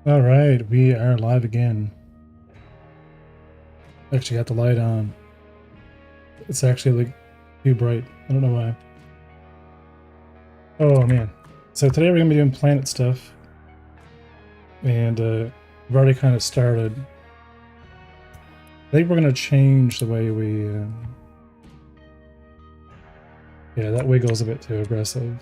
All right, we are live again. Actually got the light on. It's actually like too bright. I don't know why. Oh man. So today we're gonna be doing planet stuff. And we've already kind of started. I think we're gonna change the way we yeah, that wiggle's a bit too aggressive.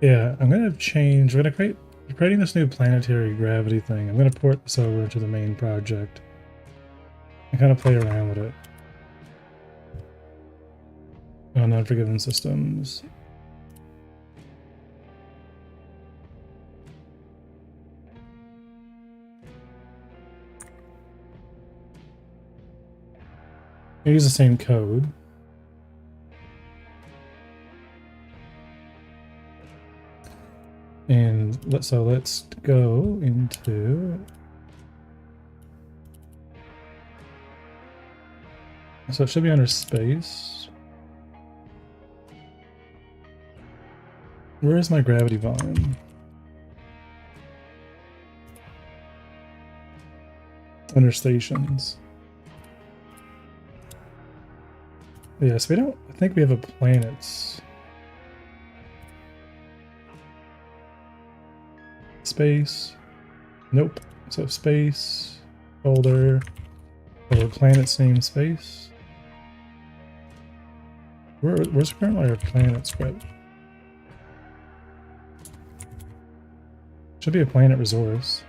Yeah, I'm gonna change. We're creating this new planetary gravity thing. I'm gonna port this over into the main project and kind of play around with it on Unforgiven systems. I use the same code. And let's go into. So it should be under space. Where is my gravity volume? Under stations. Yes, we don't. I think we have a planets. Space. Nope. So space. Folder. Or planets name space. Where's currently our planet script? Should be a planet resource.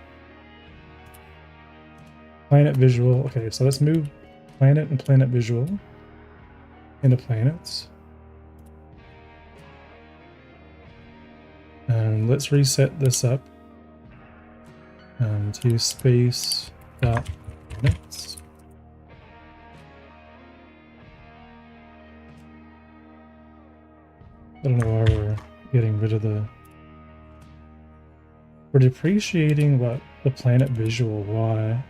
Planet visual. Okay, so let's move planet and planet visual into planets. And let's reset this up to space dot planets. I don't know why we're getting rid of the. We're depreciating what the planet visual. Why?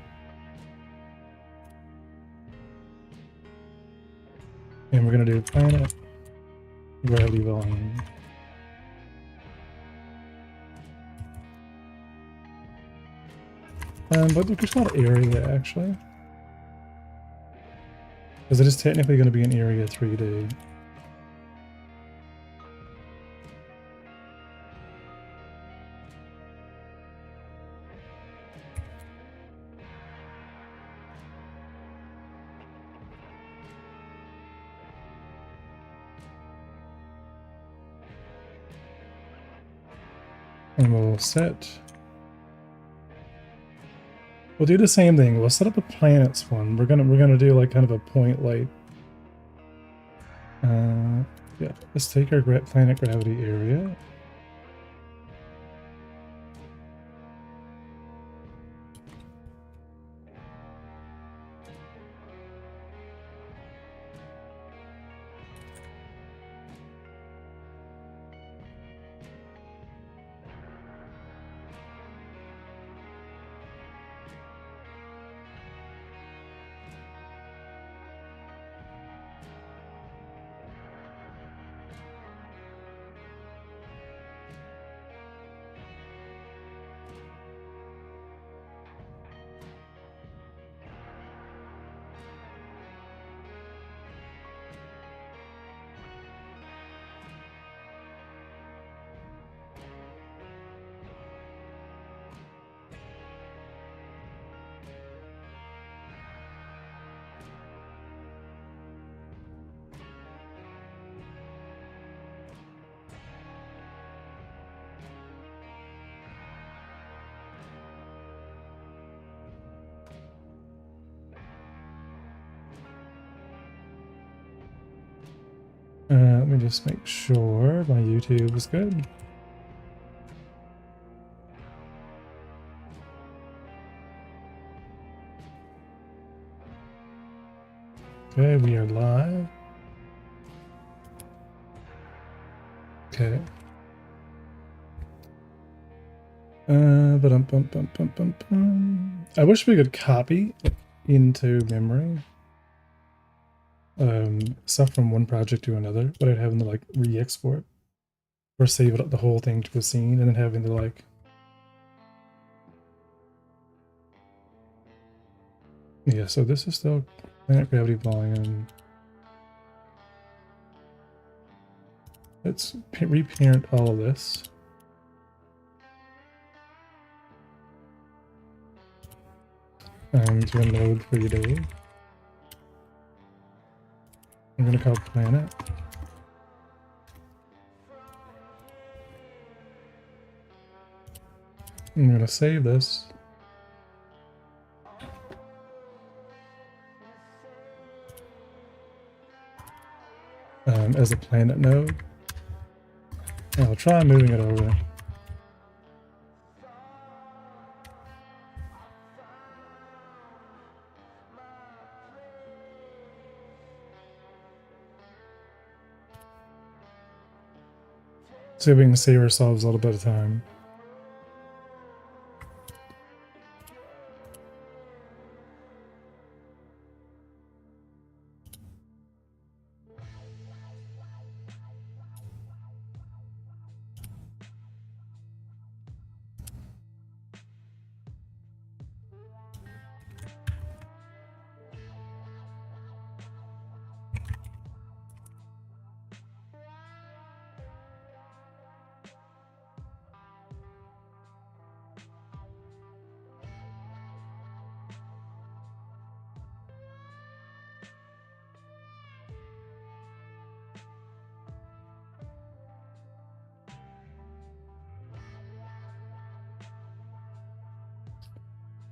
And we're gonna do planet gravity volume. But it's not area actually, because it is technically going to be an area 3D. And we'll set. We'll do the same thing. We'll set up a planets one. We're gonna do like kind of a point light. Yeah. Let's take our planet gravity area. Let me just make sure my YouTube is good. Okay, we are live. Okay. I wish we could copy into memory stuff from one project to another, but I'd having to like re-export or save it the whole thing to a scene and then having to like yeah, so this is still planet gravity volume. Let's reparent all of this. To a node for you today. I'm gonna call planet. I'm gonna save this. As a planet node. I'll try moving it over. See if we can save ourselves a little bit of time.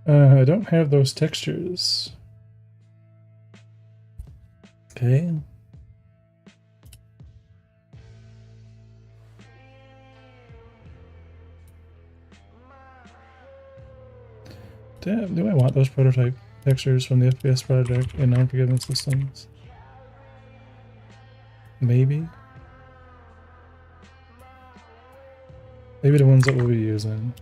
I don't have those textures. Okay. Damn, do I want those prototype textures from the FPS project in Unforgiven systems? Maybe. Maybe the ones that we'll be using.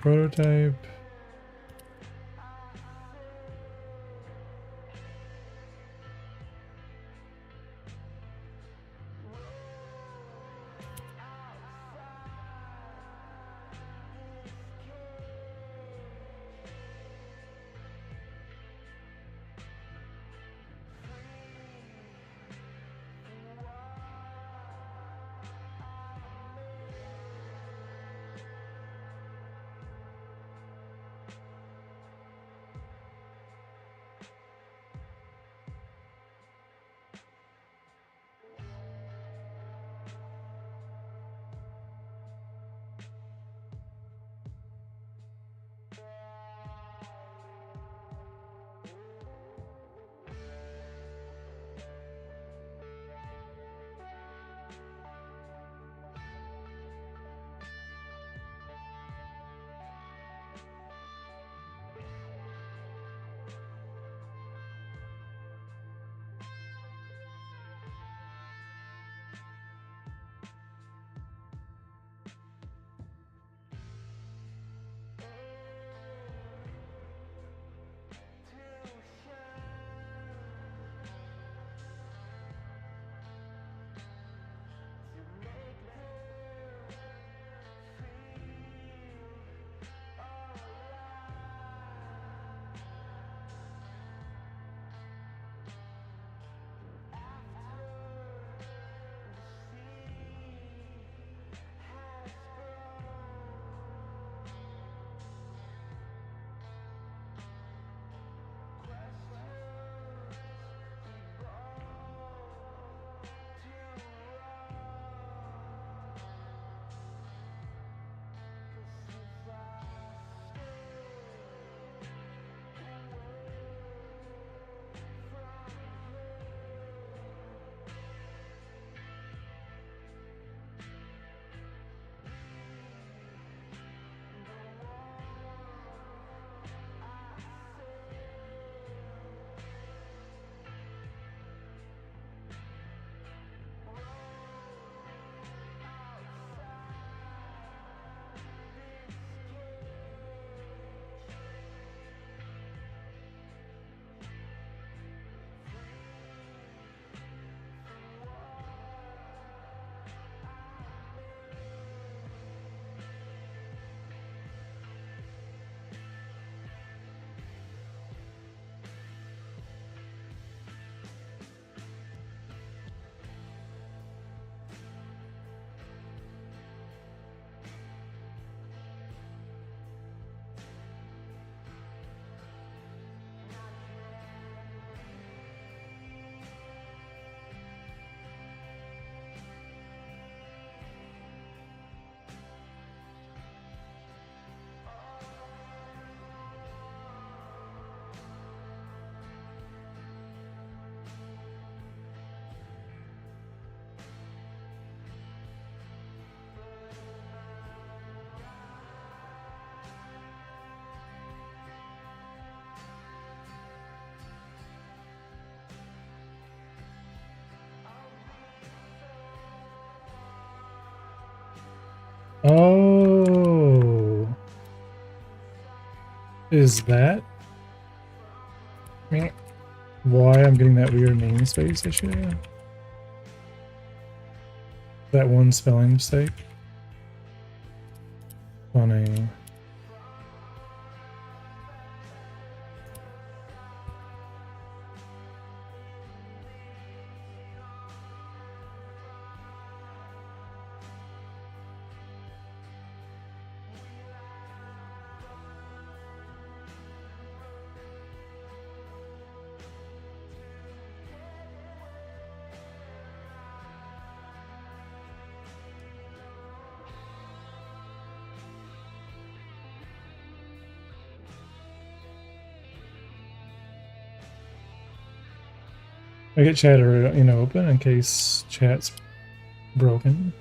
Prototype. Oh, is that why I'm getting that weird namespace issue? That one spelling mistake? Funny. I get chat open in case chat's broken.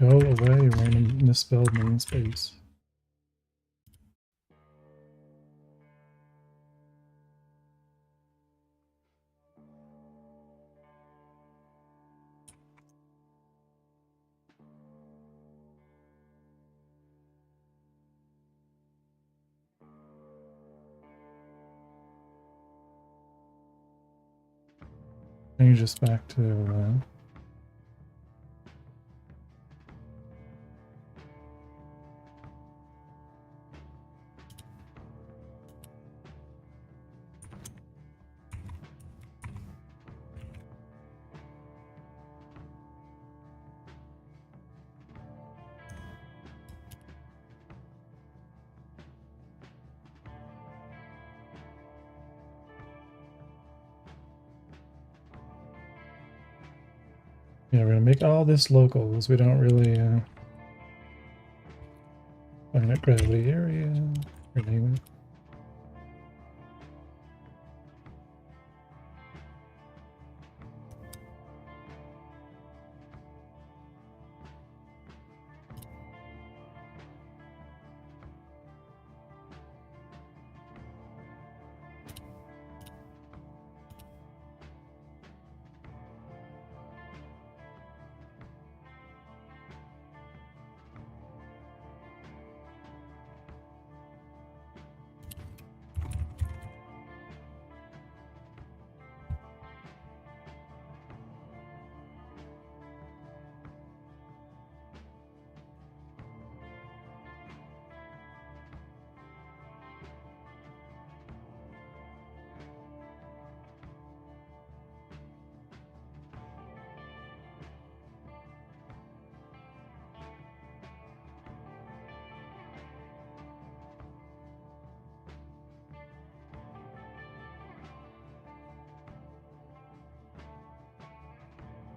Go away, random misspelled namespace. Change this back to yeah, we're gonna make all this locals. We don't really finite gravity area. Rename it.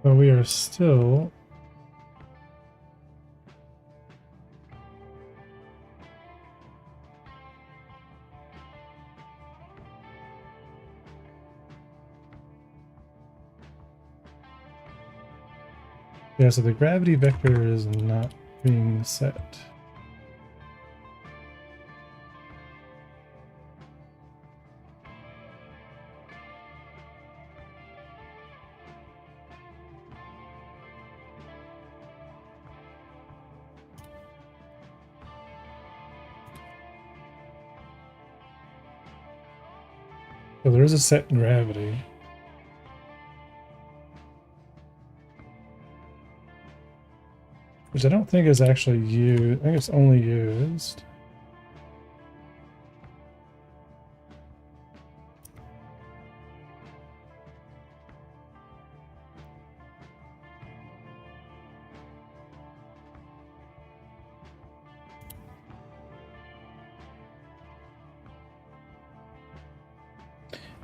But we are still yeah, so the gravity vector is not being set. So there is a set gravity. Which I don't think is actually used. I think it's only used.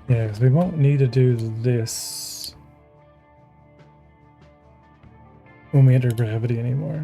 Yeah, because we won't need to do this when we enter gravity anymore.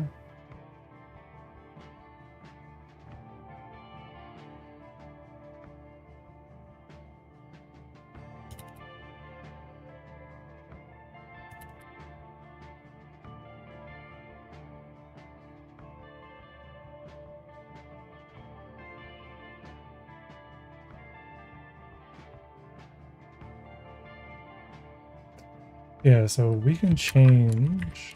Yeah, so we can change.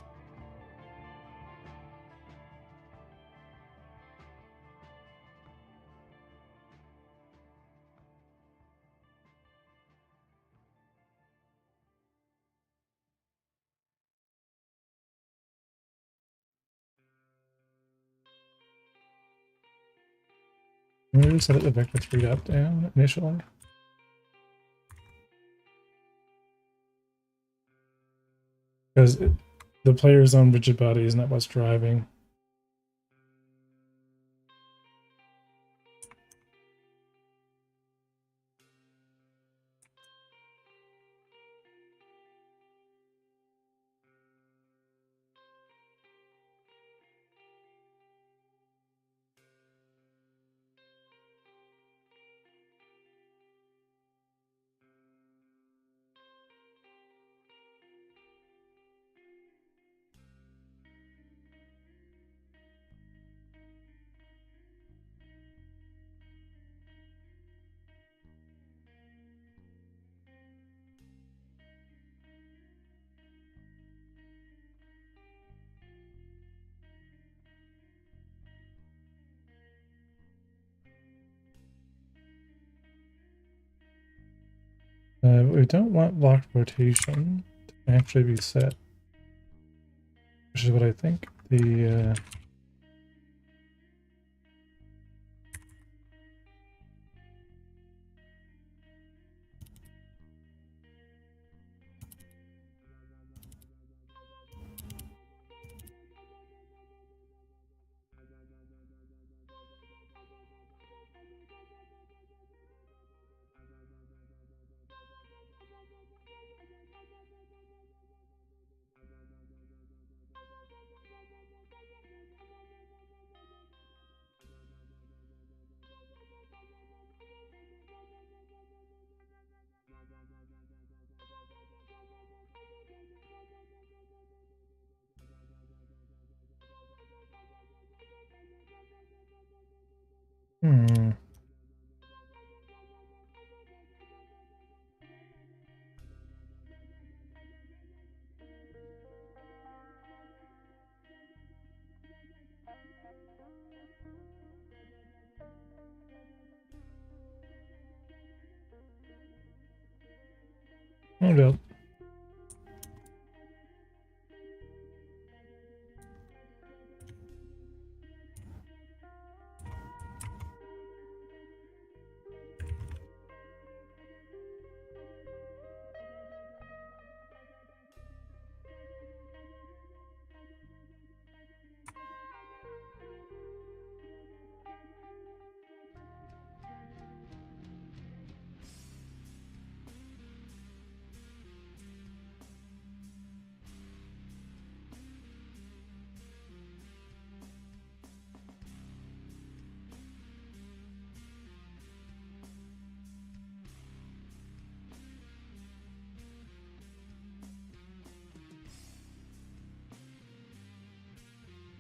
I'm going to set it the vector 3 up down initially. Because the player's own rigid body is not what's driving. We don't want locked rotation to actually be set, which is what I think the hmm. Oh, well.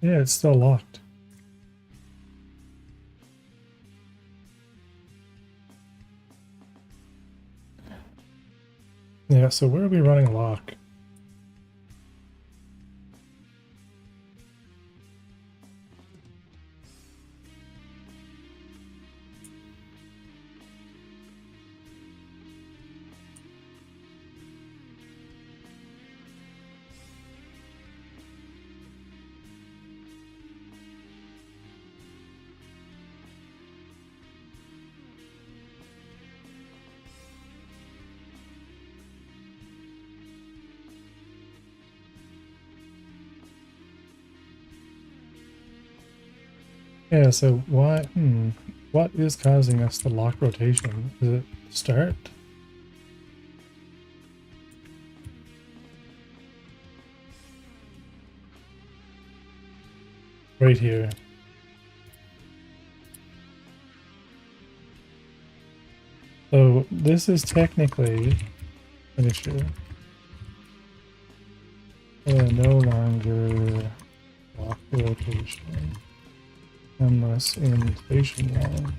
Yeah, it's still locked. Yeah, so where are we running lock? Yeah, so why? What is causing us to lock rotation? Is it start? right here. So this is technically an issue. No longer lock rotation unless in station line.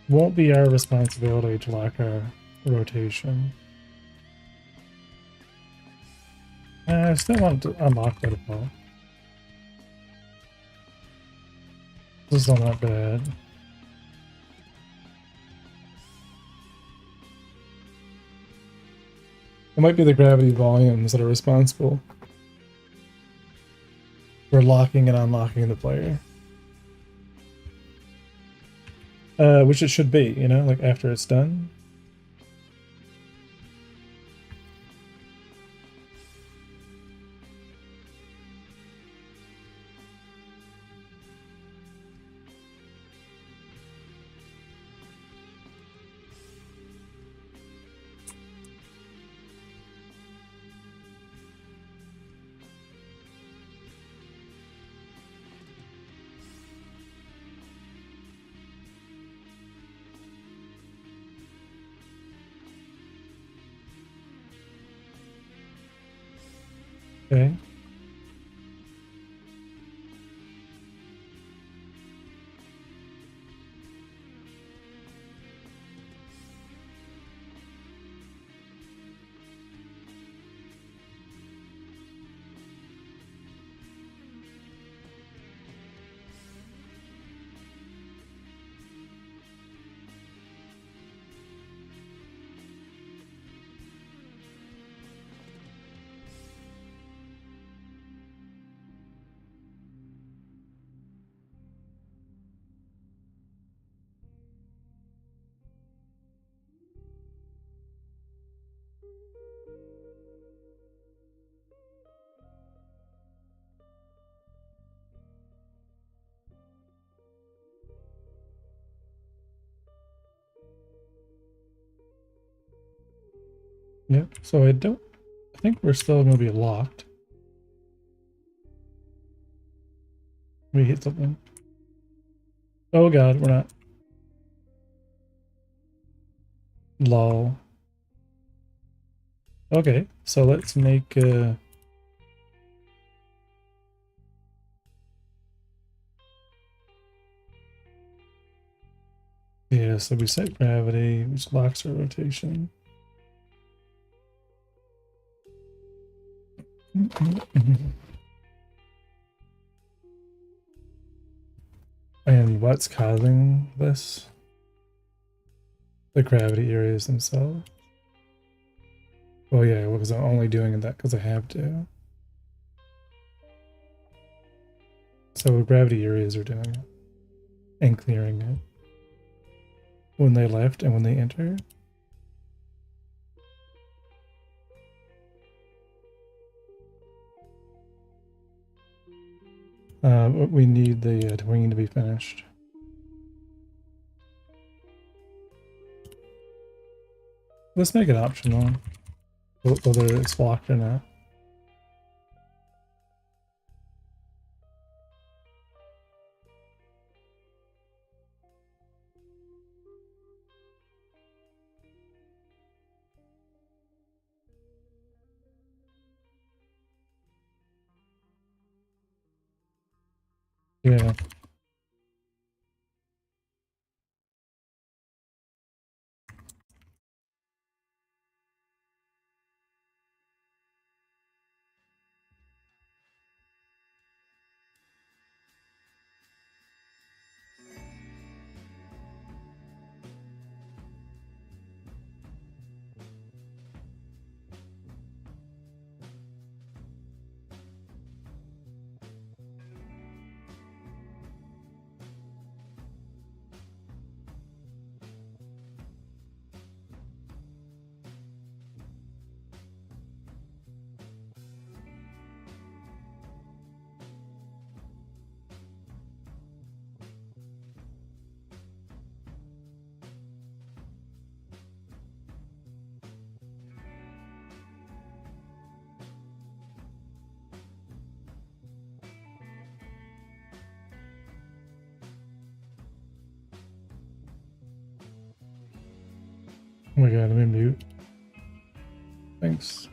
Won't be our responsibility to lock our rotation. I still want to unlock by default. This is still not bad. It might be the gravity volumes that are responsible for locking and unlocking the player. Which it should be, you know, like after it's done. Okay. Yep. So I think we're still going to be locked. We hit something. Oh god, we're not. Lol. Okay, so let's make yeah, so we set gravity, which locks our rotation. And what's causing this? The gravity areas themselves. Well, yeah, because I'm only doing that because I have to. So gravity areas are doing it and clearing it when they left and when they enter. We need the wing to be finished. Let's make it optional, whether it's locked or not. Yeah. Oh my god, let me mute. Thanks.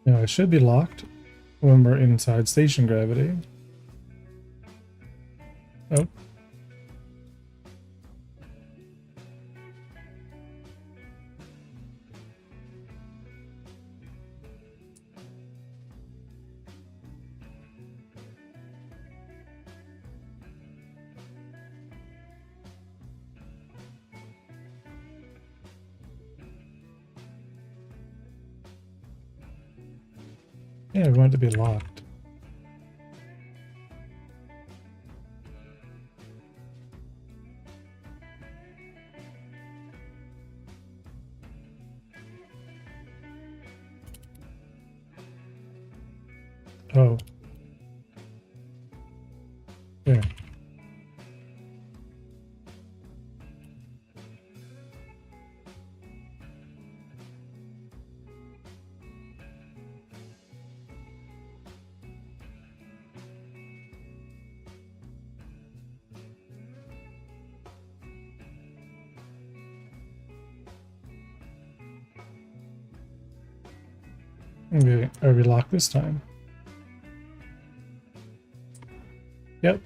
Now it should be locked when we're inside station gravity. Oh. Yeah, we want it to be locked. Oh. Yeah. Okay, are we locked this time? Yep.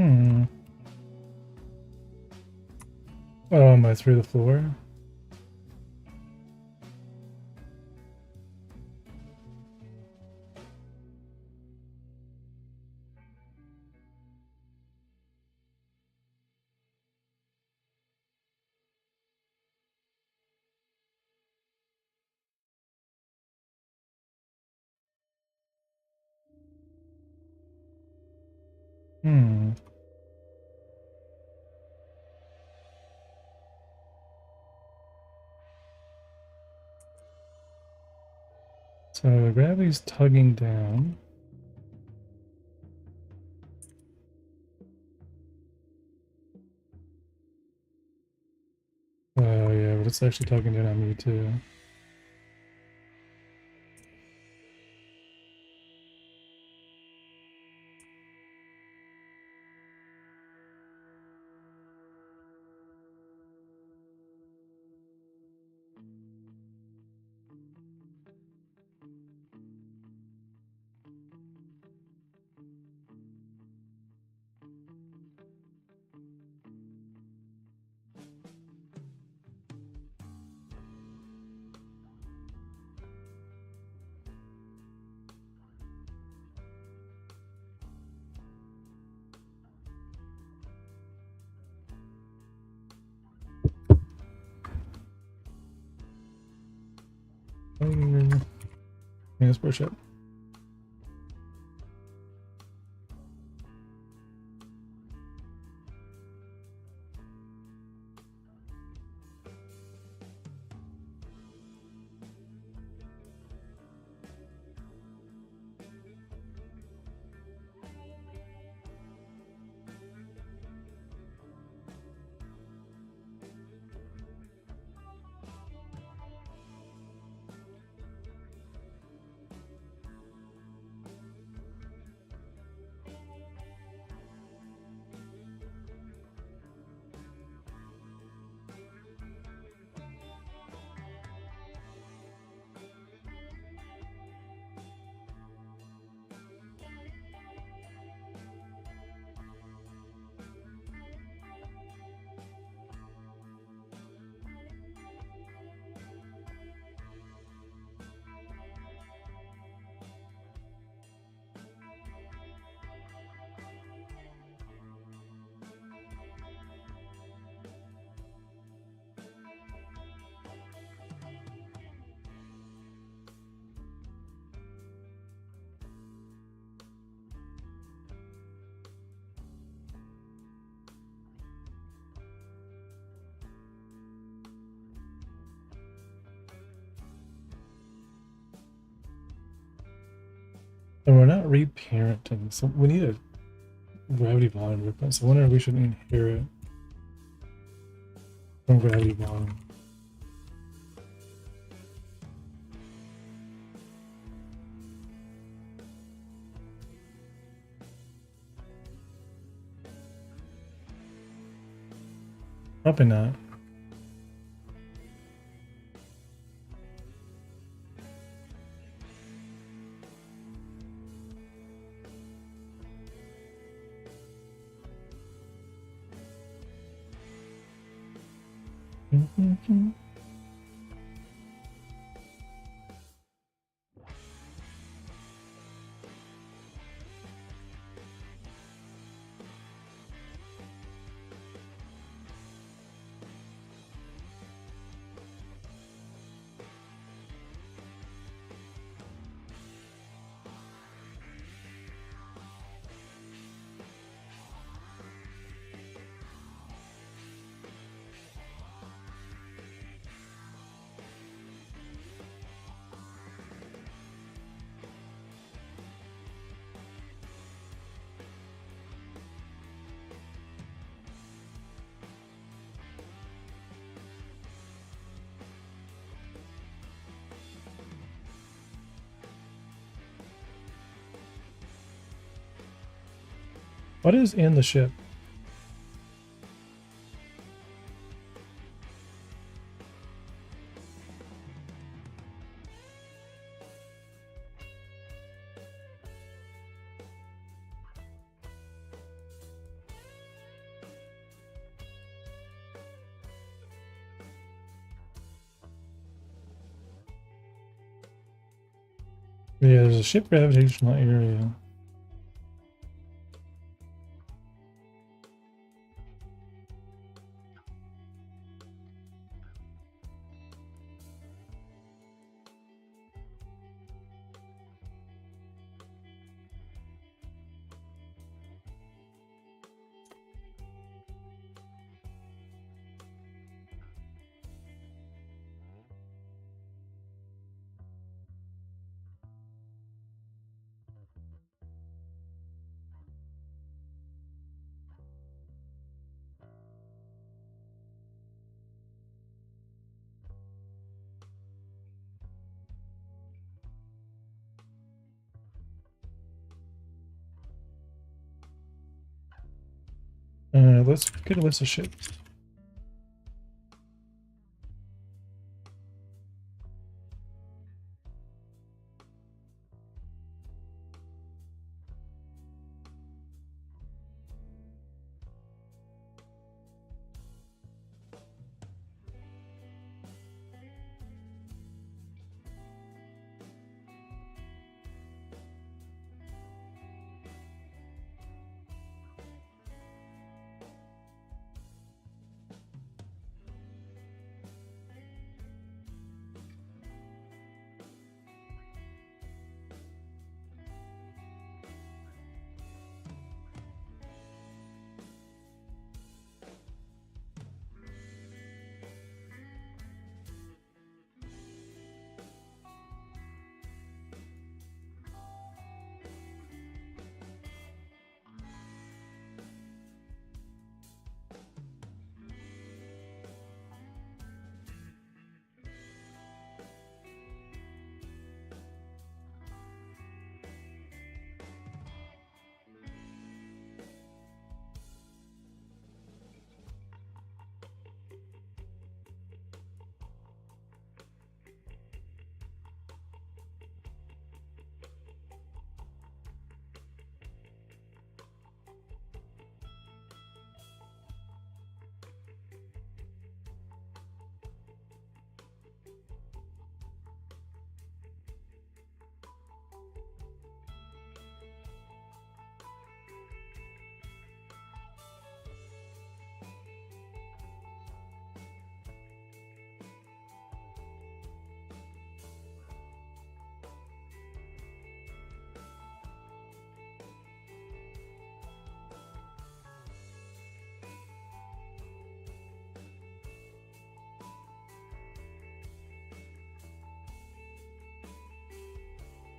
Hmm. Oh, am I through the floor? Hmm. So gravity's tugging down. Oh yeah, but it's actually tugging down on me too. Let's push it. And we're not reparenting, so we need a gravity volume reference. So I wonder if we should inherit from gravity volume. Probably not. What is in the ship? Yeah, there's a ship gravitational area. Let's get a list of ships.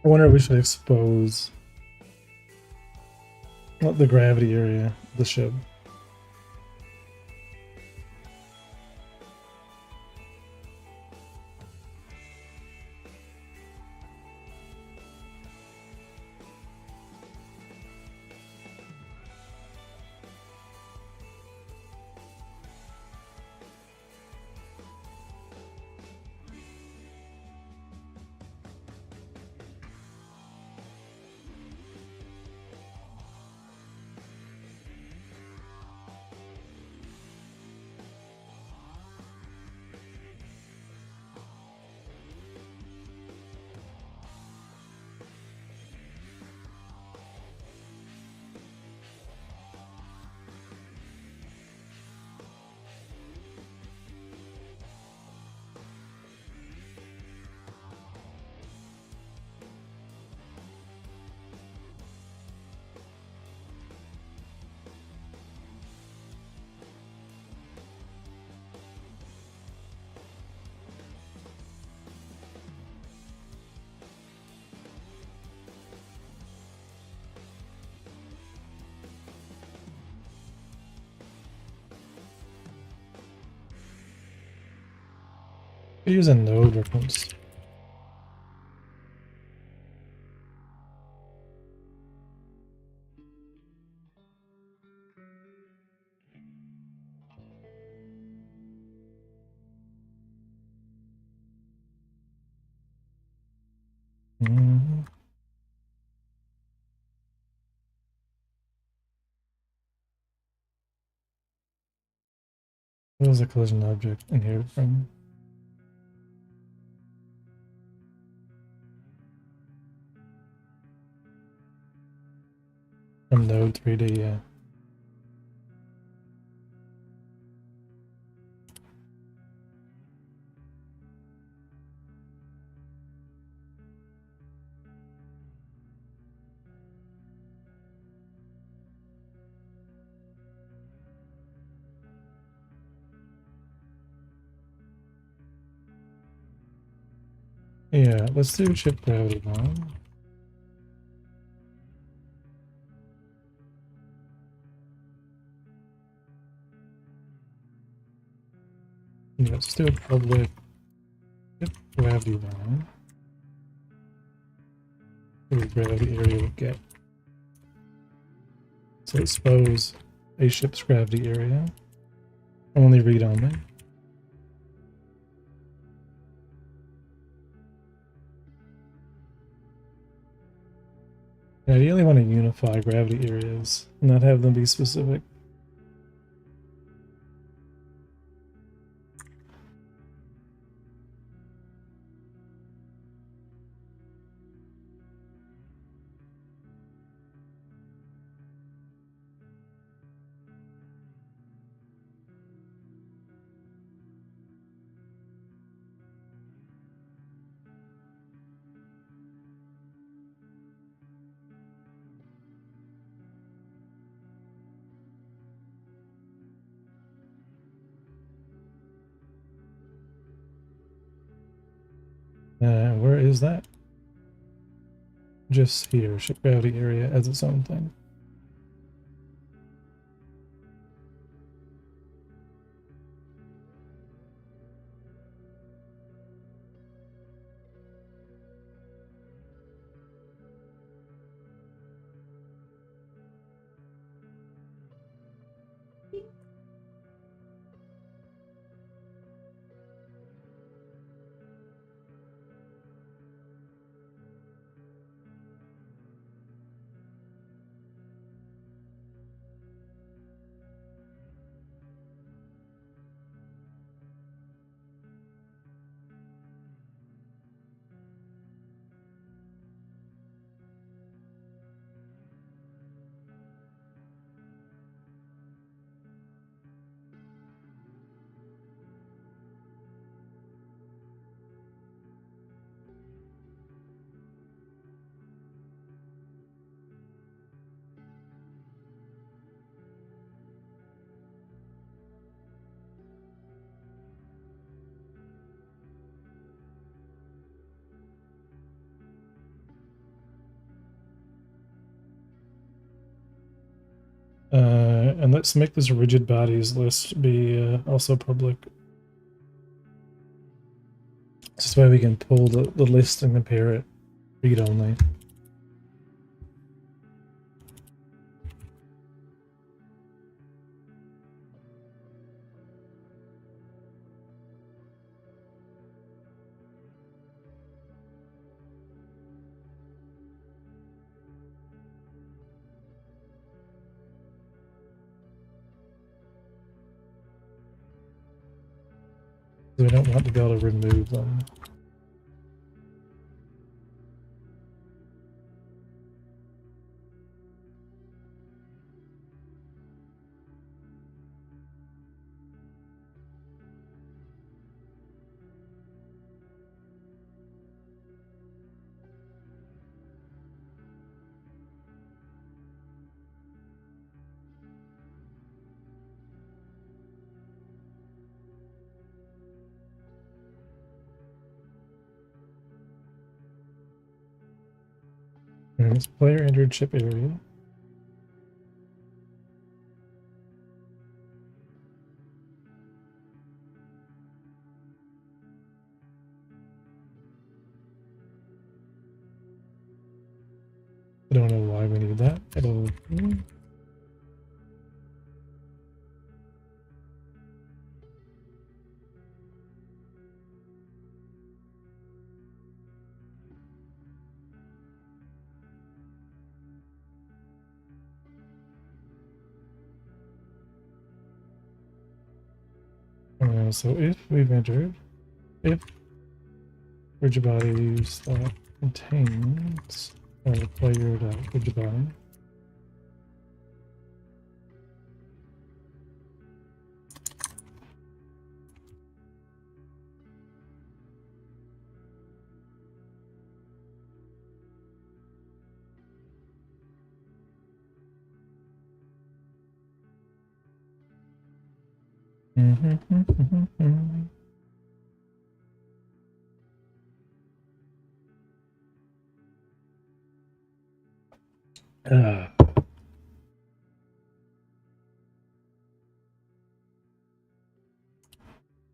I wonder if we should expose the gravity area of the ship. Use a node reference. Mm-hmm. What was the collision object inherited from? From node 3D, yeah. Yeah, let's do ship gravity bomb. Yeah, let's do a public ship gravity bomb. The gravity area we get. So expose a ship's gravity area. Only read only. I ideally want to unify gravity areas, not have them be specific. Where is that? Just here, ship gravity area as its own thing. And let's make this rigid bodies list be also public. This way we can pull the list and compare it read only. We don't want to be able to remove them. And this player entered ship area. I don't know why we need that. It'll... So if we've entered, if rigid bodies that contains player rigid body, Uh,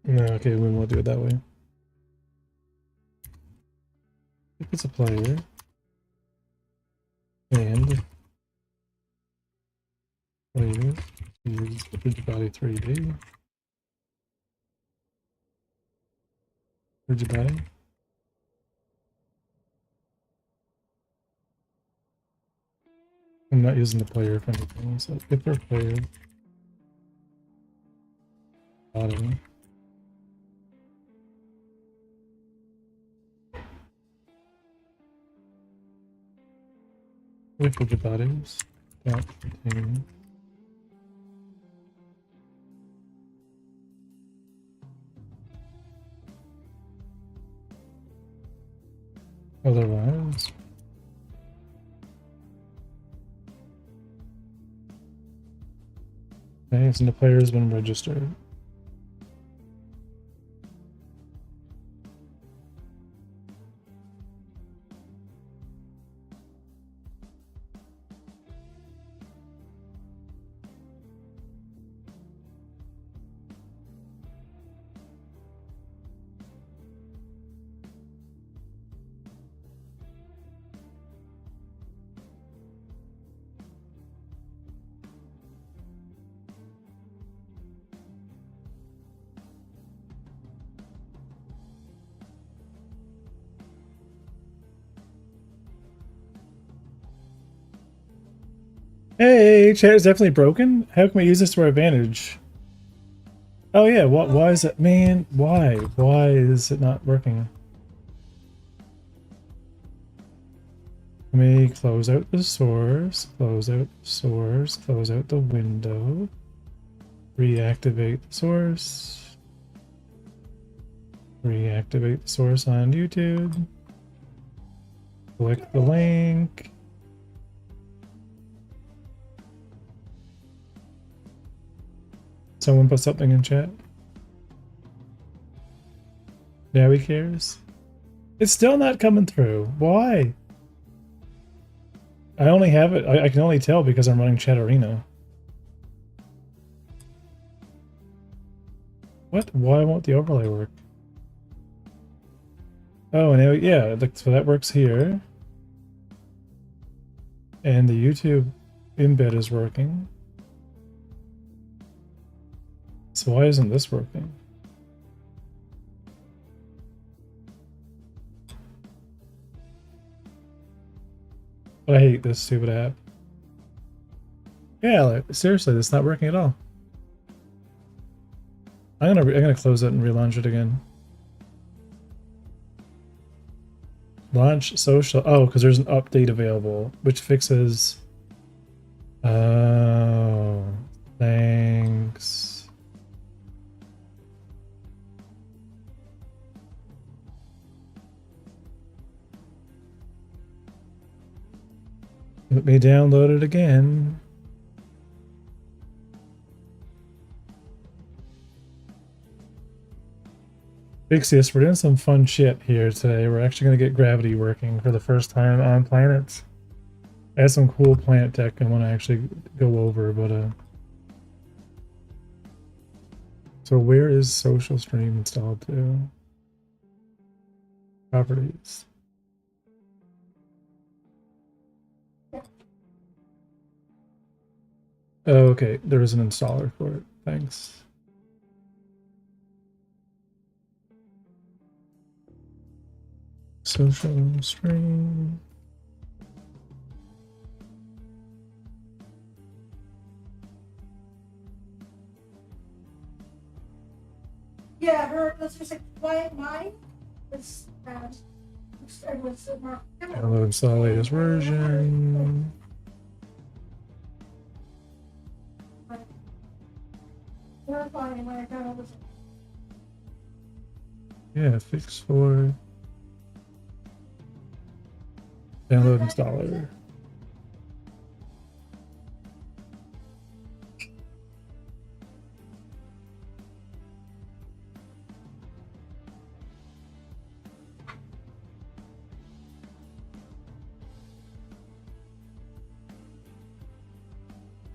no, okay, we won't do it that way. If it's a player and players use rigid body 3D. Rigid body. I'm not using the player for anything, so if they're player body. With rigid bodies, don't contain otherwise. Okay, so the player has been registered. Hey, chat is definitely broken. How can we use this to our advantage? Oh yeah, why is it, man? Why? Why is it not working? Let me close out the source, close out the source, close out the window, reactivate the source, reactivate the source on YouTube, click the link. Someone put something in chat. Now he cares. It's still not coming through. Why? I only have it. I can only tell because I'm running Chat Arena. What? Why won't the overlay work? Oh, now yeah. So that works here, and the YouTube embed is working. So why isn't this working? I hate this stupid app. Yeah, like, seriously, that's not working at all. I'm gonna close it and relaunch it again. Launch social. Oh, because there's an update available which fixes. Oh, thanks. Let me download it again. Fixius, we're doing some fun shit here today. We're actually going to get gravity working for the first time on planets. I have some cool planet tech I want to actually go over, but so where is social stream installed to? Properties. Oh, okay. There is an installer for it. Thanks. Social stream. Yeah, her. Let's just say quiet mind was Download install latest version. Yeah, fix for download installer.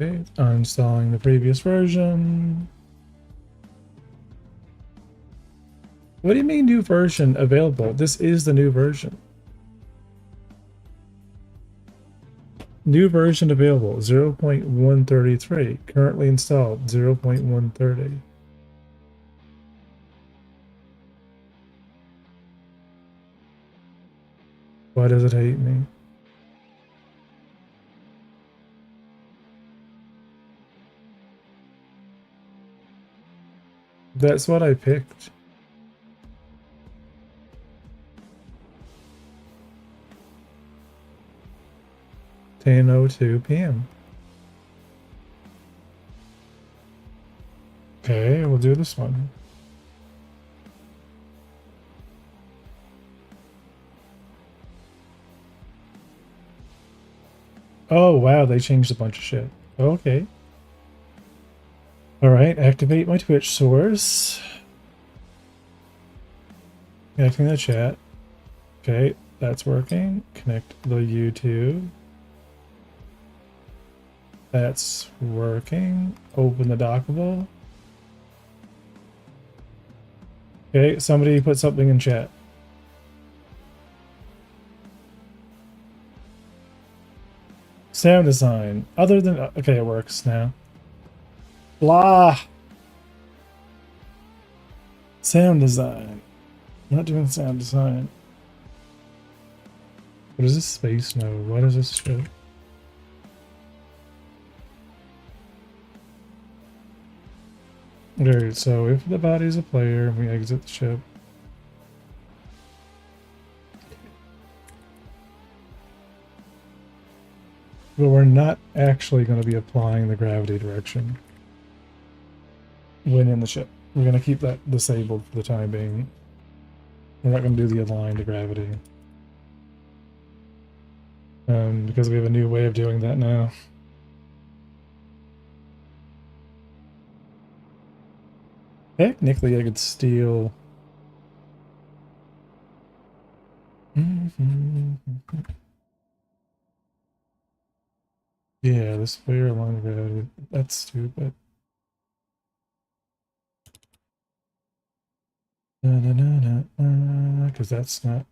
Okay, uninstalling the previous version. What do you mean new version available? This is the new version. New version available 0.133. Currently installed 0.130. Why does it hate me? That's what I picked. 10:02 p.m. Okay, we'll do this one. Oh wow, they changed a bunch of shit. Okay. Alright, activate my Twitch source. Connecting the chat. Okay, that's working. Connect the YouTube. That's working. Open the dockable. Okay, somebody put something in chat. Sound design. Other than... Okay, it works now. Blah! Sound design. I'm not doing sound design. What is this space node? What is this shit? Alright, so if the body's a player, we exit the ship. But we're not actually going to be applying the gravity direction when in the ship. We're going to keep that disabled for the time being. We're not going to do the align to gravity. Because we have a new way of doing that now. Technically, I could steal... Yeah, this player align gravity. That's stupid. Because that's not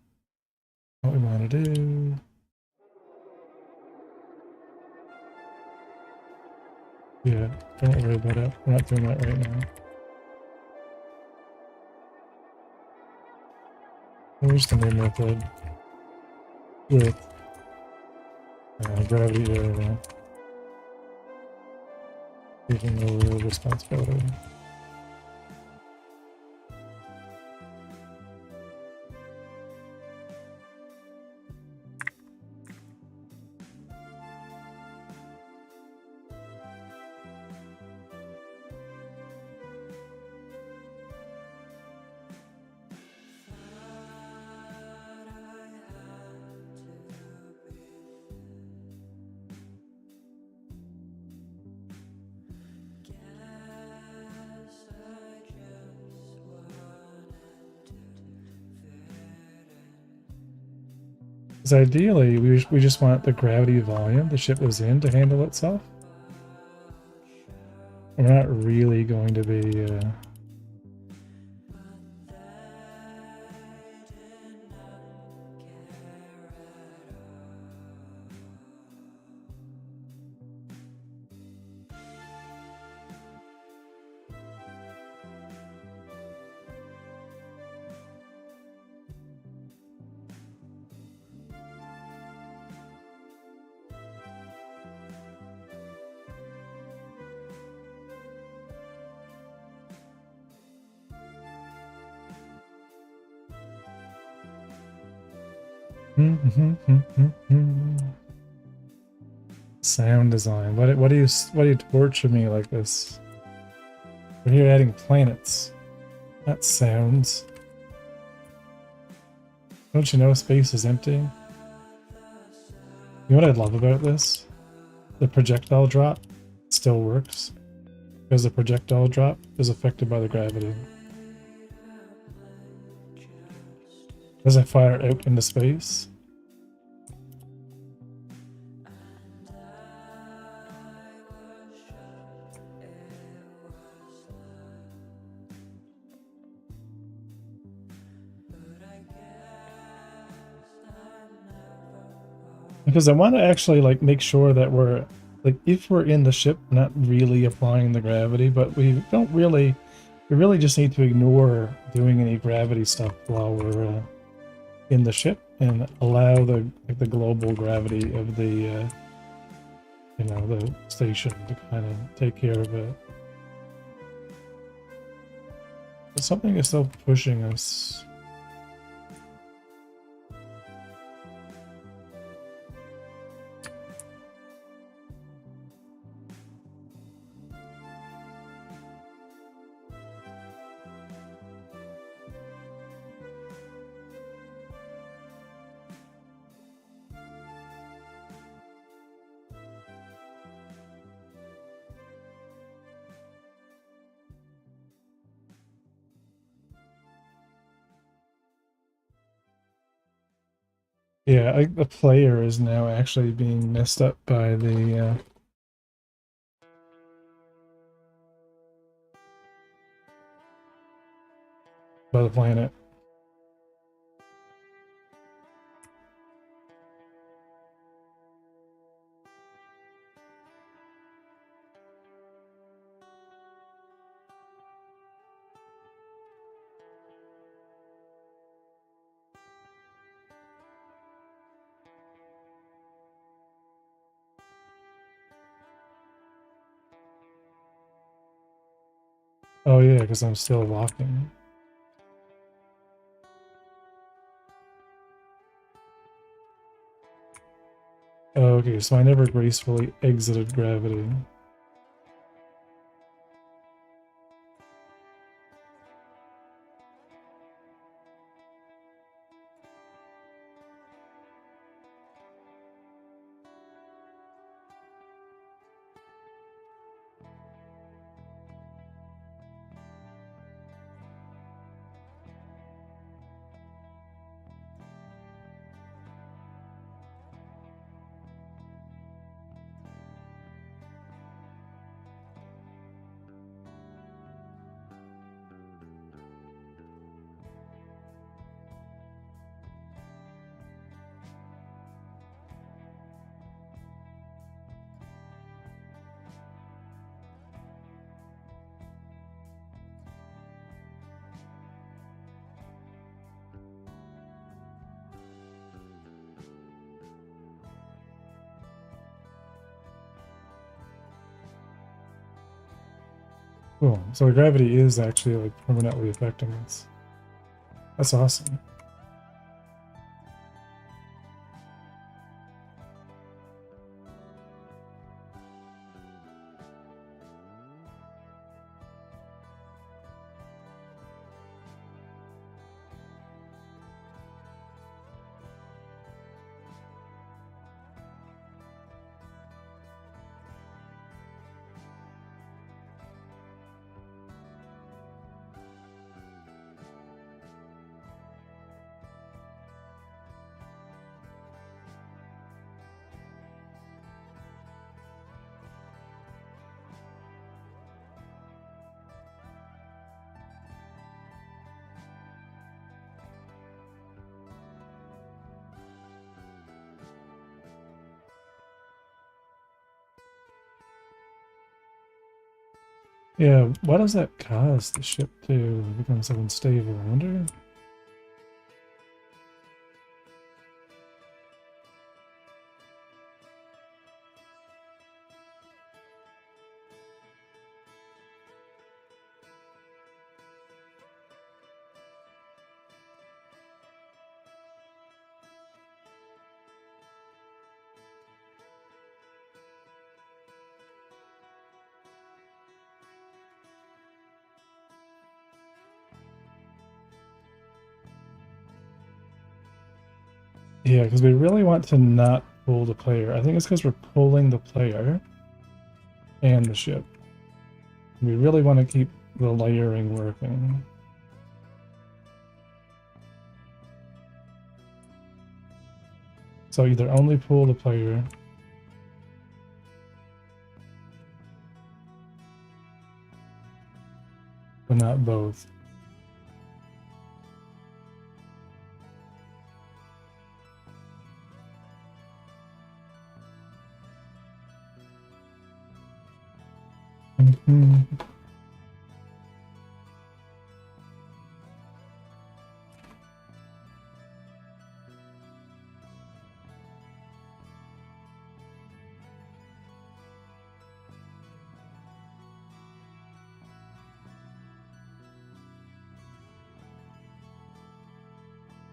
what we want to do. Yeah, don't worry about it. We're not doing that right now. Where's the new method? With gravity area. Taking over responsibility. Because ideally, we just want the gravity volume the ship was in to handle itself. We're not really going to be... Sound design. What do you torture me like this? We're here adding planets, not sounds. Don't you know space is empty? You know what I love about this? The projectile drop still works because the projectile drop is affected by the gravity. As I fire out into space, Because I want to actually like make sure that we're like if we're in the ship, not really applying the gravity, but we really just need to ignore doing any gravity stuff while we're in the ship and allow the global gravity of the the station to kind of take care of it. But something is still pushing us. Yeah, the player is now actually being messed up by the planet. Oh yeah, because I'm still walking. Oh, okay, so I never gracefully exited gravity. Cool. So the gravity is actually like permanently affecting us. That's awesome. Yeah, why does that cause the ship to become so unstable? I wonder. Yeah, because we really want to not pull the player. I think it's because we're pulling the player and the ship. We really want to keep the layering working. So either only pull the player but not both.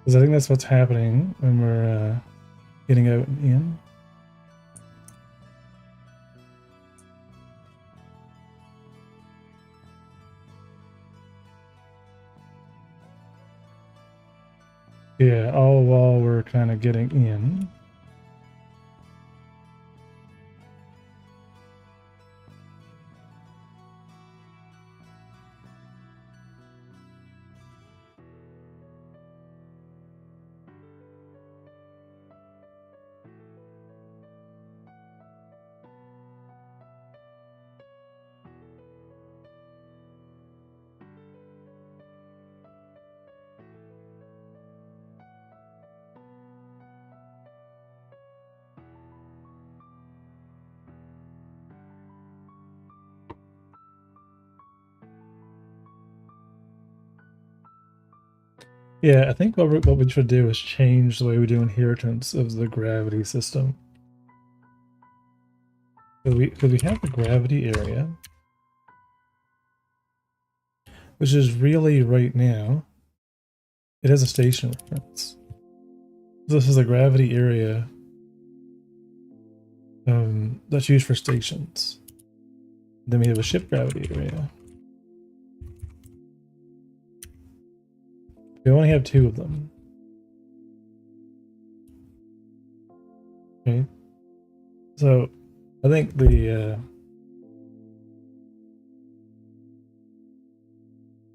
Because I think that's what's happening when we're getting out and in. Yeah, all while we're kind of getting in. Yeah, I think what we should do is change the way we do inheritance of the gravity system. Because we have the gravity area, which is really right now, it has a station reference. This is a gravity area that's used for stations. Then we have a ship gravity area. We only have 2 of them. Okay. So I think so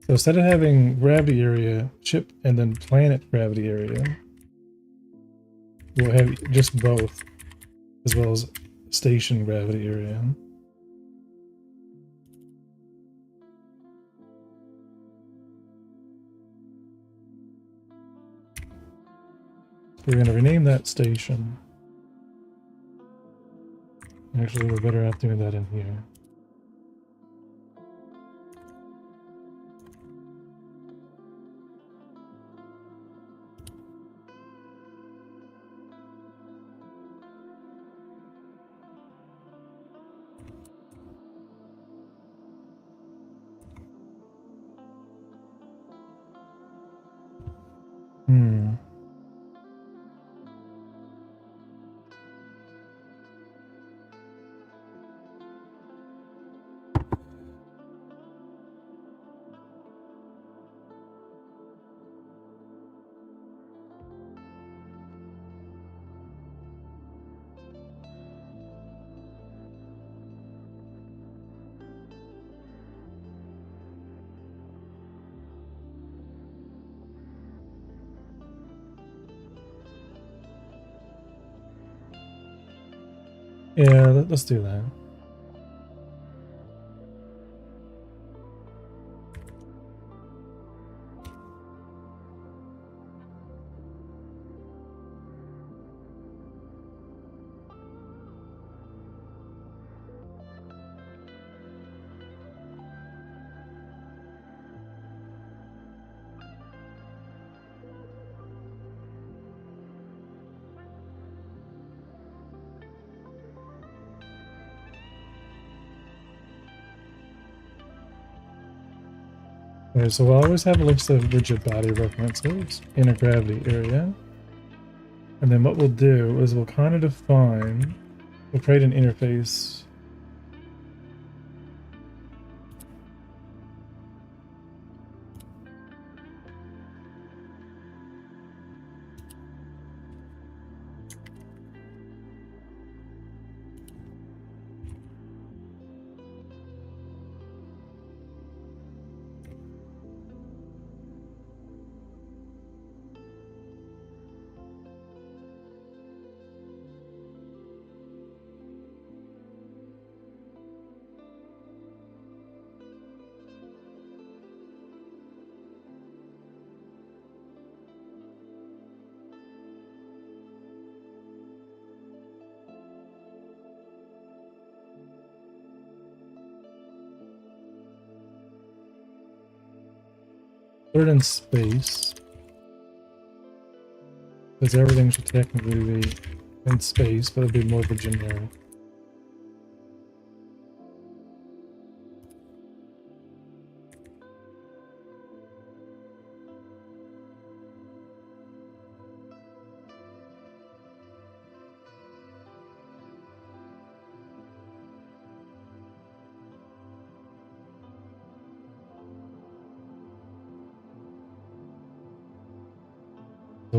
instead of having gravity area, ship, and then planet gravity area, we'll have just both, as well as station gravity area. We're going to rename that station. Actually, we're better off doing that in here. Hmm. Yeah, let's do that. Okay, so we'll always have a list of rigid body references in a gravity area. And then what we'll do is we'll kind of define, we'll create an interface. Put it in space. Because everything should technically be in space, but it'd be more of a generic.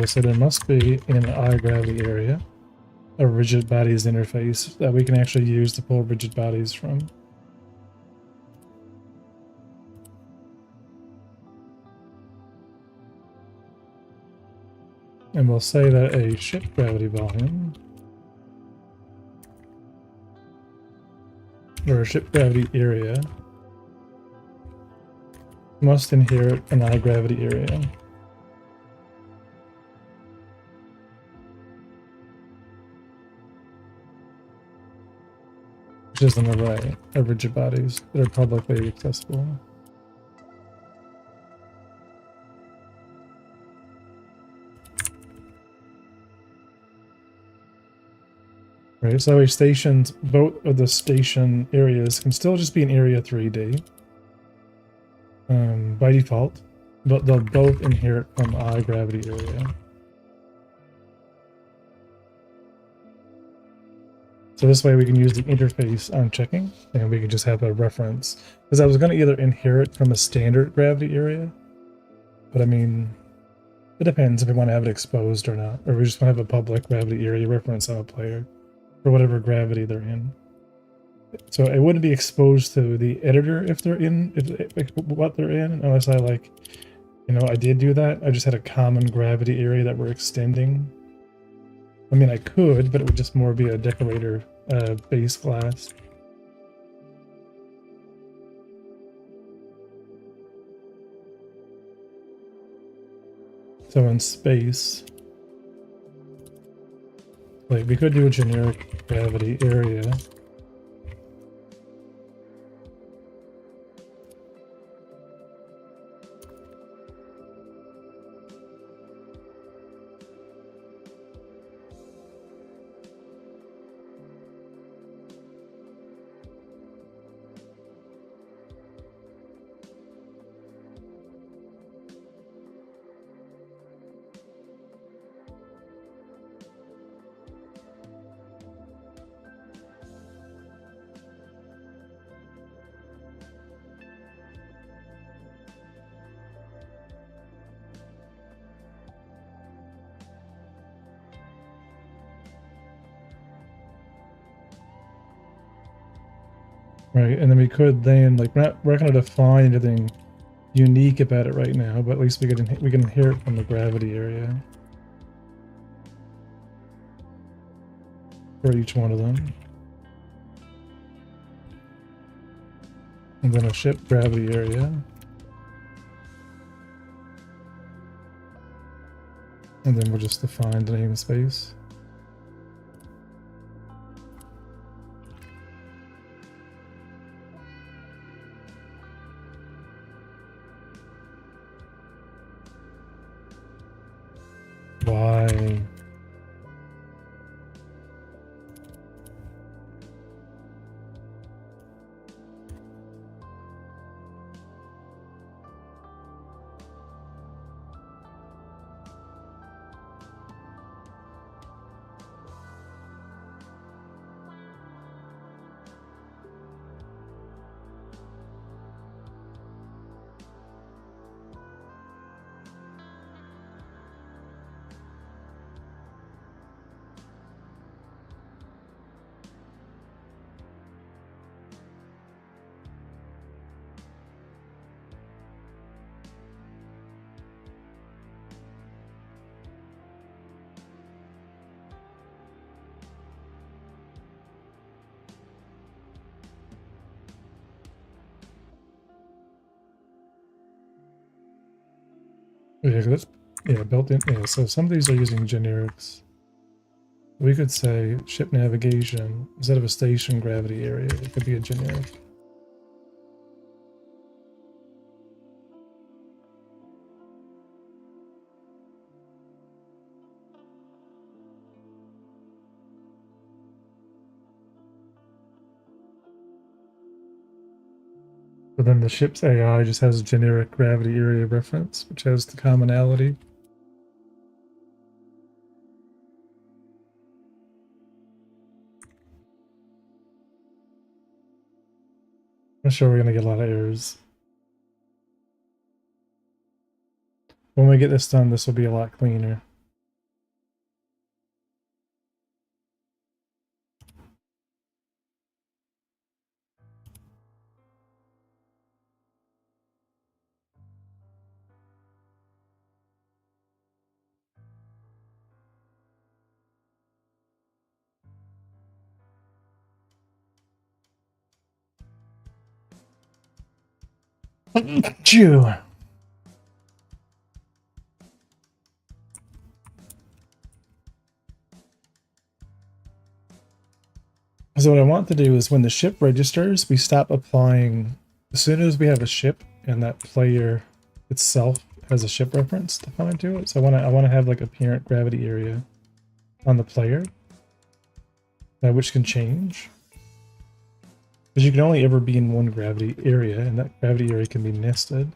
So there must be in the eye gravity area a rigid bodies interface that we can actually use to pull rigid bodies from. And we'll say that a ship gravity volume or a ship gravity area must inherit an eye gravity area. Which is an array of rigid bodies that are publicly accessible. Right, so we stationed both of the station areas can still just be in area 3D by default, but they'll both inherit from the eye gravity area. So this way we can use the interface on checking, and we can just have a reference. Because I was going to either inherit from a standard gravity area, but I mean, it depends if we want to have it exposed or not, or we just want to have a public gravity area reference on a player for whatever gravity they're in. So it wouldn't be exposed to the editor if they're in, if what they're in, unless I like, you know, I did do that. I just had a common gravity area that we're extending. I mean, I could, but it would just more be a decorator base class. So in space, like we could do a generic gravity area. Right, and then we could then, like, we're not going to define anything unique about it right now, but at least we can inherit from the gravity area for each one of them. And then a ship gravity area. And then we'll just define the namespace. Why? Yeah, that's built in. Yeah, so some of these are using generics. We could say ship navigation instead of a station gravity area. It could be a generic. But then the ship's AI just has a generic gravity area reference, which has the commonality. I'm sure we're going to get a lot of errors. When we get this done, this will be a lot cleaner. Chew. So what I want to do is when the ship registers, we stop applying. As soon as we have a ship and that player itself has a ship reference defined to it. So I want to have like a parent gravity area on the player, which can change. Because you can only ever be in one gravity area, and that gravity area can be nested.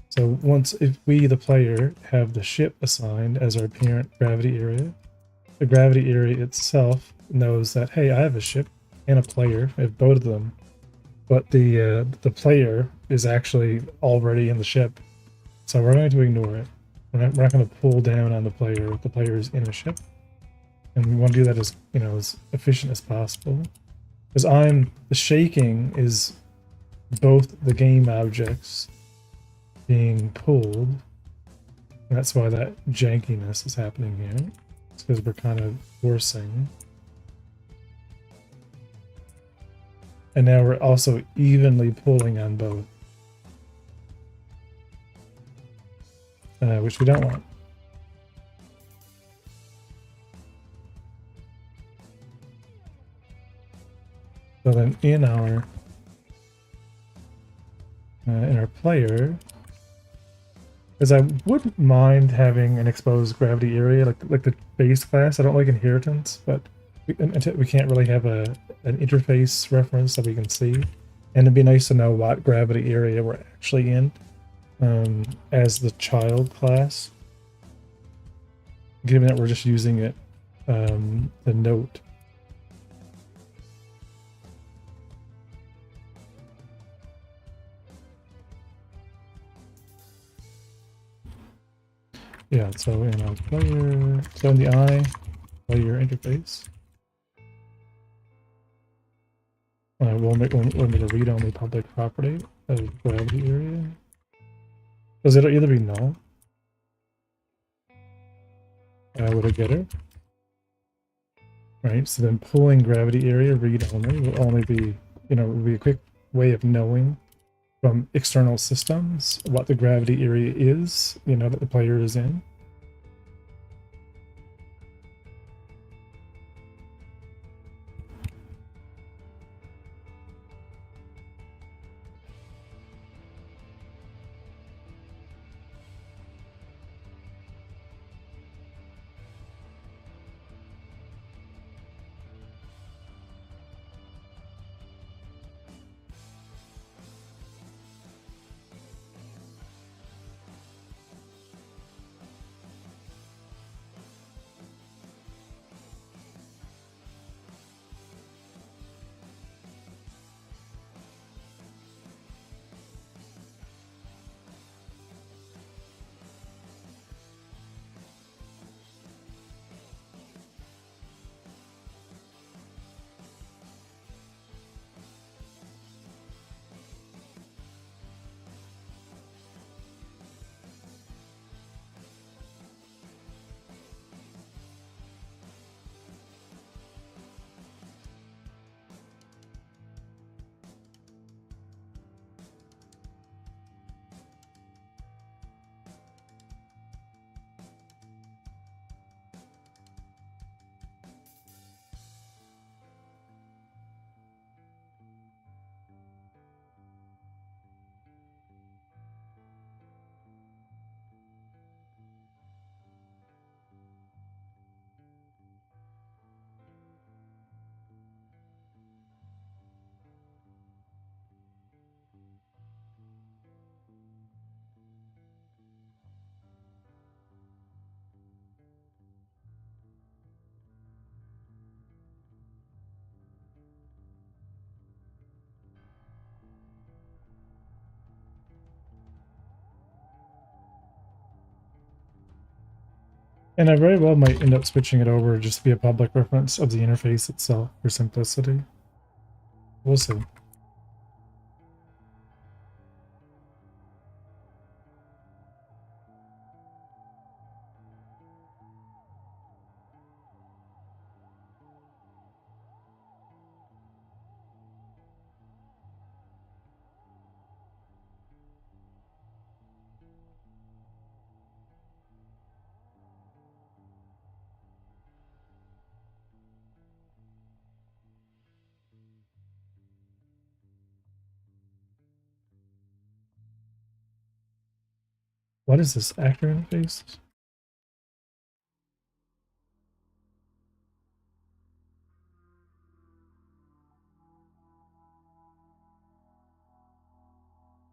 So if we, the player, have the ship assigned as our parent gravity area, the gravity area itself knows that, hey, I have a ship and a player, I have both of them, but the player is actually already in the ship, so we're going to ignore it. We're not going to pull down on the player if the player is in a ship, and we want to do that as as efficient as possible. Because the shaking is both the game objects being pulled, and that's why that jankiness is happening here. It's because we're kind of forcing. And now we're also evenly pulling on both, which we don't want. So then in our player, because I wouldn't mind having an exposed gravity area like the base class. I don't like inheritance, but we can't really have an interface reference that we can see, and it'd be nice to know what gravity area we're actually in as the child class, given that we're just using it the note. Yeah, so in our player, so in the player interface, we'll make a read-only public property of gravity area. Because it'll either be null with a getter, right? So then pulling gravity area read-only will only be, will be a quick way of knowing from external systems what the gravity area is, that the player is in. And I very well might end up switching it over just to be a public reference of the interface itself for simplicity. We'll see. What is this actor interface?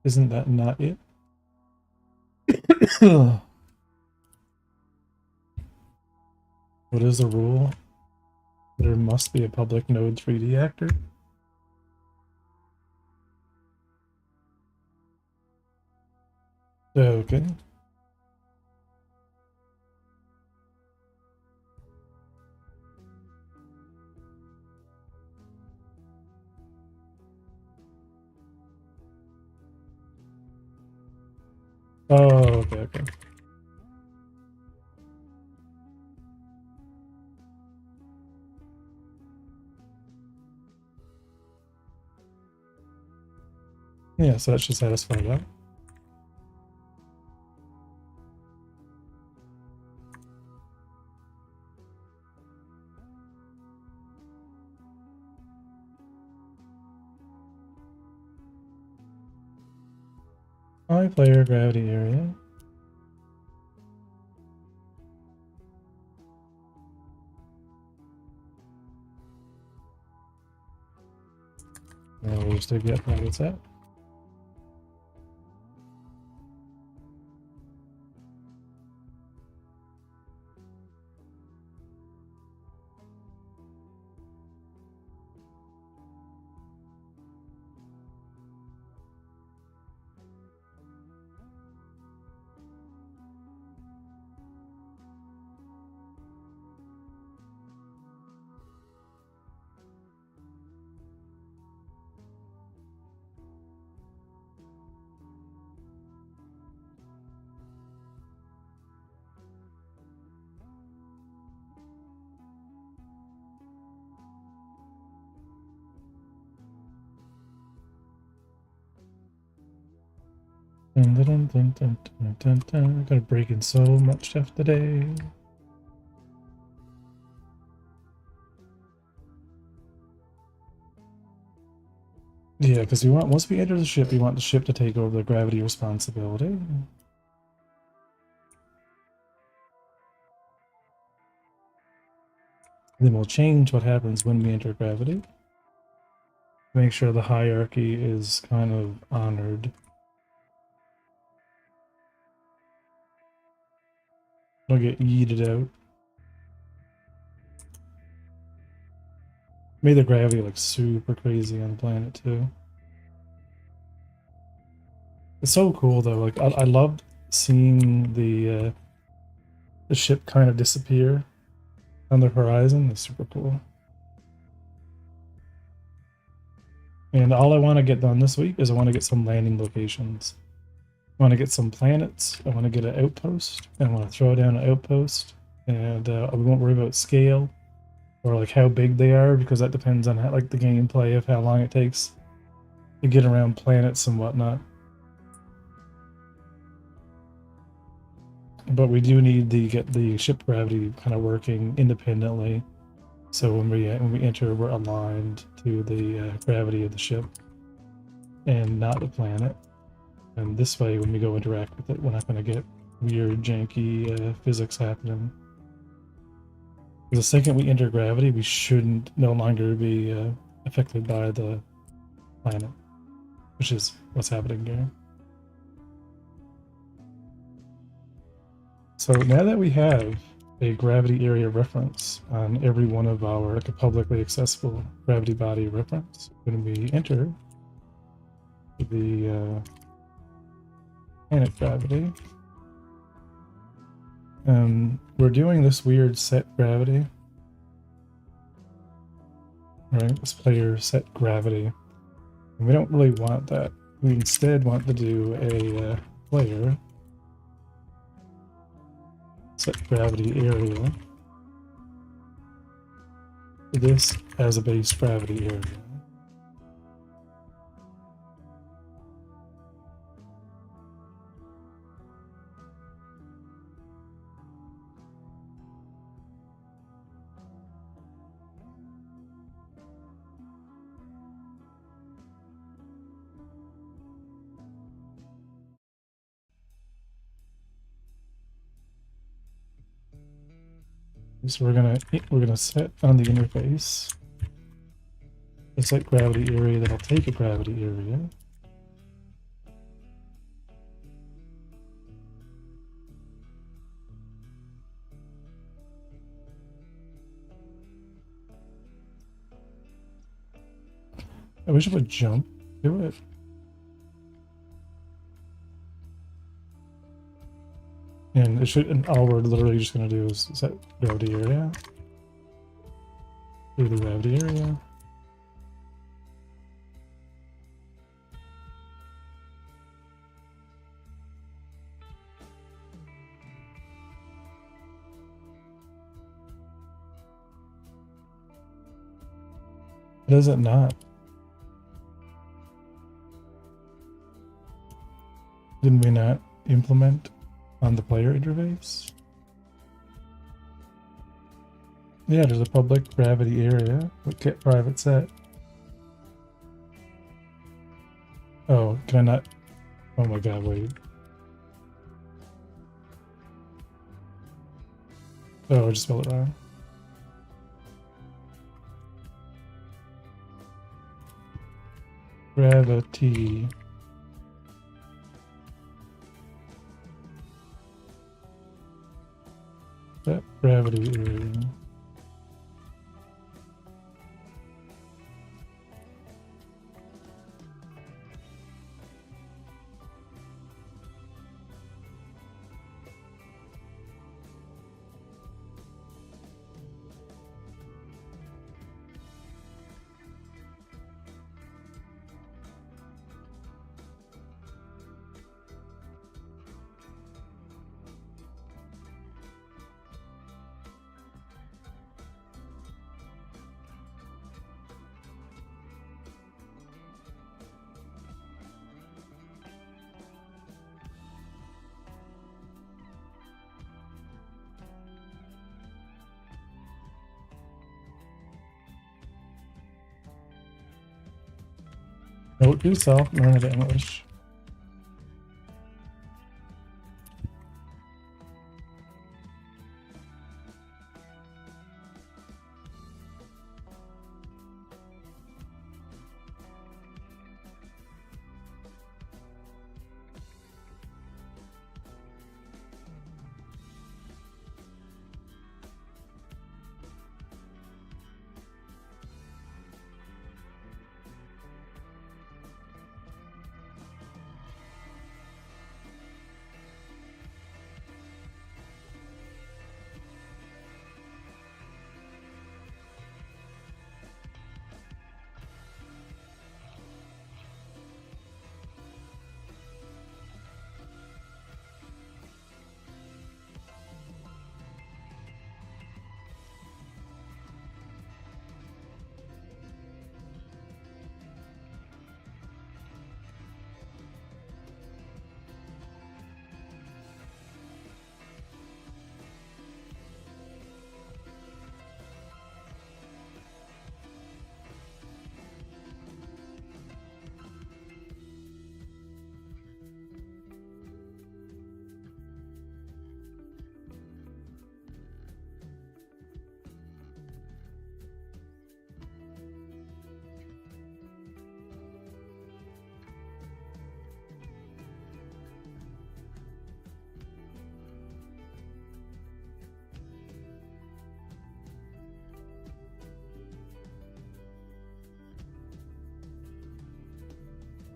Isn't that not it? What is the rule? There must be a public node 3D actor. Okay. Oh, okay. Yeah, so that should satisfy that. High player gravity area. Now we'll just get that it's at. Dun, dun, dun, dun, dun, dun, dun. I gotta break in so much stuff today. Yeah, because you want, once we enter the ship, you want the ship to take over the gravity responsibility. Then we'll change what happens when we enter gravity. Make sure the hierarchy is kind of honored. Don't get yeeted out. Made the gravity like super crazy on the planet too. It's so cool though. Like I loved seeing the ship kind of disappear on the horizon. It's super cool. And all I want to get done this week is I want to get some landing locations. I want to get some planets. I want to get an outpost. And I want to throw down an outpost. And we won't worry about scale or like how big they are because that depends on how, like the gameplay of how long it takes to get around planets and whatnot. But we do need to get the ship gravity kind of working independently. So when we enter, we're aligned to the gravity of the ship and not the planet. And this way, when we go interact with it, we're not going to get weird, janky physics happening. The second we enter gravity, we shouldn't no longer be affected by the planet, which is what's happening here. So now that we have a gravity area reference on every one of our, like a publicly accessible gravity body reference, when we enter the planet gravity, We're doing this weird set gravity. Right, this player set gravity. And we don't really want that. We instead want to do a player set gravity area. This as a base gravity area. So we're gonna set on the interface a set gravity area that'll take a gravity area. I wish it would jump to it. And it should, and all we're literally just gonna do is set gravity area. Do the gravity area. Does it not? Didn't we not implement on the player interface? Yeah, there's a public gravity area with private set. Oh, can I not? Oh my god, wait. Oh, I just spelled it wrong. Gravity. That gravity area. Note to self, learn it English.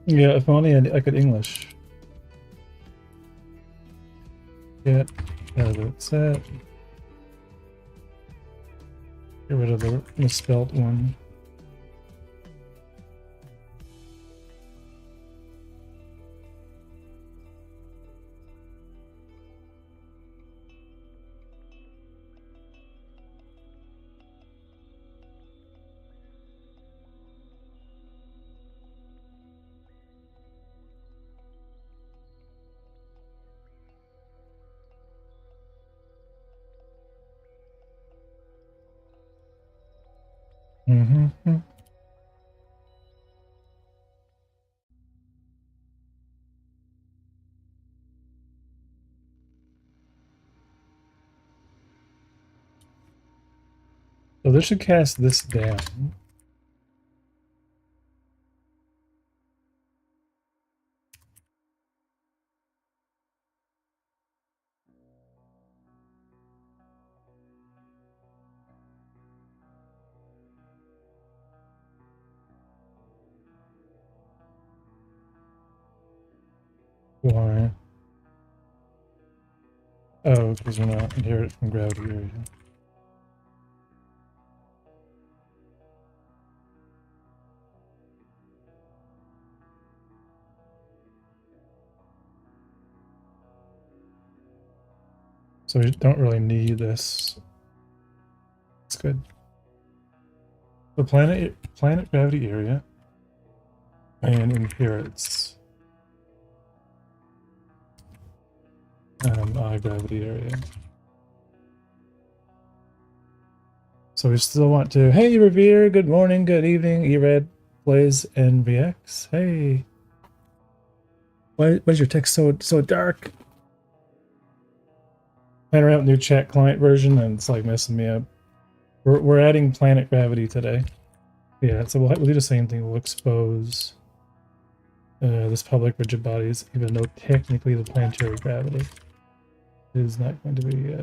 Yeah, if only I could English. Get gravity set. Get rid of the misspelled one. Mm-hmm. So this should cast this down. Why? Oh, because we're not inherit from gravity area. So we don't really need this. It's good. The planet gravity area and inherits gravity area. So we still want to. Hey, Revere. Good morning. Good evening. Ered plays NVX. Hey. Why is your text so dark? Playing around with new chat client version, and it's like messing me up. We're adding planet gravity today. Yeah, so we'll do the same thing. We'll expose this public rigid bodies, even though technically the planetary gravity is not going to be.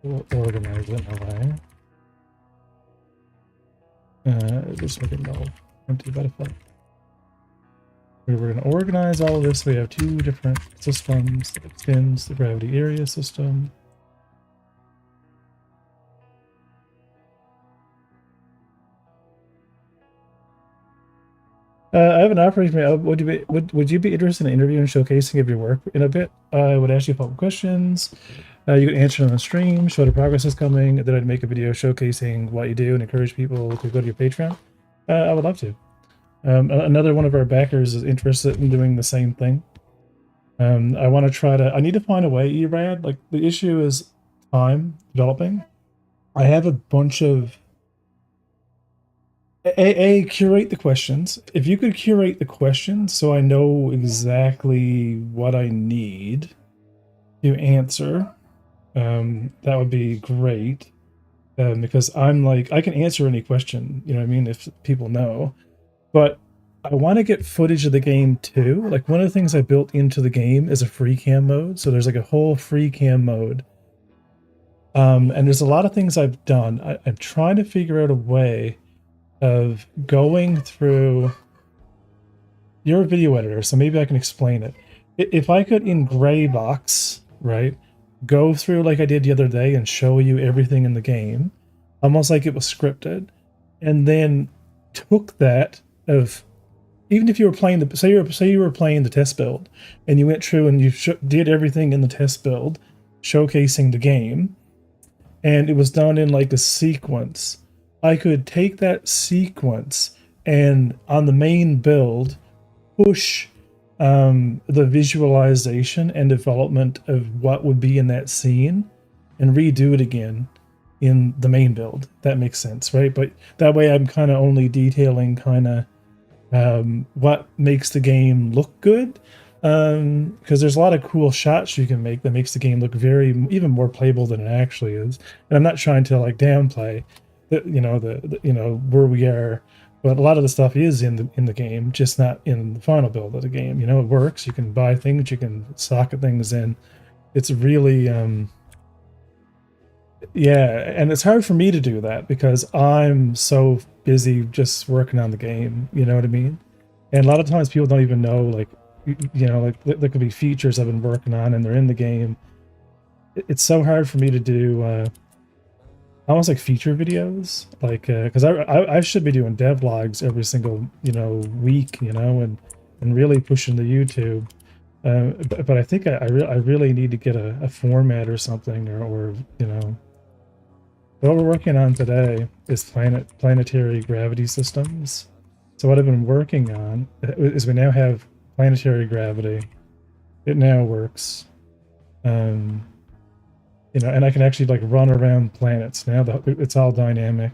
We'll organize it in a way. Just make it null. Empty butterfly. We're going to organize all of this. We have two different systems that extends the gravity area system. I have an offer for you. Would you be interested in interviewing and showcasing of your work in a bit? I would ask you follow-up questions. You can answer on the stream, show the progress is coming. Then I'd make a video showcasing what you do and encourage people to go to your Patreon. I would love to. Another one of our backers is interested in doing the same thing. I want to try to. I need to find a way, Erad. Like the issue is time developing. I have a bunch of. Curate the questions. If you could curate the questions so I know exactly what I need to answer, that would be great. Because I'm like, I can answer any question, you know what I mean, if people know. But I want to get footage of the game too. Like one of the things I built into the game is a free cam mode. So there's like a whole free cam mode. And there's a lot of things I've done. I'm trying to figure out a way of going through your video editor, so maybe I can explain it. If I could in gray box, right, go through like I did the other day and show you everything in the game, almost like it was scripted, and then took that of, even if you were playing the, say you were playing the test build and you went through and you did everything in the test build showcasing the game, and it was done in like a sequence, I could take that sequence and on the main build push the visualization and development of what would be in that scene and redo it again in the main build. That makes sense, right? But that way I'm kind of only detailing kind of what makes the game look good, because there's a lot of cool shots you can make that makes the game look even more playable than it actually is. And I'm not trying to like downplay the where we are, but a lot of the stuff is in the game, just not in the final build of the game. You know, it works. You can buy things, you can socket things in. It's really yeah, and it's hard for me to do that because I'm so busy just working on the game, you know what I mean? And a lot of times people don't even know like you know, like there could be features I've been working on and they're in the game. It's so hard for me to do almost like feature videos, like because I should be doing devlogs every single week, and really pushing the YouTube. But I think I really need to get a format or something, or what we're working on today is planetary gravity systems. So what I've been working on is we now have planetary gravity. It now works. Um, and I can actually like run around planets now. It's all dynamic.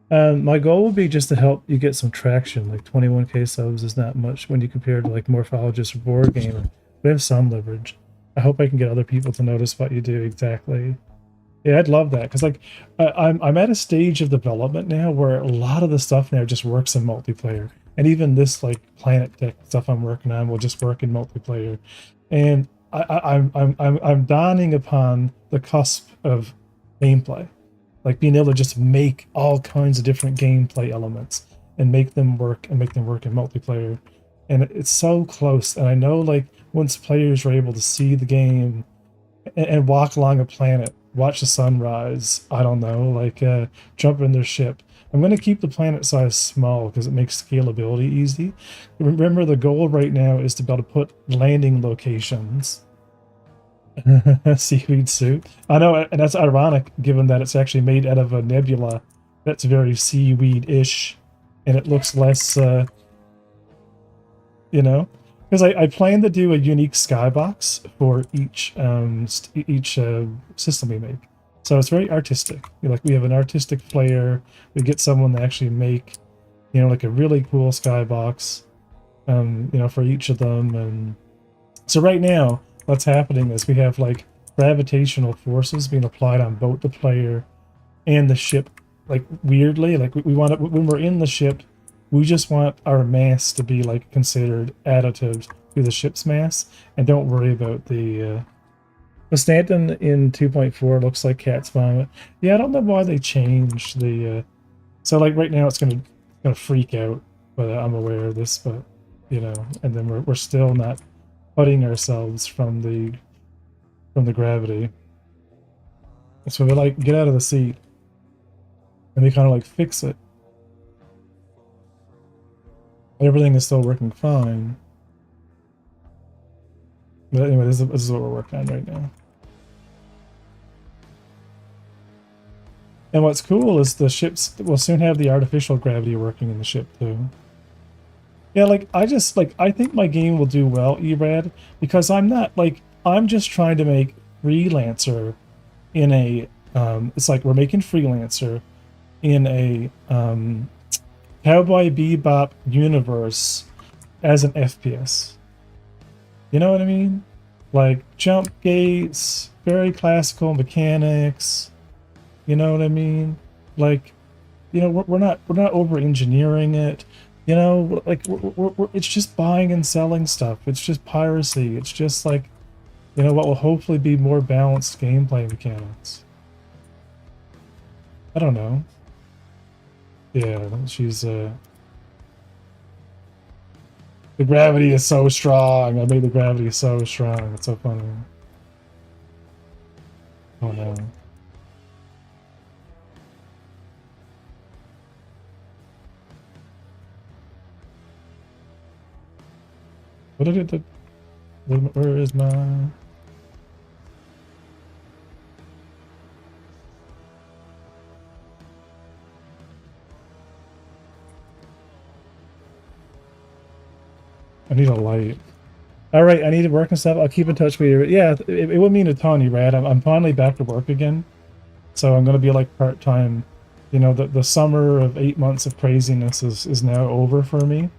My goal would be just to help you get some traction. Like 21k subs is not much when you compare to like Morphologist or Board Game. We have some leverage. I hope I can get other people to notice what you do exactly. Yeah, I'd love that because like I'm at a stage of development now where a lot of the stuff now just works in multiplayer, and even this like planet tech stuff I'm working on will just work in multiplayer, and I'm dawning upon the cusp of gameplay, like being able to just make all kinds of different gameplay elements and make them work in multiplayer, and it's so close. And I know like once players are able to see the game and walk along a planet, watch the sunrise. I don't know, like jump in their ship. I'm going to keep the planet size small because it makes scalability easy. Remember, the goal right now is to be able to put landing locations. Seaweed suit. I know, and that's ironic given that it's actually made out of a nebula that's very seaweed-ish, and it looks less, you know, because I plan to do a unique skybox for each system we make. So it's very artistic. Like we have an artistic flair. We get someone to actually make, like a really cool skybox, for each of them. And so right now, what's happening is we have like gravitational forces being applied on both the player and the ship. Like weirdly, like we want it when we're in the ship. We just want our mass to be like considered additive to the ship's mass, and don't worry about the Stanton in 2.4 looks like cat's vomit. Yeah, I don't know why they changed the. So like right now it's gonna freak out, but I'm aware of this. But and then we're still not cutting ourselves from the gravity. So we like get out of the seat, and they kind of like fix it. Everything is still working fine. But anyway, this is what we're working on right now. And what's cool is the ships will soon have the artificial gravity working in the ship too. Yeah, like I think my game will do well, Erad, because I'm just trying to make Freelancer in a it's like we're making Freelancer in a Cowboy Bebop universe as an FPS. You know what I mean? Like jump gates, very classical mechanics. You know what I mean? Like, we're not over engineering it. Like it's just buying and selling stuff. It's just piracy. It's just like, what will hopefully be more balanced gameplay mechanics. I don't know. Yeah, she's the gravity is so strong. I made the gravity so strong. It's so funny. Oh no. What did it? Where is my? I need a light. All right, I need to work and stuff. I'll keep in touch with you. Yeah, it would mean a ton, you Rad. I'm finally back to work again, so I'm gonna be like part time. The summer of 8 months of craziness is now over for me.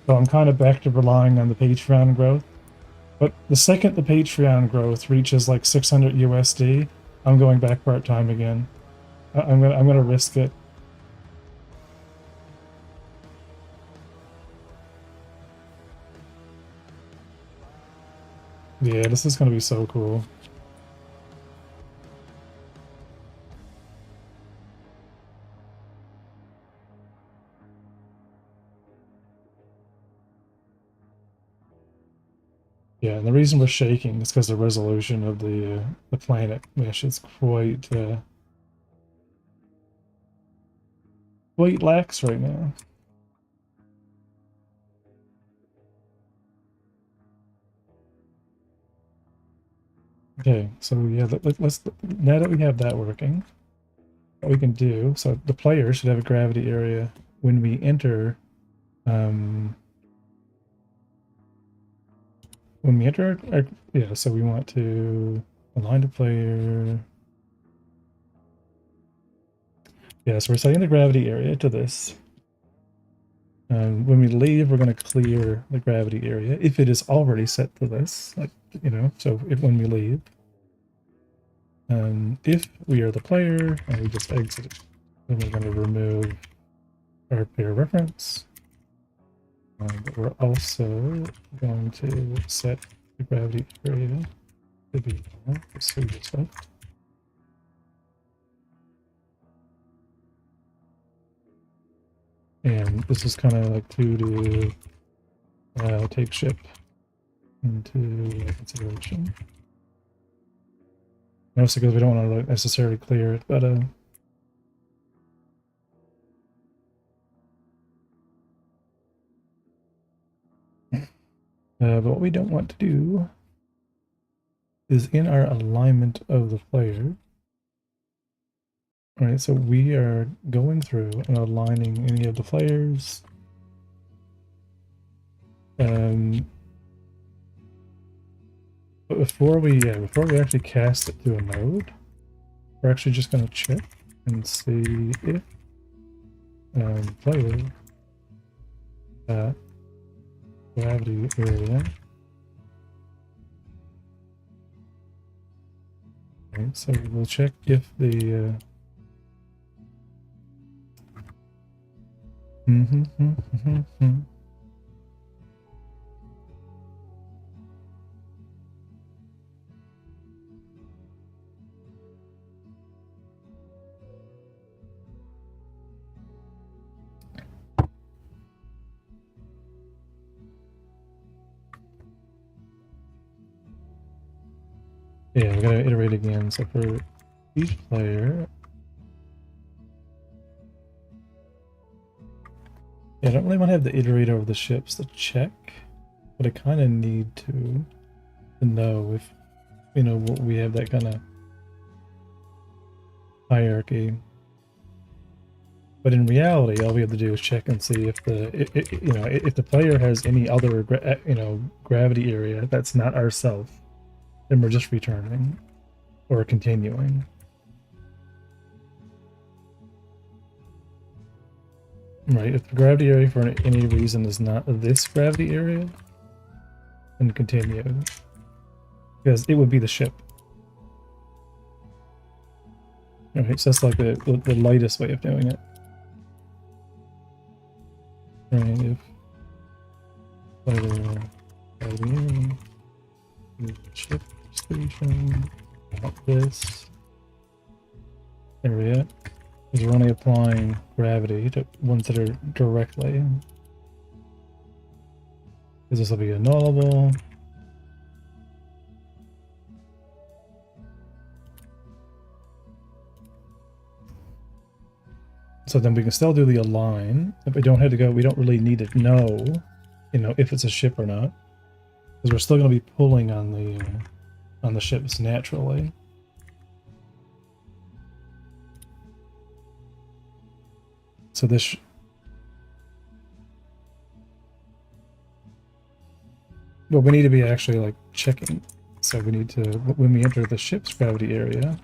So I'm kind of back to relying on the Patreon growth. But the second the Patreon growth reaches like 600 USD, I'm going back part time again. I'm gonna risk it. Yeah, this is gonna be so cool. Yeah, and the reason we're shaking is because the resolution of the planet mesh is quite lax right now. Okay, so yeah, let's now that we have that working, what we can do. So the player should have a gravity area when we enter. Um, when we enter yeah, so we want to align the player. Yeah, so we're setting the gravity area to this. When we leave, we're going to clear the gravity area if it is already set to this, like, you know, so if when we leave. If we are the player and we just exit it, then we're going to remove our player reference. But we're also going to set the gravity area to be so just left. And this is kind of like to take ship into consideration. Mostly because we don't want to necessarily clear it, but but what we don't want to do is in our alignment of the player. All right, so we are going through and aligning any of the players. But before we actually cast it to a node, we're actually just going to check and see if player gravity area. Okay, so we'll check if the yeah, we gotta iterate again. So for each player, yeah, I don't really want to have the iterate over the ships to check, but I kind of need to know if, you know, we have that kind of hierarchy. But in reality, all we have to do is check and see if if the player has any other gravity area that's not ourself, then we're just returning or continuing. Right, if the gravity area for any reason is not this gravity area, then continue. Because it would be the ship. Alright, so that's like the lightest way of doing it. Right, if player gravity area, ship station, not this area. Because we're only applying gravity to ones that are directly. Because this will be a nullable. So then we can still do the align. If we don't have to go, we don't really need to know, if it's a ship or not. Because we're still going to be pulling on the ships naturally. So this but we need to be actually like checking. So we need to, when we enter the ship's gravity area,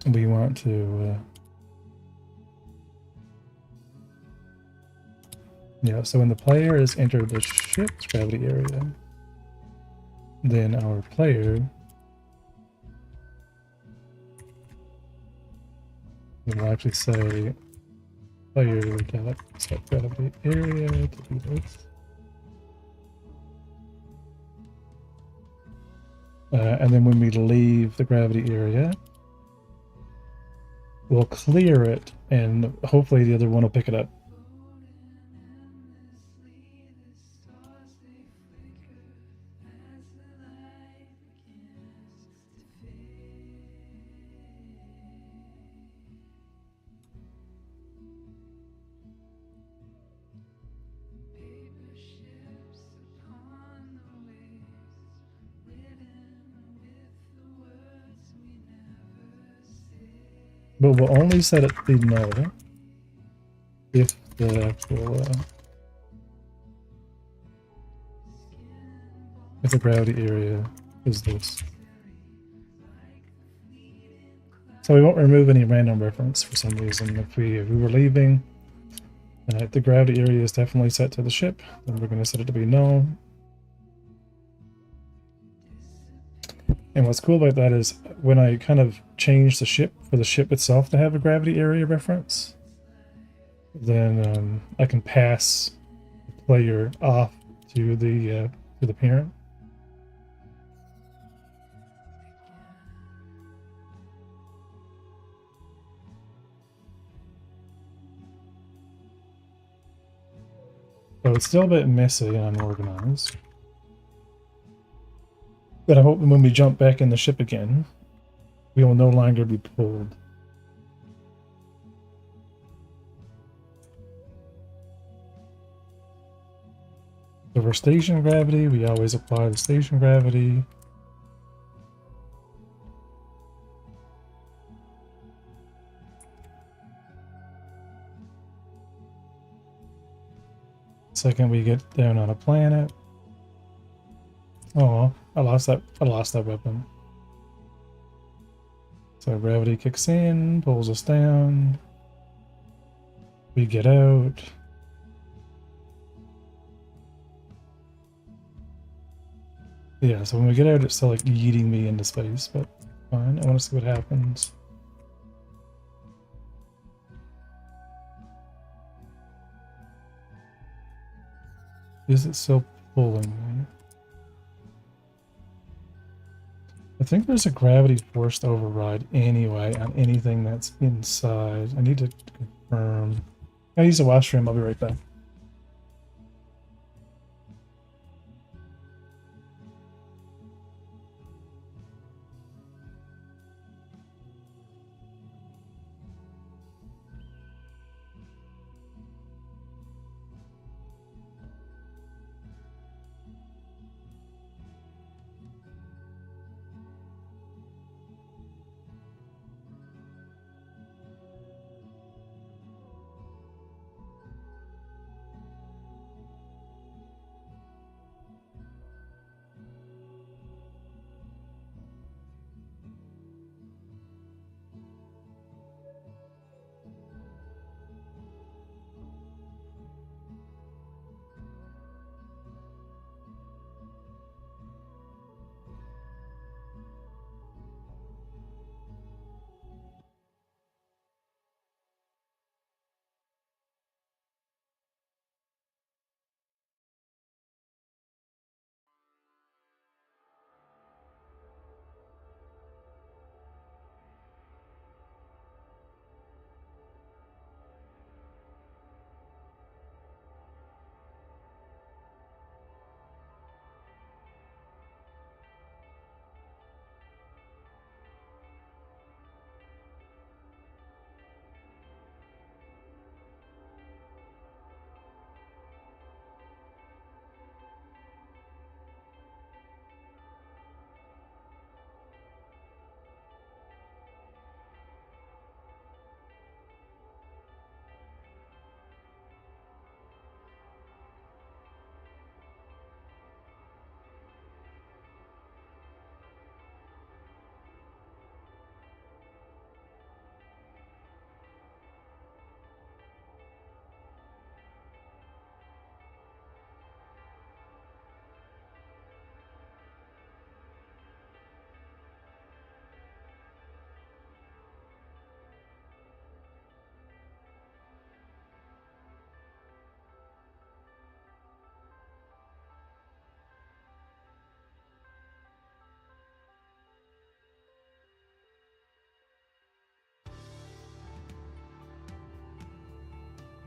we want to yeah, so when the player has entered the ship's gravity area, then our player will actually say player dot set gravity area to be this. And then when we leave the gravity area, we'll clear it, and hopefully the other one will pick it up. But we'll only set it to no if the actual if the gravity area is this. So we won't remove any random reference for some reason. If we were leaving, if the gravity area is definitely set to the ship, then we're going to set it to be no. And what's cool about that is when I kind of change the ship for the ship itself to have a gravity area reference, then I can pass the player off to the parent. So it's still a bit messy and unorganized. But I hope when we jump back in the ship again, we will no longer be pulled. So for station gravity, we always apply the station gravity. Second, we get down on a planet. Oh, I lost that weapon. So gravity kicks in, pulls us down. We get out. Yeah, so when we get out, it's still like yeeting me into space, but fine. I want to see what happens. Is it still pulling me? I think there's a gravity forced override anyway on anything that's inside. I need to confirm. I use the washroom. I'll be right back.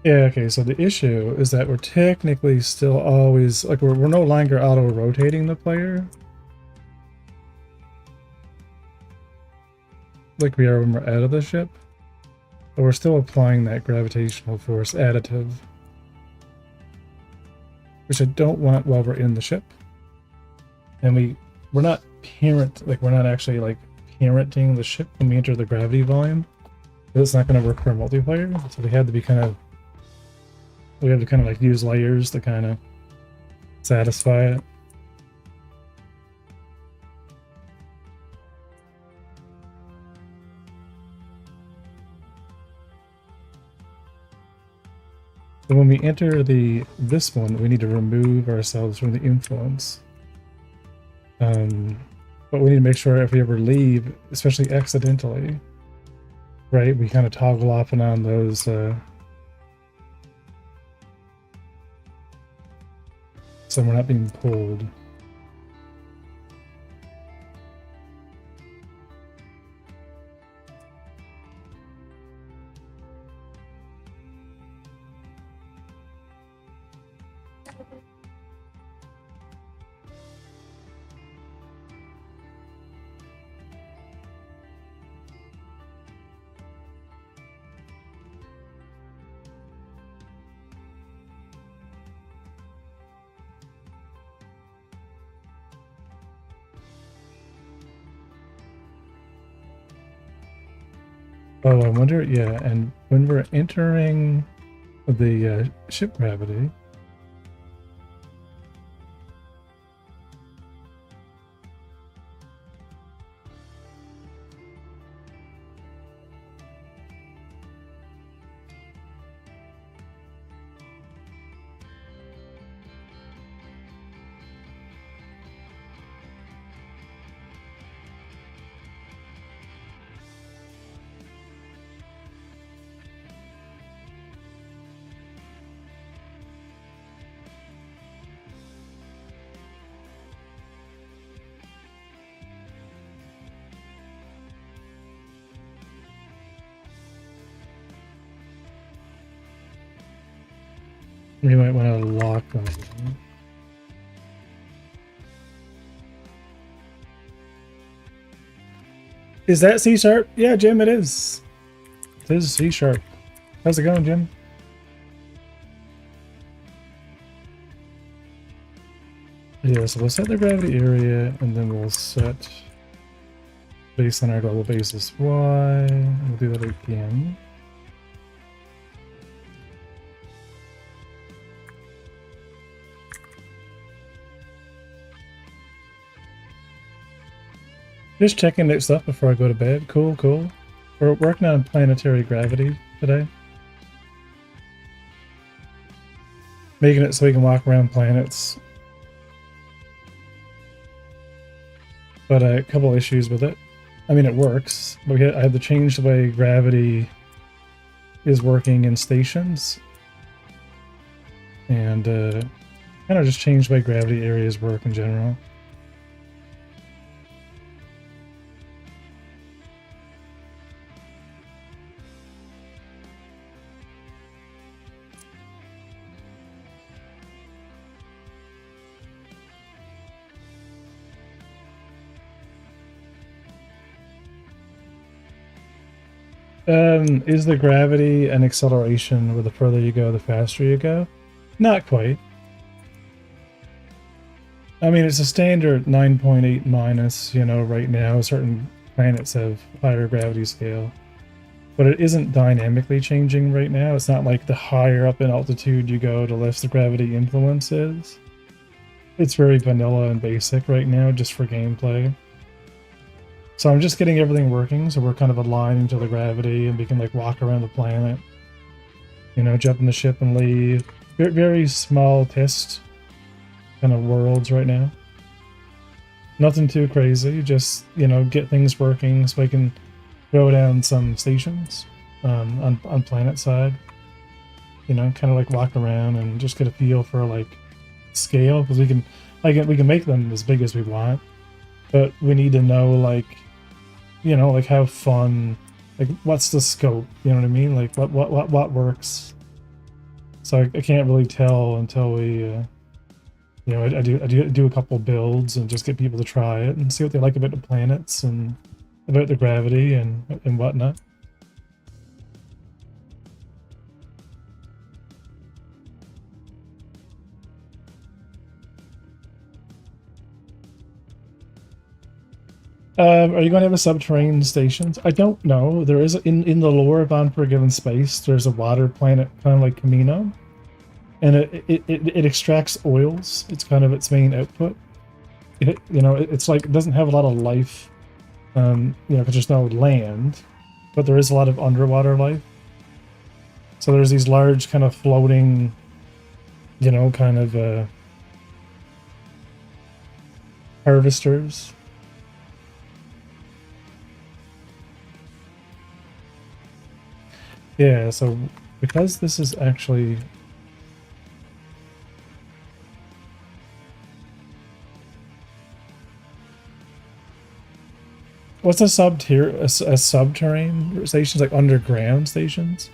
Yeah, okay, so the issue is that we're technically still always, like, we're no longer auto-rotating the player like we are when we're out of the ship, but we're still applying that gravitational force additive, which I don't want while we're in the ship. And we're not we're not actually, like, parenting the ship when we enter the gravity volume. It's not going to work for a multiplayer, so we have to kind of like use layers to kind of satisfy it. So when we enter this one, we need to remove ourselves from the influence. But we need to make sure if we ever leave, especially accidentally, right, we kind of toggle off and on those so we're not being pulled. Oh, I wonder, yeah, and when we're entering the ship gravity, we might want to lock them again. Is that C sharp? Yeah, Jim, it is. It is C sharp. How's it going, Jim? Yeah, so we'll set the gravity area, and then we'll set based on our global basis Y. We'll do that again. Just checking that stuff before I go to bed. Cool, cool. We're working on planetary gravity today. Making it so we can walk around planets. But a couple issues with it. I mean, it works, but I had to change the way gravity is working in stations. And kind of just change the way gravity areas work in general. Is the gravity an acceleration where the further you go, the faster you go? Not quite. I mean, it's a standard 9.8 minus, you know, right now. Certain planets have higher gravity scale. But it isn't dynamically changing right now. It's not like the higher up in altitude you go, the less the gravity influence is. It's very vanilla and basic right now, just for gameplay. So I'm just getting everything working, so we're kind of aligning to the gravity, and we can, like, walk around the planet. You know, jump in the ship and leave. Very small test kind of worlds right now. Nothing too crazy, just, you know, get things working so I can go down some stations on planet side. You know, kind of like walk around and just get a feel for, like, scale, because we can make them as big as we want, but we need to know, like, you know, like, how fun, like, what's the scope, you know what I mean, like what works, So I can't really tell until we, you know, I do a couple builds and just get people to try it and see what they like about the planets and about the gravity and whatnot. Are you going to have a subterranean stations? I don't know. There is in the lore of Unforgiven Space. There's a water planet kind of like Camino, and it extracts oils. It's kind of its main output. You know, it's like it doesn't have a lot of life, you know, because there's no land, but there is a lot of underwater life. So there's these large kind of floating, you know, kind of harvesters. Yeah, so because this is actually what's a sub-tier a subterranean stations like underground stations?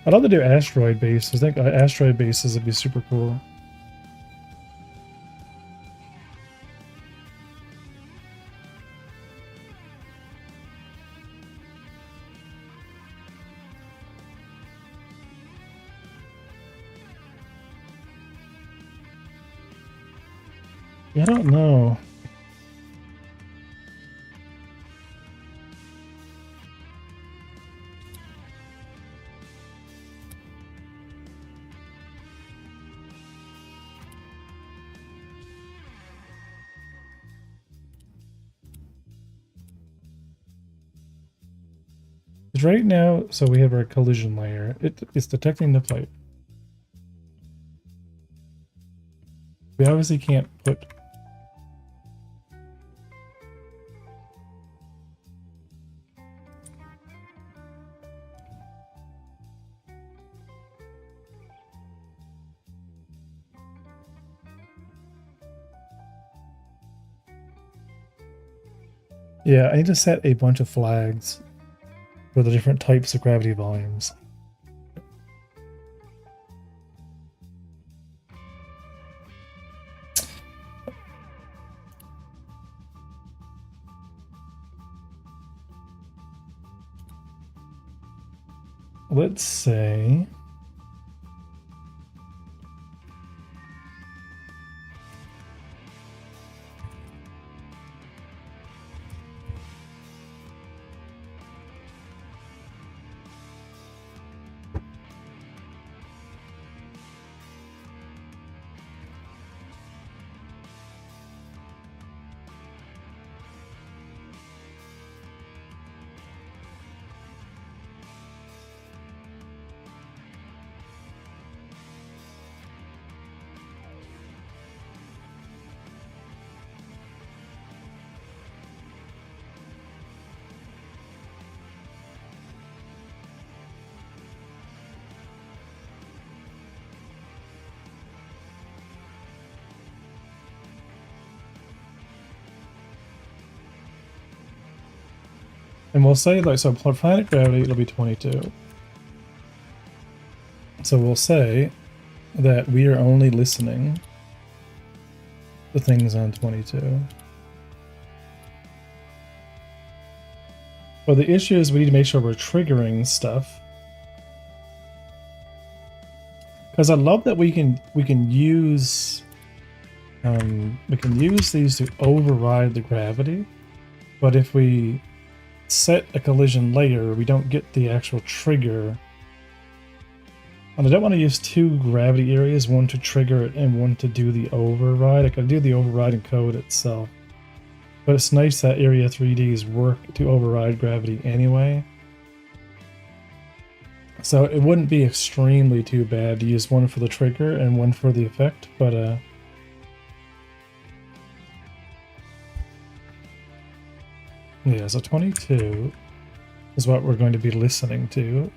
I'd love to do asteroid bases. I think asteroid bases would be super cool. Yeah, I don't know. Right now, so we have our collision layer. It's detecting the plate. We obviously can't put. Yeah, I need to set a bunch of flags for the different types of gravity volumes. Let's say and we'll say like so for planet gravity it'll be 22. So we'll say that we are only listening to things on 22. But the issue is we need to make sure we're triggering stuff. Because I love that we can use these to override the gravity, but if we set a collision layer, we don't get the actual trigger. And I don't want to use two gravity areas, one to trigger it and one to do the override. I can do the override in code itself. But it's nice that Area 3Ds work to override gravity anyway. So it wouldn't be extremely too bad to use one for the trigger and one for the effect, but yeah, so 22 is what we're going to be listening to.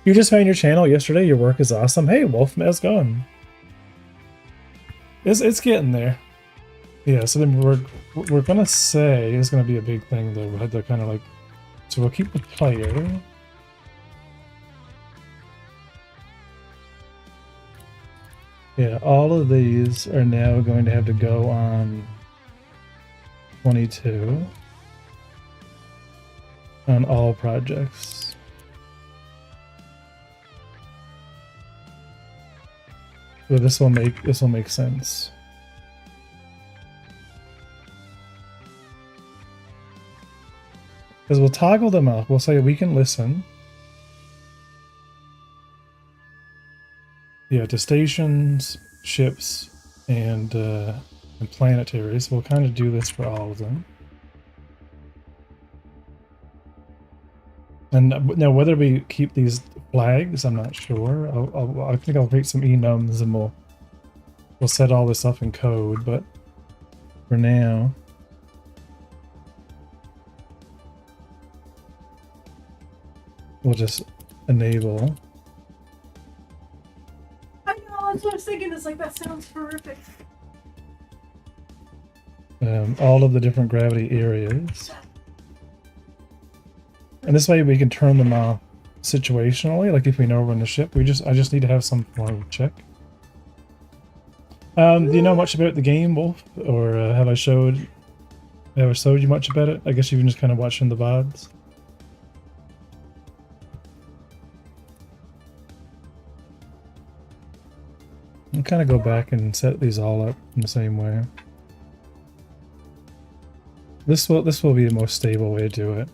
You just found your channel yesterday. Your work is awesome. Hey, Wolf, how's it going? It's getting there. Yeah, so then we're gonna say it's gonna be a big thing though. We had to kind of like, so we'll keep the player. Yeah, all of these are now going to have to go on 22 on all projects. So this will make sense. Because we'll toggle them up. We'll say we can listen. Yeah, to stations, ships, and planetaries. We'll kind of do this for all of them. And now whether we keep these flags, I'm not sure. I think I'll create some enums and we'll set all this up in code. But for now, we'll just enable. I know, that's what I was thinking. It's like, that sounds horrific. All of the different gravity areas. And this way we can turn them off situationally, like if we know we're in the ship. I just need to have some form of check. Do you know much about the game, Wolf? Or have I showed you much about it? I guess you've been just kind of watching the VODs. I'll kind of go back and set these all up in the same way. This will be the most stable way to do it.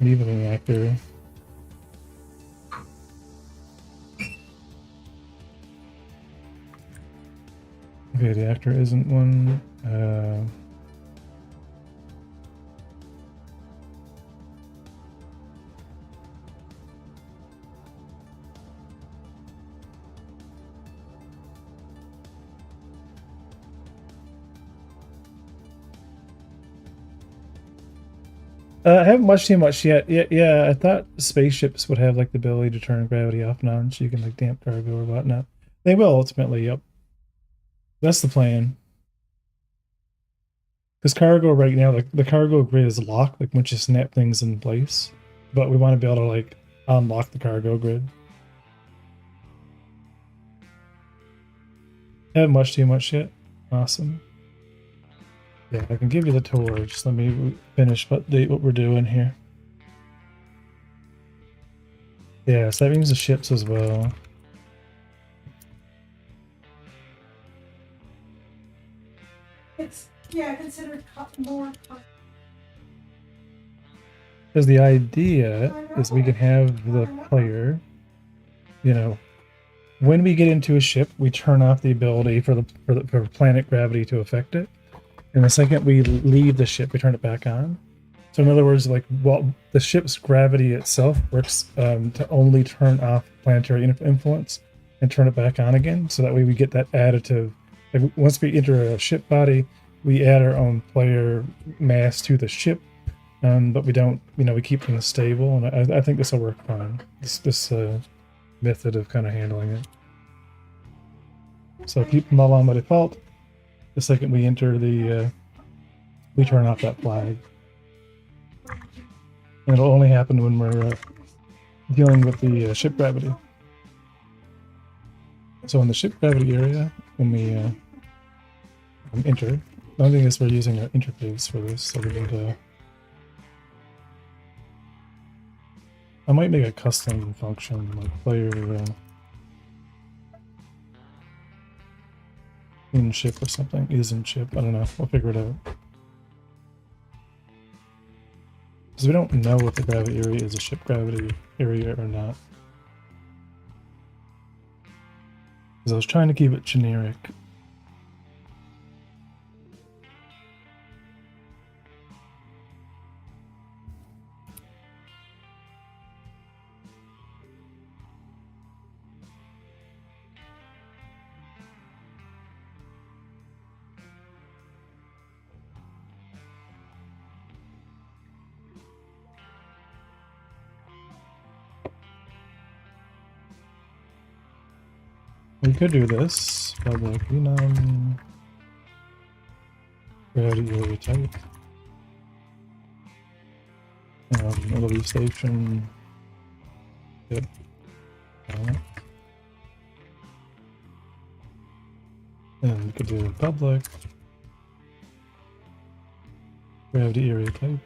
Leave an actor. Okay, the actor isn't one. I haven't watched too much yet. Yeah, I thought spaceships would have like the ability to turn gravity off and on, so you can like damp cargo or whatnot. They will ultimately. Yep, that's the plan. Because cargo right now, like the cargo grid is locked. Like once you snap things in place, but we want to be able to like unlock the cargo grid. Haven't watched too much yet. Awesome. Yeah, I can give you the tour. Just let me finish update what we're doing here. Yeah, so that means the ships as well. It's, yeah, considered more. Because the idea is we can have the player, you know, when we get into a ship, we turn off the ability for planet gravity to affect it. And the second we leave the ship, we turn it back on. So in other words, like, well, the ship's gravity itself works to only turn off planetary influence and turn it back on again. So that way we get that additive. Like once we enter a ship body, we add our own player mass to the ship, but we don't, we keep things stable. And I think this will work fine. This method of kind of handling it. So keep them all on by default. The second we enter we turn off that flag. And it'll only happen when we're dealing with the ship gravity. So in the ship gravity area, when we enter, the only thing is we're using our interface for this, so we would, I might make a custom function, like player in ship or something, is in ship, I don't know, we'll figure it out. Because we don't know if the gravity area is a ship gravity area or not. Because I was trying to keep it generic. We could do this, public enum, gravity area type. It'll be station. Yep. And we could do public gravity area type.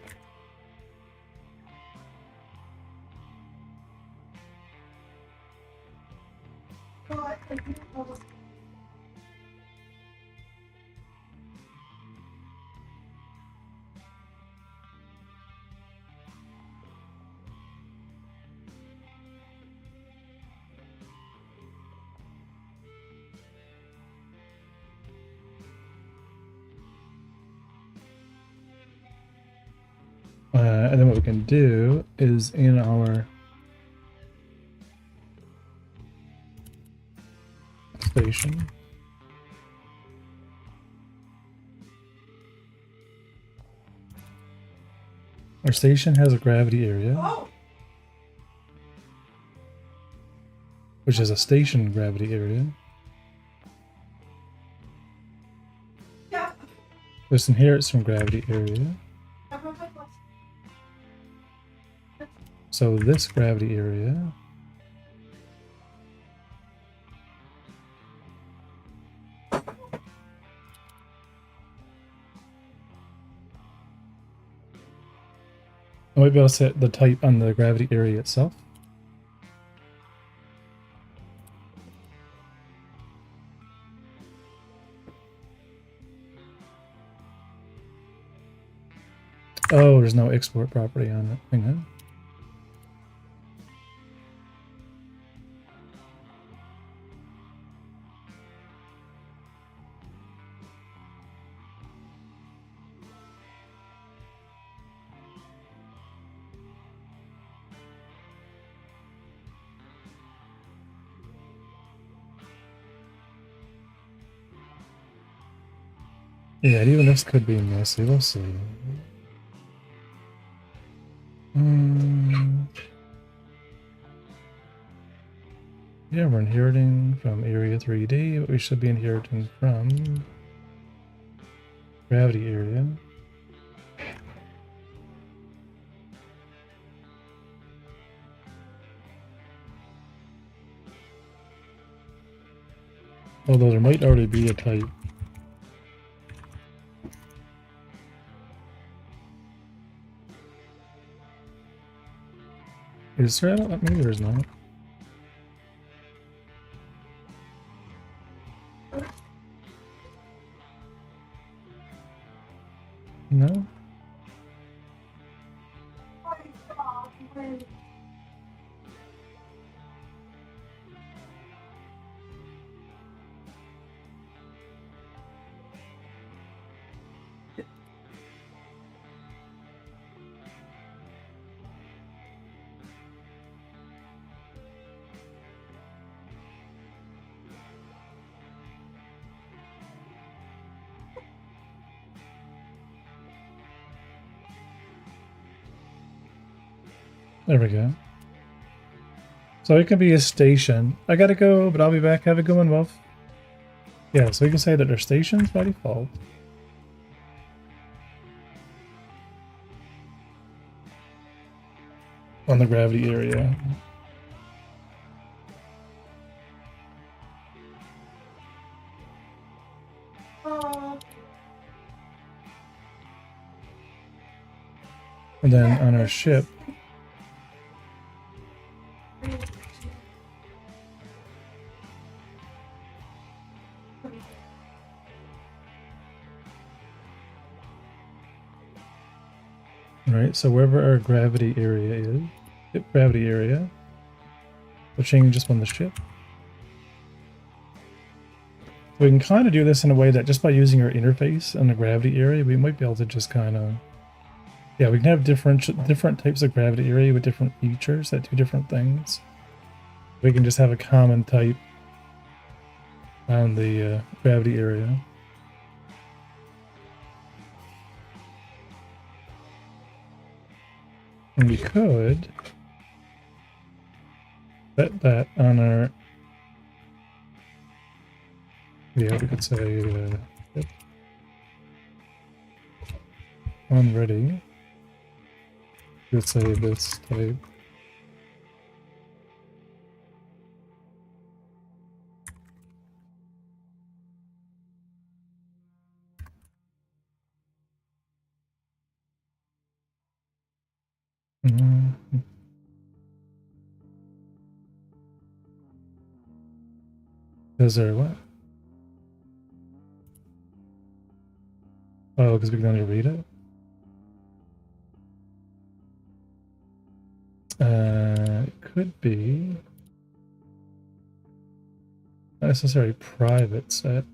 And then what we can do is in our station, our station has a gravity area, which is a station gravity area. This inherits from gravity area. So this gravity area I might be able to set the type on the gravity area itself. Oh, there's no export property on it. Hang on. Yeah, even this could be messy. We'll see. Yeah, we're inheriting from area 3D, but we should be inheriting from gravity area. Although there might already be a type. Is there? Maybe there's not. No? There we go. So it can be a station. I gotta go, but I'll be back. Have a good one, Wolf. Yeah, so we can say that they're stations by default. On the gravity area. And then on our ship, right, so wherever our gravity area is, gravity area, we'll change this on the ship. We can kind of do this in a way that just by using our interface on the gravity area, we might be able to just kind of, yeah, we can have different types of gravity area with different features that do different things. We can just have a common type on the gravity area. And we could set that on our Yeah, we could say yep. On ready. We could say this type. Is there what? Oh, because we can only read it? It could be. Not necessarily private set.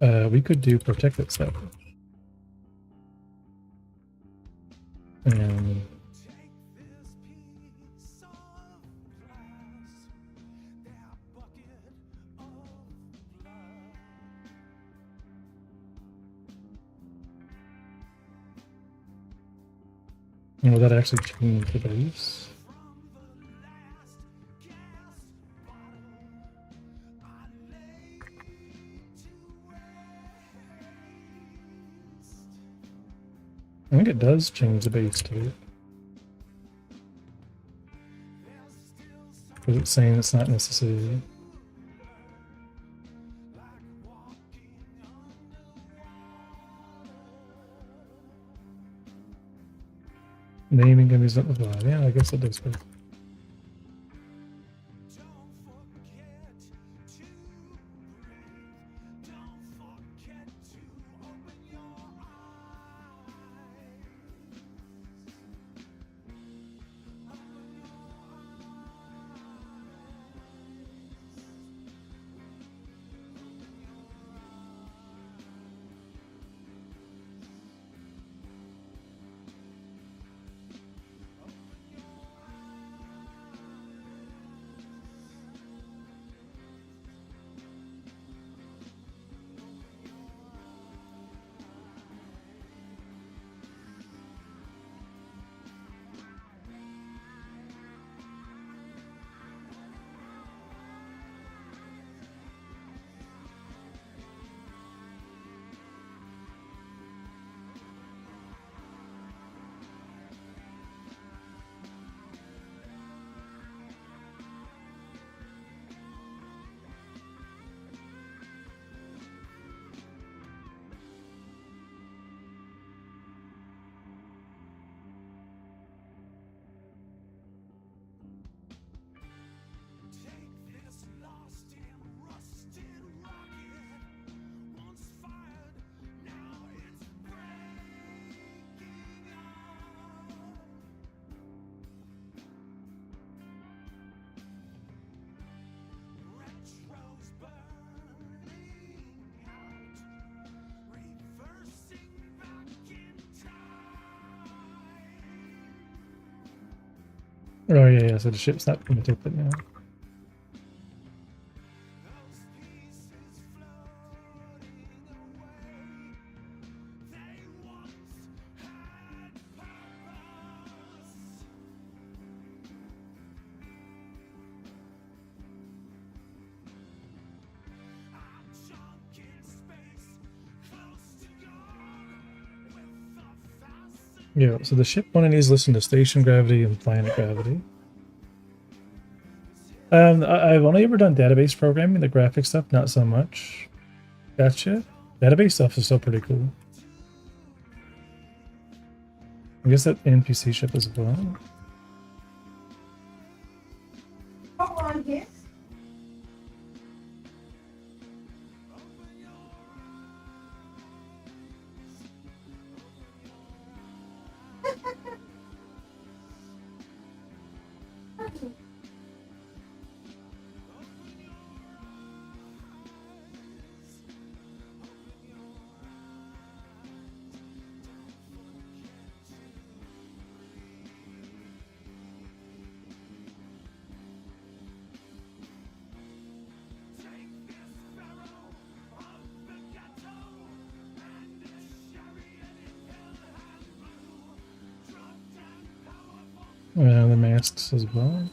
We could do protected set. And will that actually change the base? I think it does change the base too. But it's saying it's not necessary. Naming can be simplified. Yeah, I guess it does. Oh yeah, so the ship's not going to take that now. Yeah, so the ship only needs to listen to station gravity and planet gravity. I've only ever done database programming, the graphic stuff, not so much. Gotcha. Database stuff is still pretty cool. I guess that NPC ship as well. Come on here. The masks as well.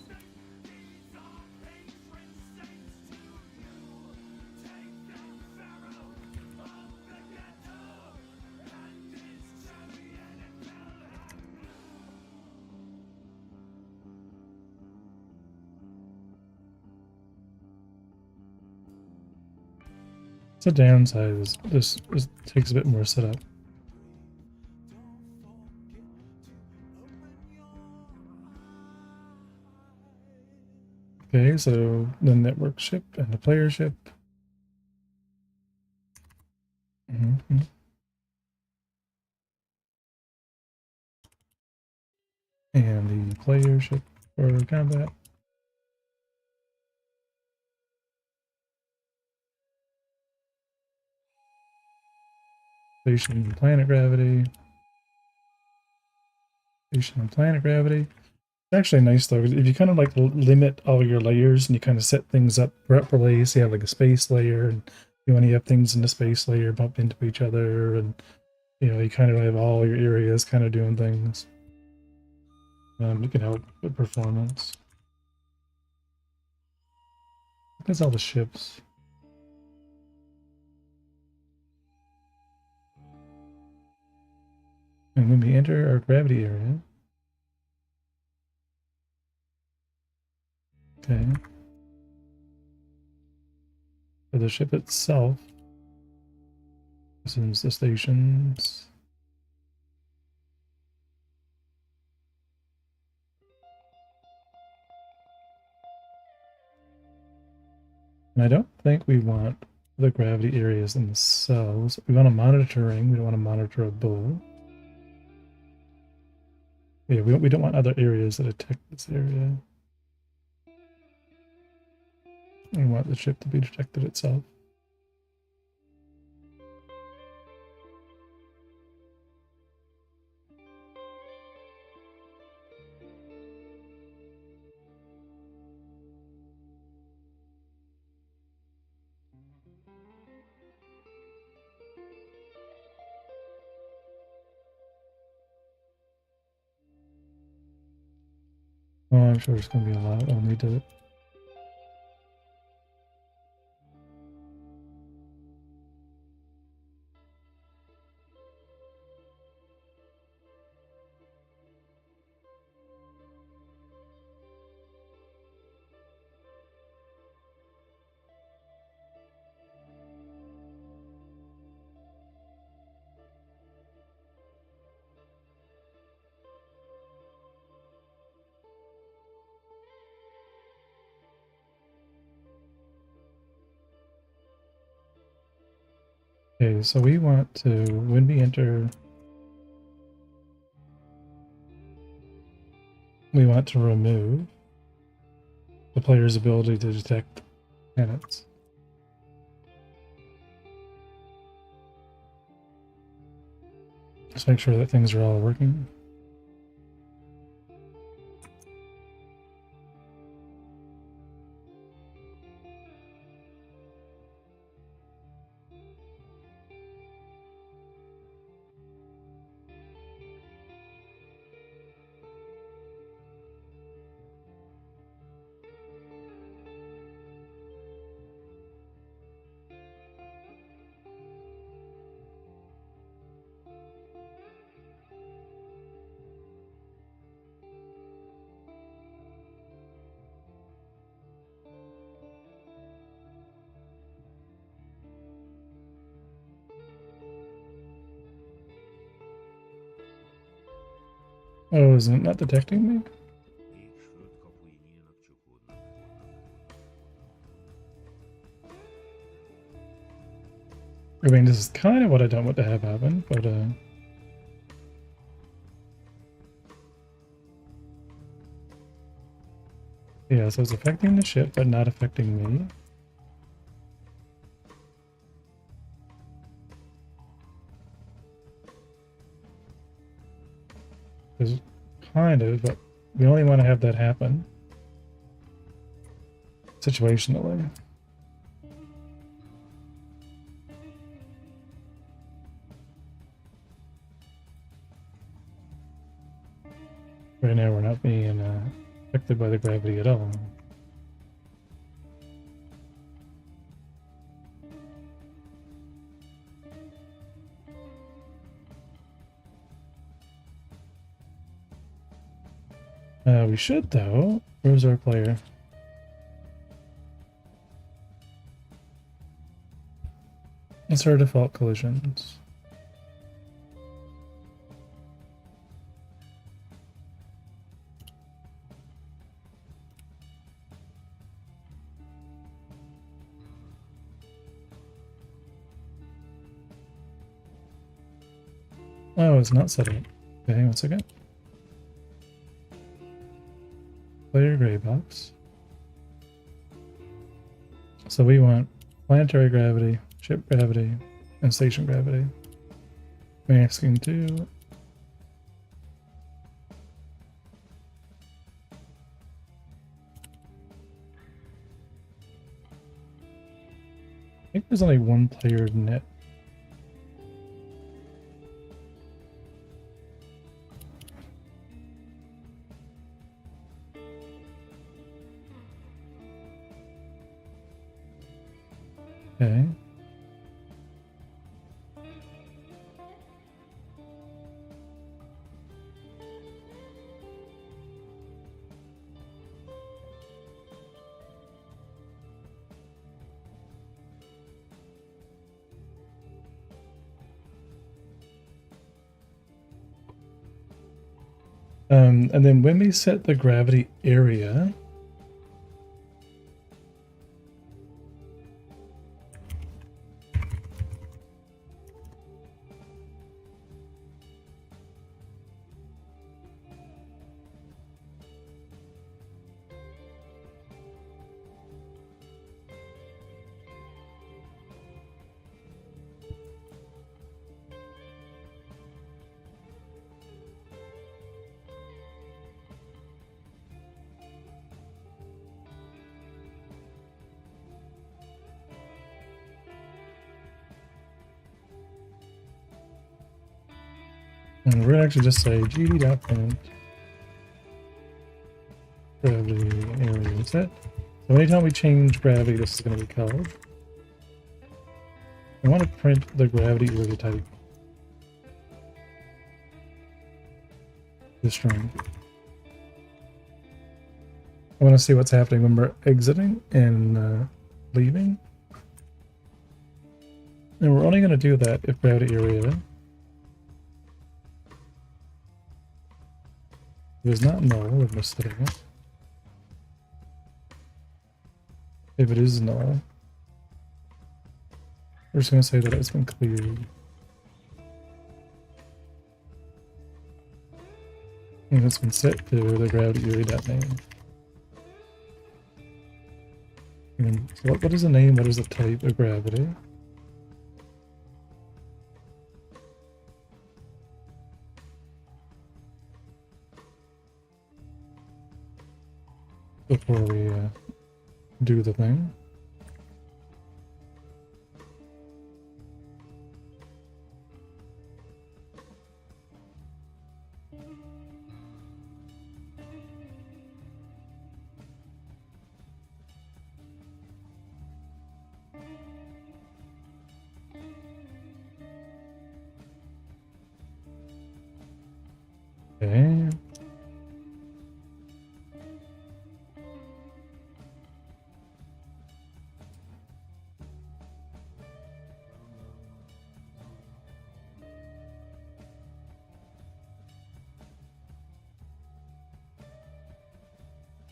The downside is this takes a bit more setup. Okay, so the network ship and the player ship. And the player ship for combat. Station and planet gravity. Station and planet gravity. It's actually nice though, if you kind of like limit all your layers and you kind of set things up properly, so you have like a space layer, and you want to have things in the space layer bump into each other, and you kind of have all your areas kind of doing things. You can help with performance. That's all the ships. And when we enter our gravity area, okay, for the ship itself, this is the stations. And I don't think we want the gravity areas themselves. We want a monitoring. We don't want to monitor a bull. Yeah, we don't want other areas that detect this area. We want the ship to be detected itself. Oh, I'm sure it's going to be a lot. I'll need to. Okay, so we want to, when we enter, we want to remove the player's ability to detect planets. Just make sure that things are all working. Oh, is it not detecting me? I mean, this is kind of what I don't want to have happen, but yeah, so it's affecting the ship, but not affecting me. It's kind of, but we only want to have that happen situationally. Right now, we're not being affected by the gravity at all. We should though. Where's our player? What's our default collisions? Oh, it's not set up. Okay, 1 second. Player gray box. So we want planetary gravity, ship gravity, and station gravity. Masking 2. I think there's only one player net. Okay. And then when we set the gravity area, and we're gonna actually just say gd.print gravity area set. So anytime we change gravity, this is going to be called. I want to print the gravity area type. The string. I want to see what's happening when we're exiting and leaving. And we're only going to do that if gravity area is not null, we're just setting it. If it is null, we're just going to say that it's been cleared. And it's been set to the gravity area.name. And so what is the name? What is the type of gravity? Before we do the thing. Okay.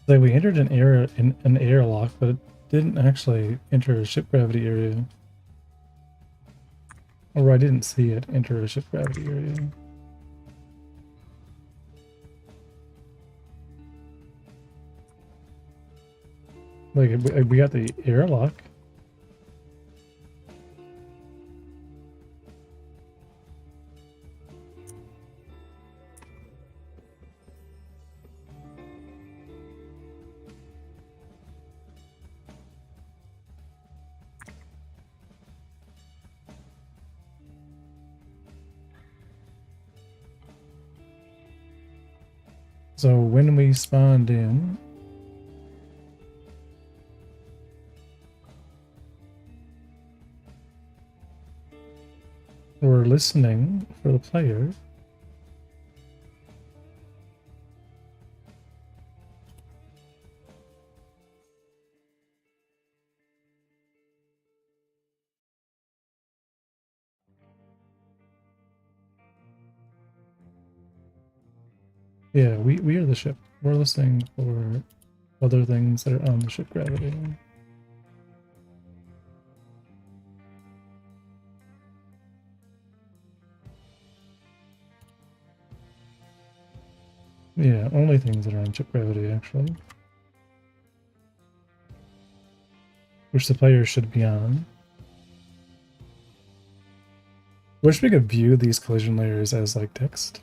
Like we entered an error in an airlock, but it didn't actually enter a ship gravity area. Or I didn't see it enter a ship gravity area. Like we got the airlock. So when we spawned in, we're listening for the player. Yeah, we are the ship. We're listening for other things that are on the ship gravitating. Yeah, only things that are on ship gravity, actually. Which the player should be on. Wish we could view these collision layers as like text.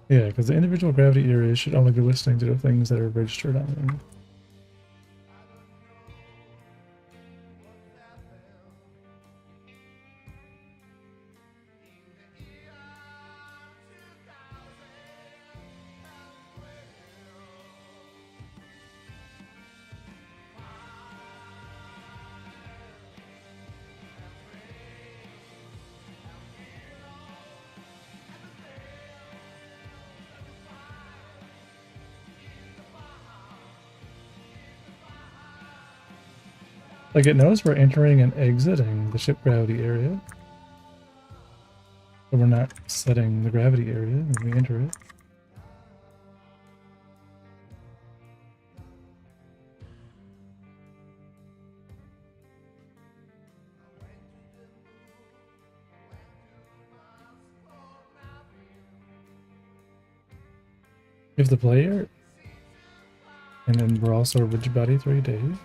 Yeah, because the individual gravity areas should only be listening to the things that are registered on them. Like it knows we're entering and exiting the ship gravity area. But we're not setting the gravity area when we enter it. If the player, and then we're also a rigid body 3D.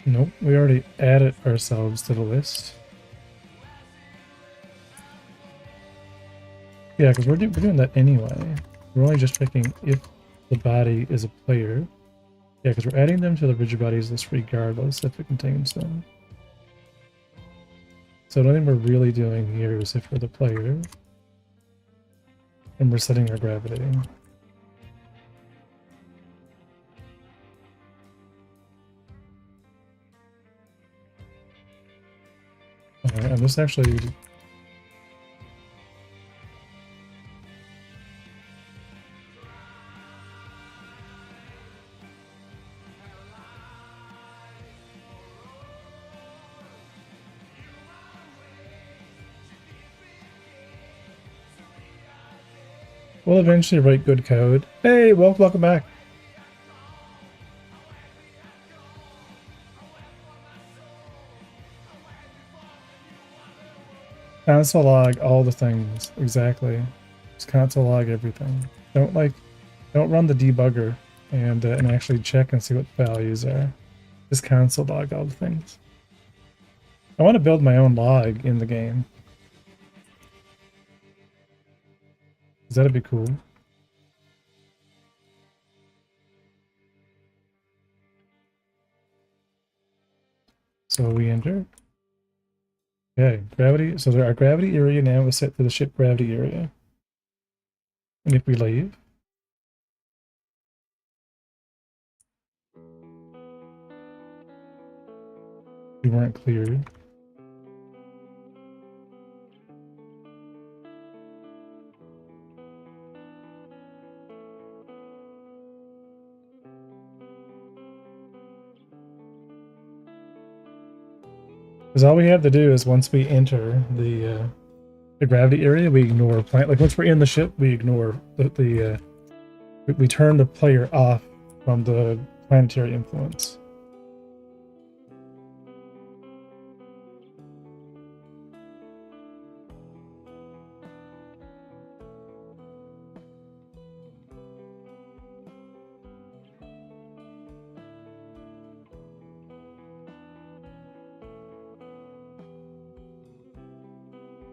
Nope, we already added ourselves to the list. Yeah, because we're doing that anyway. We're only just checking if the body is a player. Yeah, because we're adding them to the rigid bodies list regardless if it contains them. So the only thing we're really doing here is if we're the player. And we're setting our gravity. Alright, and this actually... We'll eventually write good code. Hey, welcome back. Console log all the things, exactly. Just console log everything. Don't run the debugger and actually check and see what the values are. Just console log all the things. I want to build my own log in the game. Because that'd be cool. So we enter. Okay, gravity. So our gravity area now is set to the ship gravity area. And if we leave, we weren't cleared. Because all we have to do is once we enter the gravity area, we ignore planet. Like once we're in the ship, we ignore we turn the player off from the planetary influence.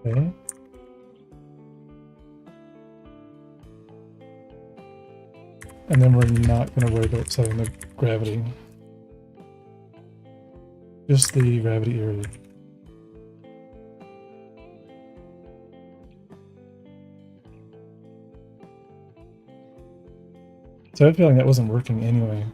Okay. and then we're not going to worry about setting the gravity. Just the gravity area. So I have a feeling that wasn't working anyway.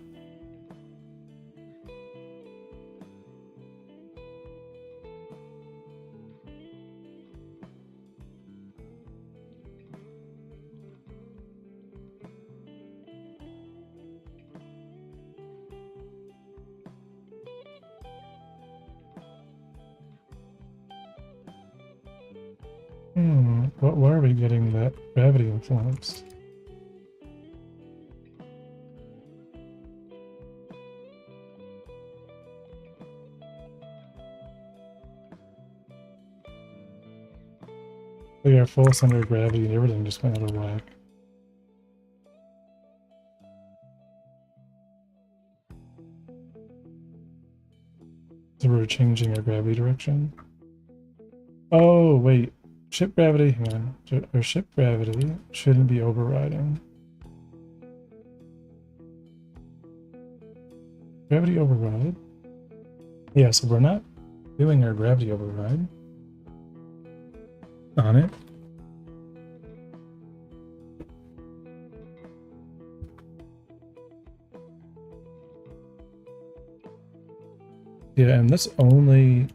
Why are we getting that gravity influence? We are full center of gravity and everything just went out of whack. So we're changing our gravity direction. Oh, wait. Ship gravity, hang on. Our ship gravity shouldn't be overriding. Gravity override? Yeah, so we're not doing our gravity override on it. Yeah, and let's only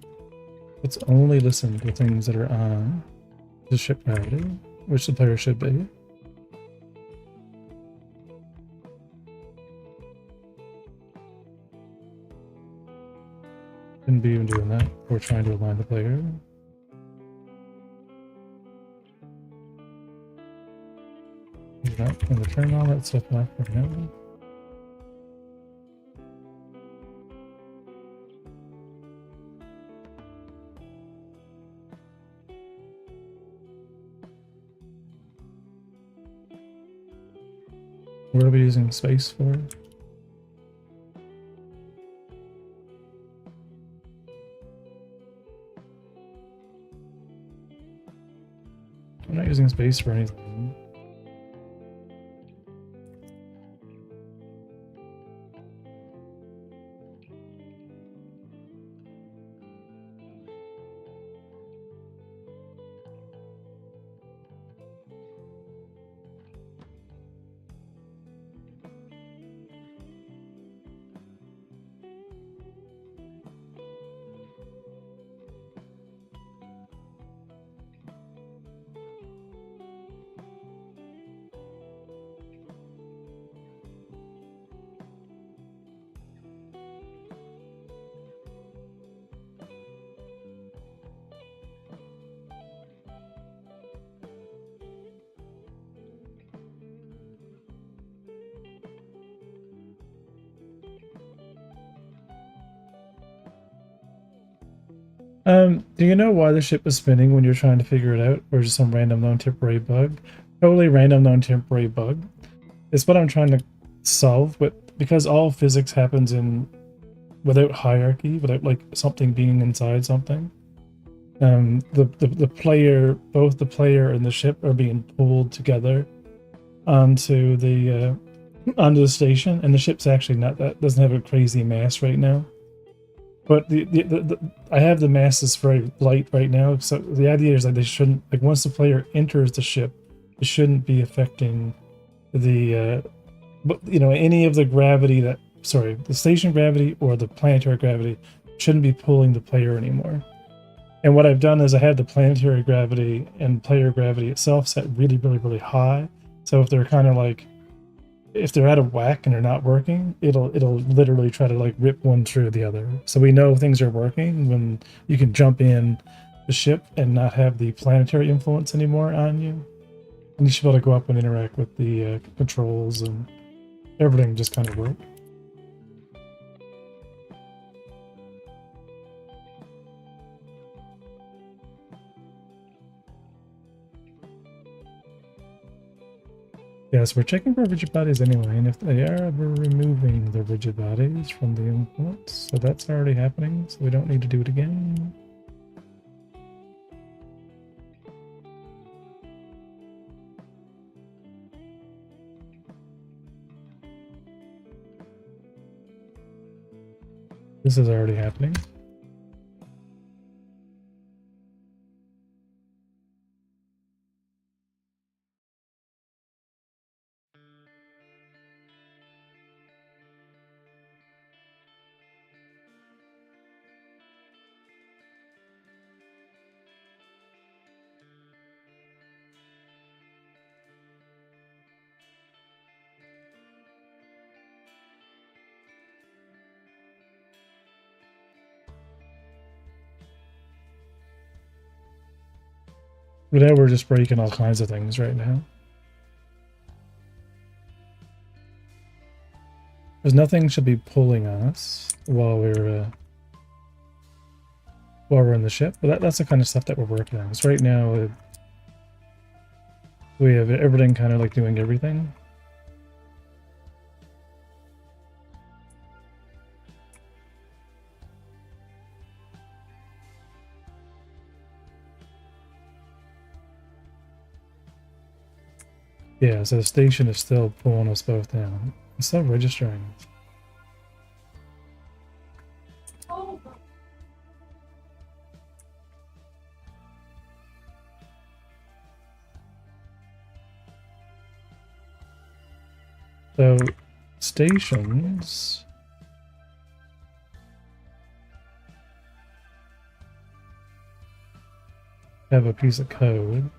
listen to things that are on the ship gravity, which the player should be. Shouldn't be even doing that. We're trying to align the player. I'm gonna turn all that stuff off right now. What are we using space for? I'm not using space for anything. Do you know why the ship is spinning when you're trying to figure it out, or just some random non-temporary bug? Totally random non-temporary bug. It's what I'm trying to solve, but because all physics happens in without hierarchy, without like something being inside something. The player, both the player and the ship, are being pulled together onto the station, and the ship's actually not that doesn't have a crazy mass right now. But I have the masses very light right now, so the idea is that they shouldn't, like, once the player enters the ship, it shouldn't be affecting the but you know, any of the gravity that, sorry, the station gravity or the planetary gravity shouldn't be pulling the player anymore. And what I've done is I had the planetary gravity and player gravity itself set really, really, really high. So if they're kind of like, if they're out of whack and they're not working, it'll literally try to like rip one through the other. So we know things are working when you can jump in the ship and not have the planetary influence anymore on you. And you should be able to go up and interact with the controls, and everything just kind of work. Yes, we're checking for rigid bodies anyway, and if they are, we're removing the rigid bodies from the influence. So that's already happening, so we don't need to do it again. This is already happening. But now we're just breaking all kinds of things right now. Because nothing should be pulling us while we're in the ship. But that's the kind of stuff that we're working on. Because right now we have everything kind of like doing everything. Yeah, so the station is still pulling us both down. It's still registering. Oh, So stations have a piece of code.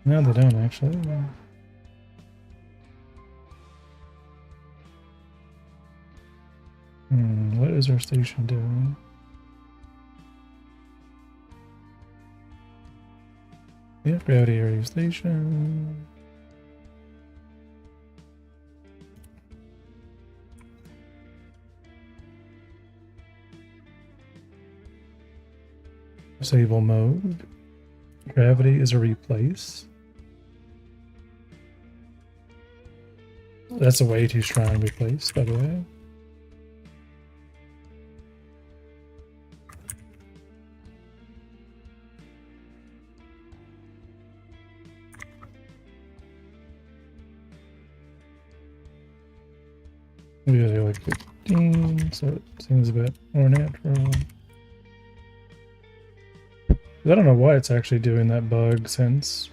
No, they don't actually. What is our station doing? Yeah, gravity area station. Disable mode. Gravity is a replace. That's a way too strong replace, by the way. We gotta do like 15, so it seems a bit more natural. I don't know why it's actually doing that bug since.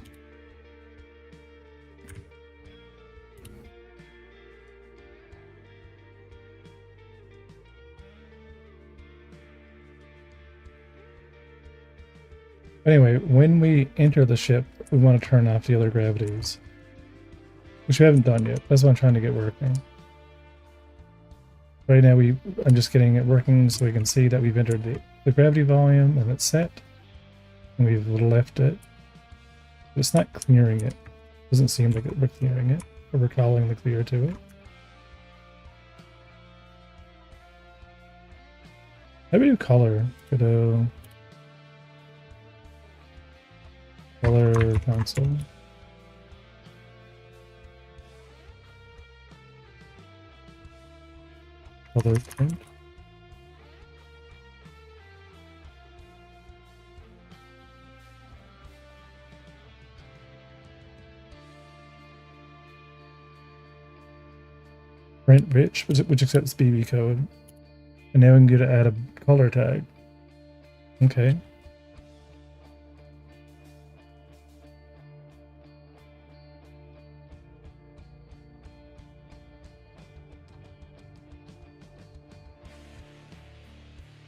Anyway, when we enter the ship, we want to turn off the other gravities. Which we haven't done yet. That's what I'm trying to get working. Right now I'm just getting it working so we can see that we've entered the gravity volume and it's set. And we've left it. But it's not clearing it. Doesn't seem like we're clearing it. Or we're calling the clear to it. How do we do color? Go color console. Color print. Print rich, which accepts BB code. And now we can go to add a color tag. Okay.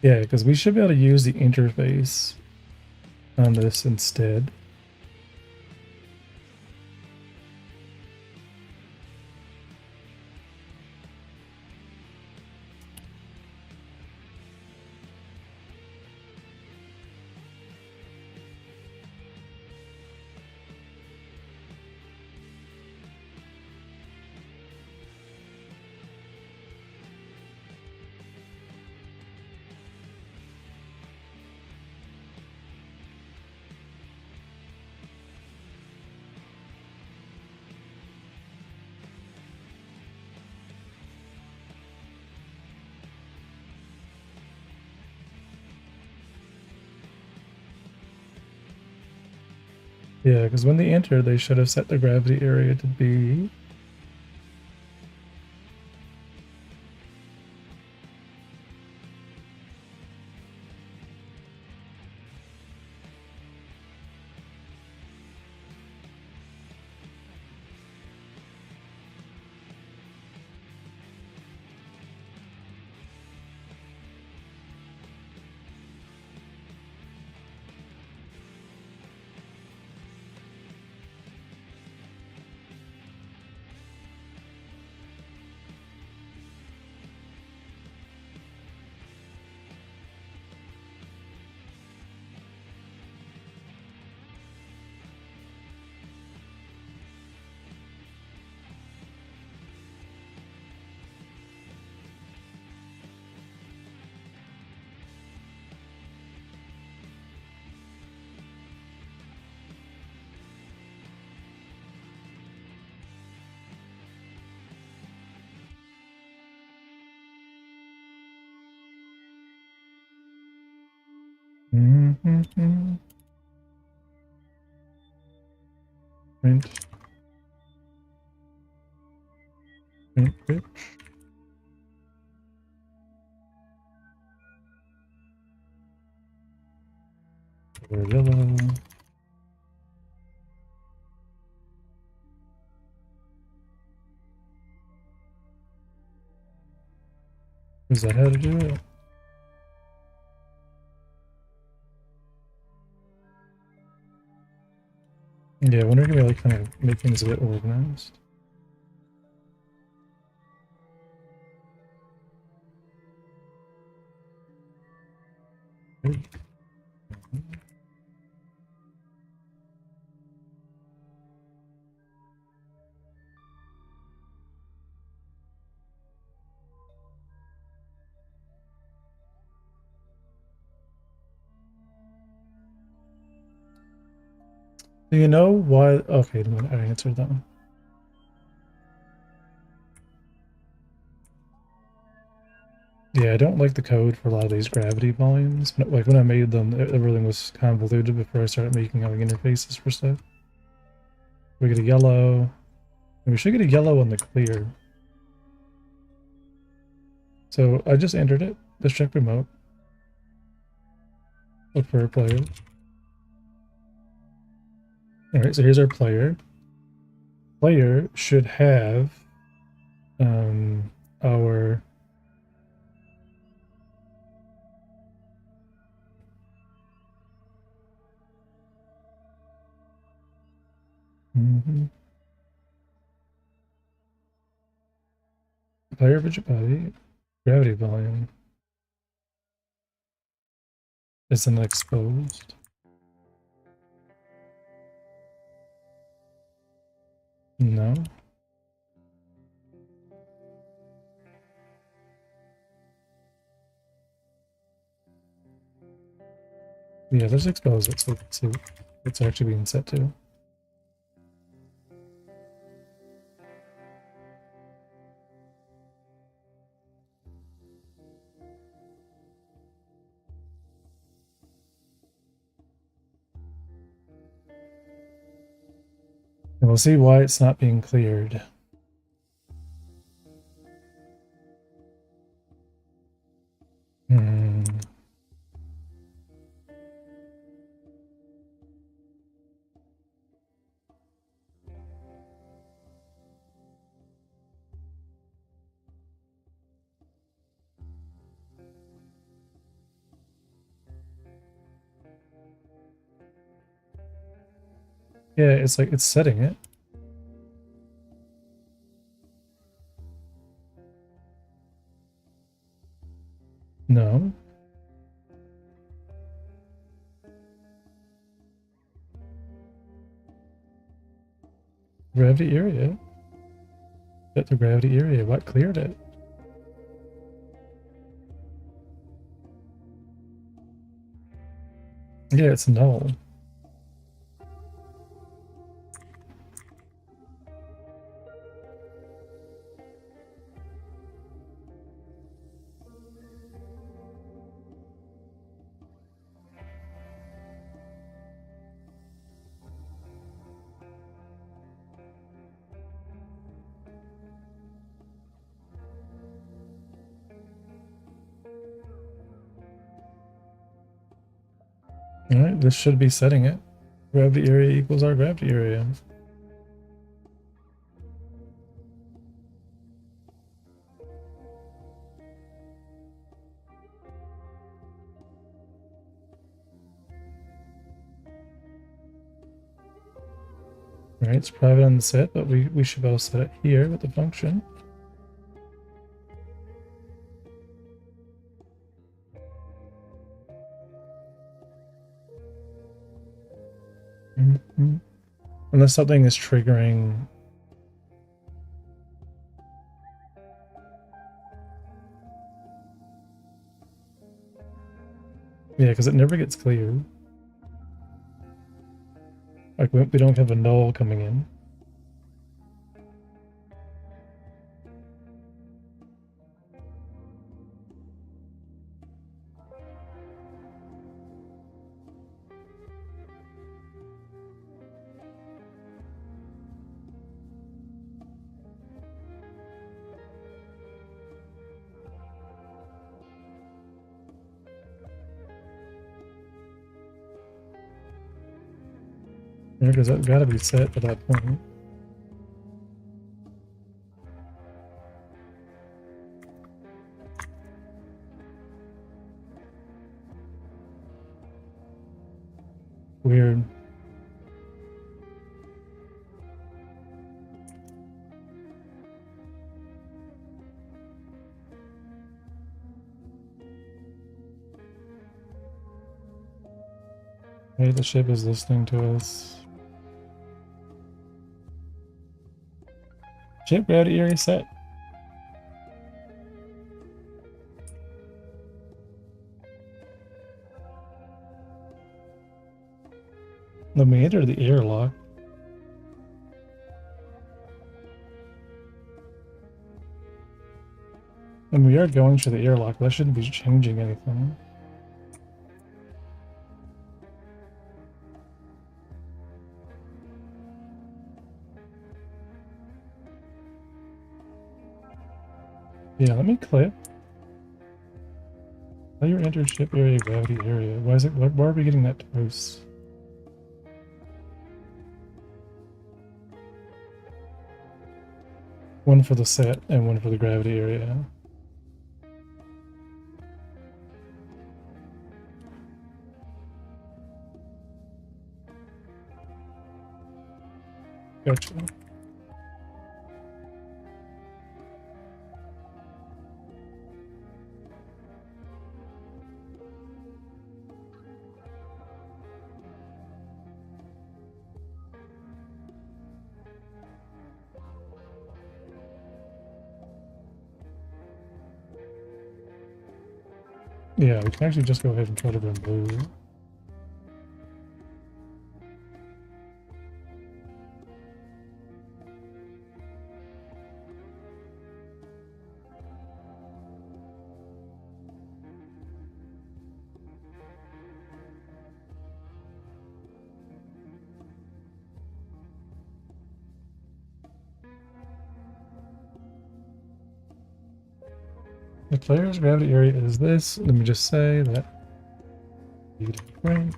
Yeah, because we should be able to use the interface on this instead. Yeah, because when they enter, they should have set the gravity area to be Print. Print, print. Color yellow. Is that how to do it? Yeah, I wonder if I like kind of make things a bit organized. Do you know why? Okay, I answered that one. Yeah, I don't like the code for a lot of these gravity volumes. Like when I made them, everything was convoluted before I started making like interfaces for stuff. We get a yellow. We should get a yellow on the clear. So I just entered it. Let's check remote. Look for a player. Alright, so here's our player. Player should have our player rigid body, gravity volume. Isn't exposed. No. Yeah, let's expose it so we can see what it's actually being set to. And we'll see why it's not being cleared. Hmm. Yeah, it's like it's setting it. No. Gravity area. Set the gravity area. What cleared it? Yeah, it's null. Alright, this should be setting it. Gravity area equals our gravity area. Alright, it's private on the set, but we should be able to set it here with the function. Unless something is triggering. Yeah, because it never gets cleared. Like we don't have a null coming in. Yeah, because that gotta be set at that point. Weird. Hey, the ship is listening to us. Ship gravity area set. Let me enter the airlock. And we are going through the airlock, but that shouldn't be changing anything. Yeah, let me click. Player entered ship area, gravity area. Why is it? Why are we getting that twice? One for the set and one for the gravity area. Gotcha. Yeah, we can actually just go ahead and try to remove. The player's gravity area is this. Let me just say that. Right.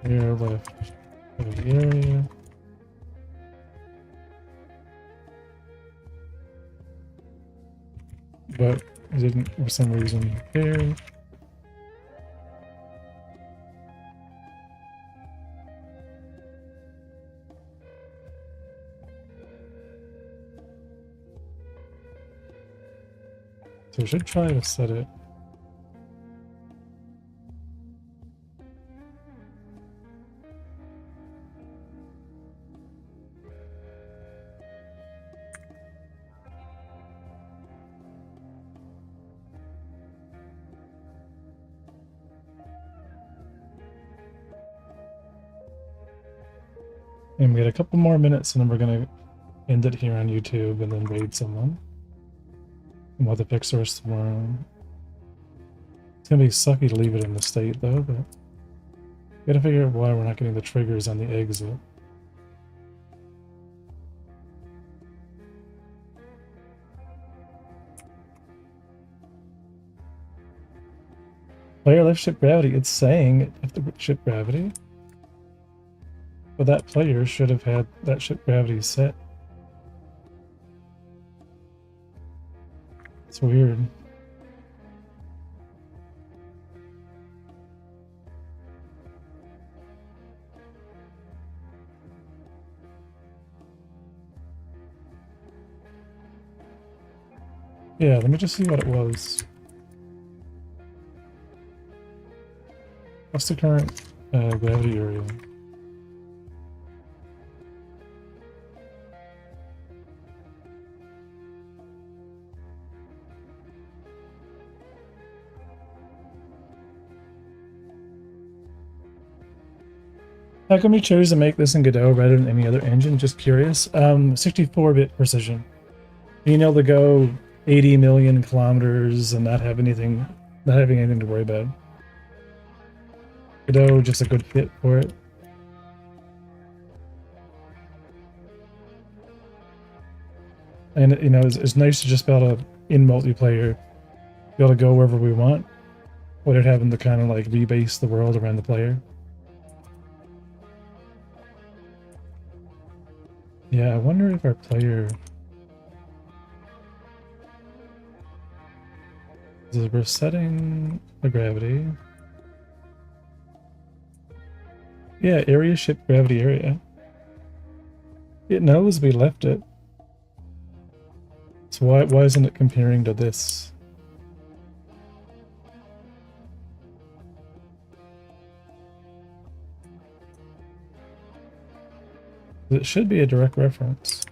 Here left gravity area. But it didn't for some reason care. So we should try to set it. And we got a couple more minutes and then we're gonna end it here on YouTube and then raid someone. And we'll have to fix ours tomorrow. It's gonna be sucky to leave it in the state though, but gotta figure out why we're not getting the triggers on the exit. Player left ship gravity, it's saying it left the ship gravity. But that player should have had that ship gravity set. It's weird. Yeah, let me just see what it was. What's the current gravity area? How come you chose to make this in Godot rather than any other engine? Just curious. 64-bit precision. Being able to go 80 million kilometers and not having anything to worry about. Godot just a good fit for it. And you know, it's nice to just be able to, in multiplayer, be able to go wherever we want, without having to kind of like rebase the world around the player. Yeah, I wonder if our player is resetting the gravity. Yeah, area shift gravity area. It knows we left it. So why isn't it comparing to this? It should be a direct reference.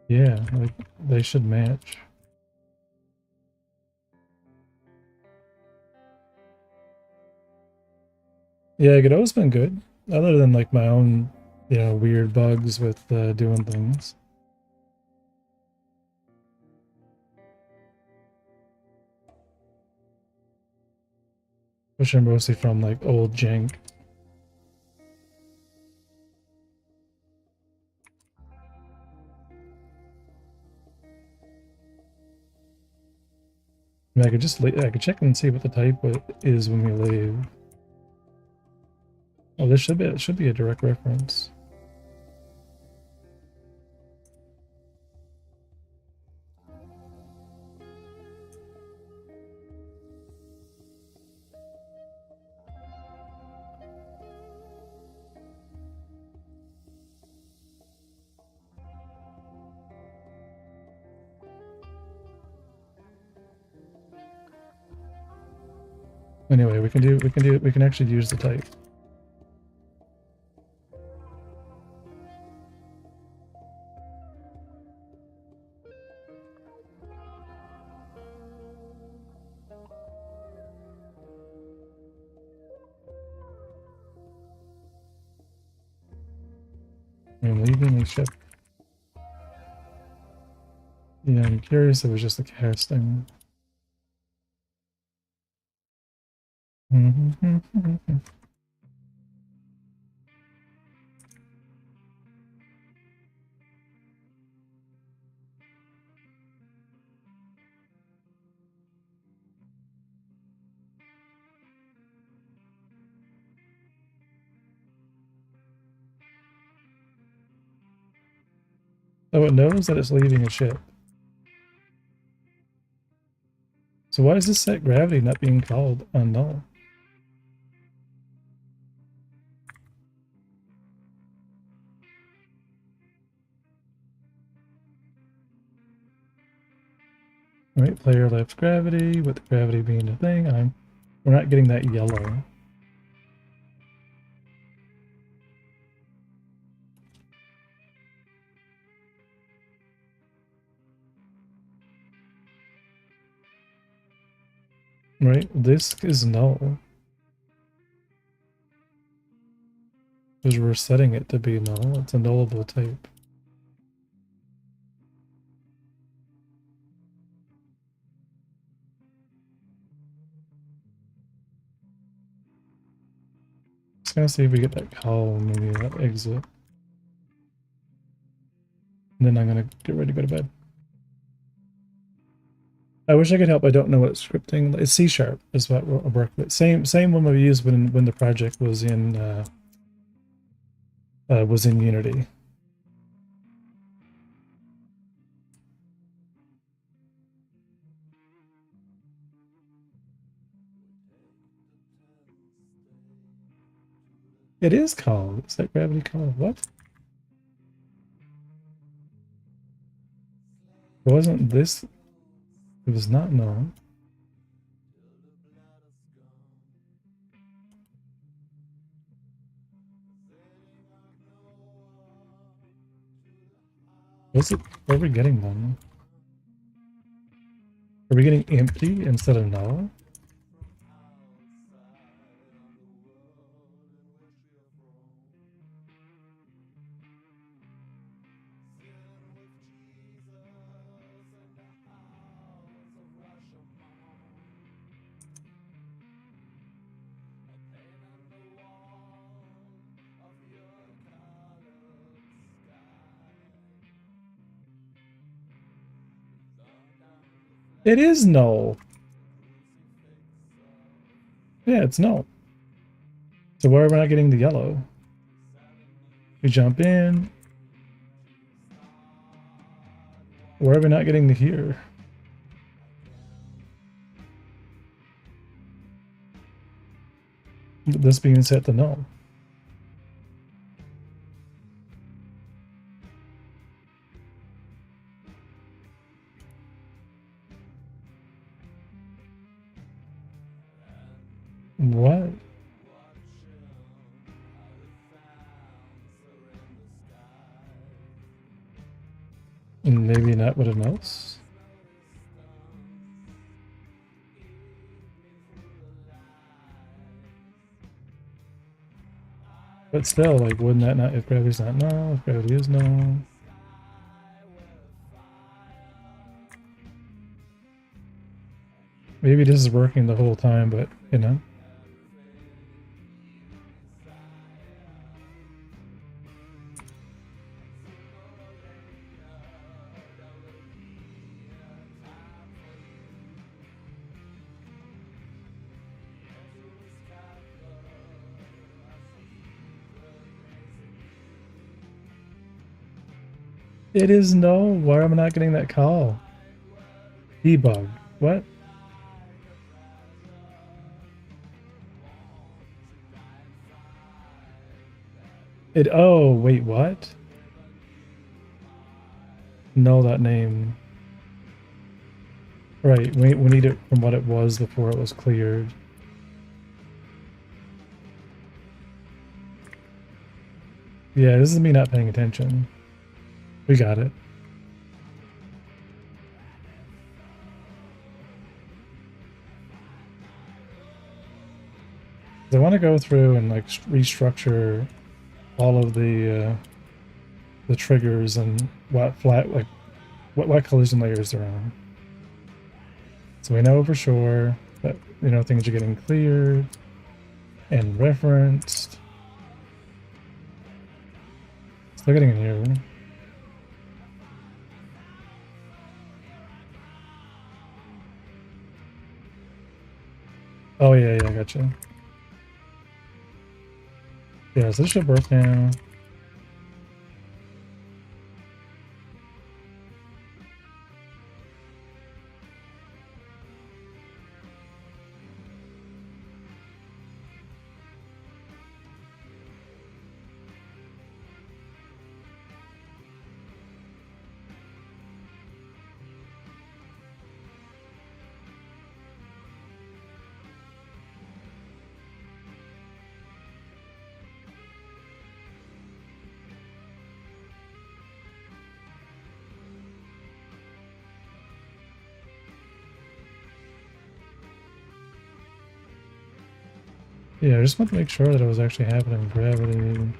Yeah, like they should match. Yeah, Godot's been good. Other than like my own, weird bugs with doing things. Which are mostly from like old jank. I mean, I could check and see what the type is when we leave. Oh, it should be a direct reference. Anyway, we can actually use the type. I'm leaving the ship. Yeah, I'm curious if it was just the casting. Oh, it knows that it's leaving a ship. So why is this set gravity not being called null? Right, player left gravity, with gravity being a thing. We're not getting that yellow. Right, this is null. Because we're setting it to be null. It's a nullable type. Just gonna see if we get that call, maybe that exit. And then I'm gonna get ready to go to bed. I wish I could help. I don't know what scripting. It's C# is what I work with. Same one we used when the project was in Unity. It is called. Is that gravity called? What? It wasn't this. It was not known. What's it? Where are we getting them? Are we getting empty instead of null? It is null. Yeah, it's null. So why are we not getting the yellow? We jump in. Why are we not getting the here? This being set to null. What? And maybe not what else? But still, like, wouldn't that not, if gravity's not null, if gravity is null? Maybe this is working the whole time, but, you know. It is null. Why am I not getting that call? Debug. What? It, oh, wait, what? Null that name. Right, we need it from what it was before it was cleared. Yeah, this is me not paying attention. We got it. I want to go through and like restructure all of the triggers and what collision layers they're on. So we know for sure that, you know, things are getting cleared and referenced. Still getting in here. Oh yeah, I gotcha. Yeah, so this should work now. Yeah, I just want to make sure that it was actually happening in gravity.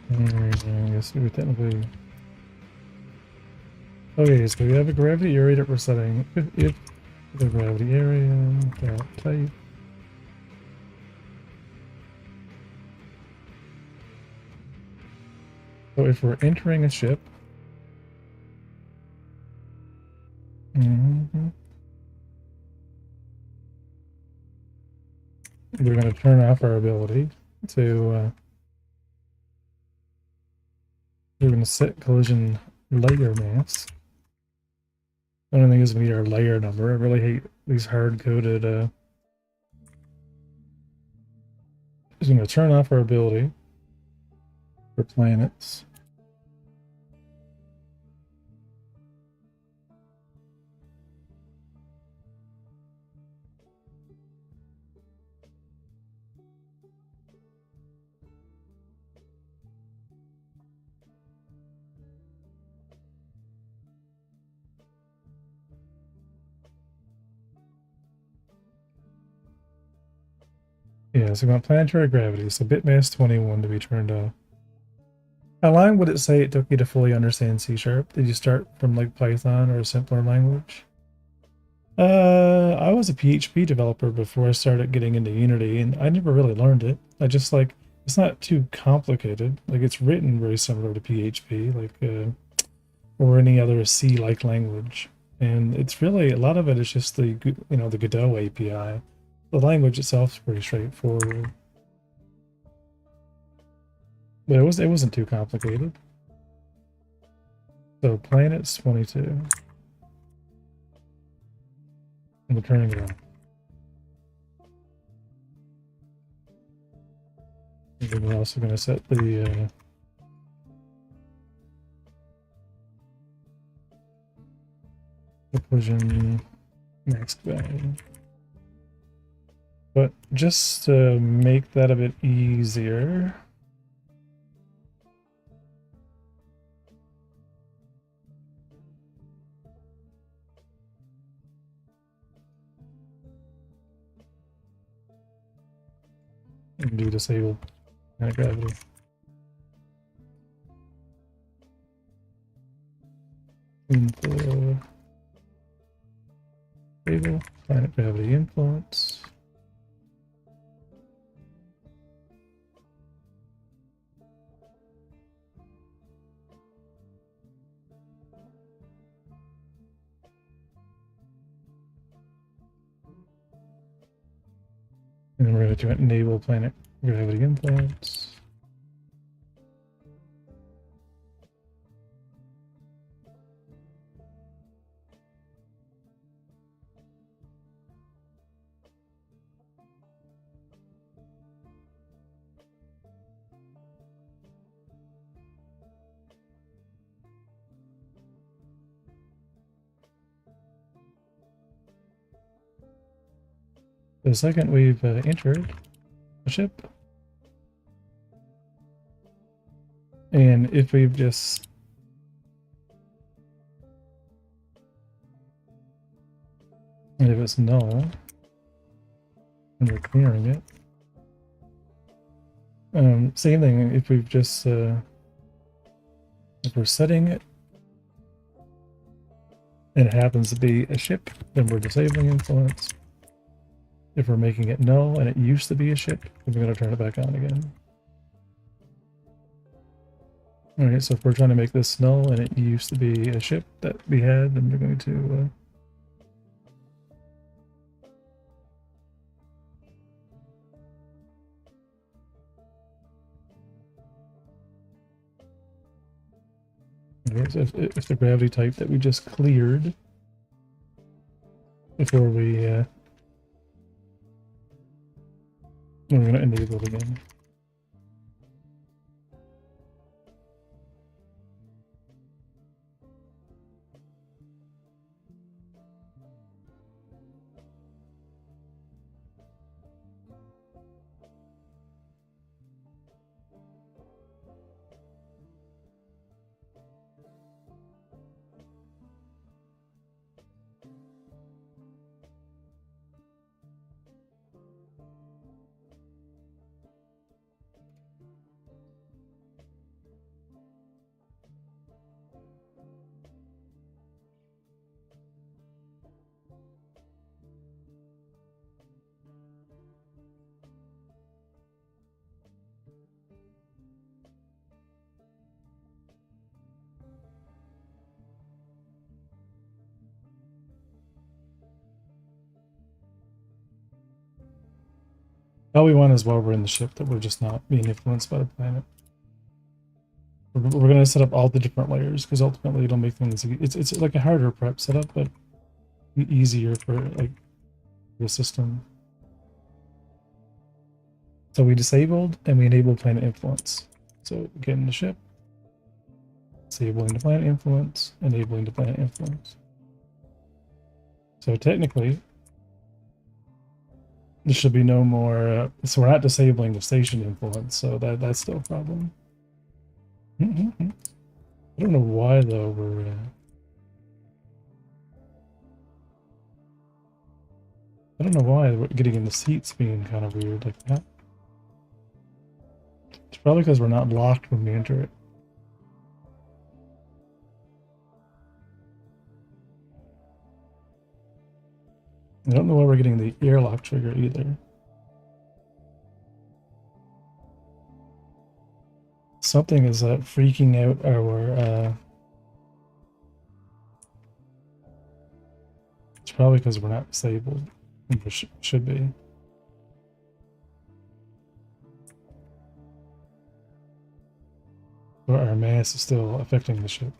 I guess we technically. Okay, so we have a gravity area that we're setting. If the gravity area dot type. So if we're entering a ship. we're going to turn off our ability to, we're going to set collision layer mass. I don't think it's going to be our layer number. I really hate these hard-coded, just going to turn off our ability for planets. Yeah, so we want planetary gravity, so bitmass 21 to be turned off. How long would it say it took you to fully understand C#? Did you start from like Python or a simpler language? I was a PHP developer before I started getting into Unity, and I never really learned it. I just like, it's not too complicated. Like, it's written very similar to PHP, like, or any other C-like language. And it's really, a lot of it is just the, you know, the Godot API. The language itself is pretty straightforward. But it wasn't too complicated. So planets 22. And we're turning it on. And then we're also going to set the collision max value. But just to make that a bit easier, and do disable planet gravity. Info, disable planet gravity influence. And then we're going to enable planet gravity influence. The second we've entered a ship, and if we've just and if it's null and we're clearing it, same thing. If we've just if we're setting it and it happens to be a ship, then we're disabling influence. If we're making it null and it used to be a ship, then we're going to turn it back on again. Alright, so if we're trying to make this null and it used to be a ship that we had, then we're going to okay, so if the gravity type that we just cleared before we're going to enable it again. All we want is while we're in the ship that we're just not being influenced by the planet. We're going to set up all the different layers because ultimately it'll make things. It's like a harder prep setup, but easier for like the system. So we disabled and we enabled planet influence. So getting the ship, disabling the planet influence, enabling the planet influence. So technically, there should be no more. So we're not disabling the station influence. So that's still a problem. I don't know why though we're. I don't know why we're getting in the seats being kind of weird like that. It's probably because we're not locked when we enter it. I don't know why we're getting the airlock trigger either. Something is freaking out our. It's probably because we're not disabled. We should be. But our mass is still affecting the ship.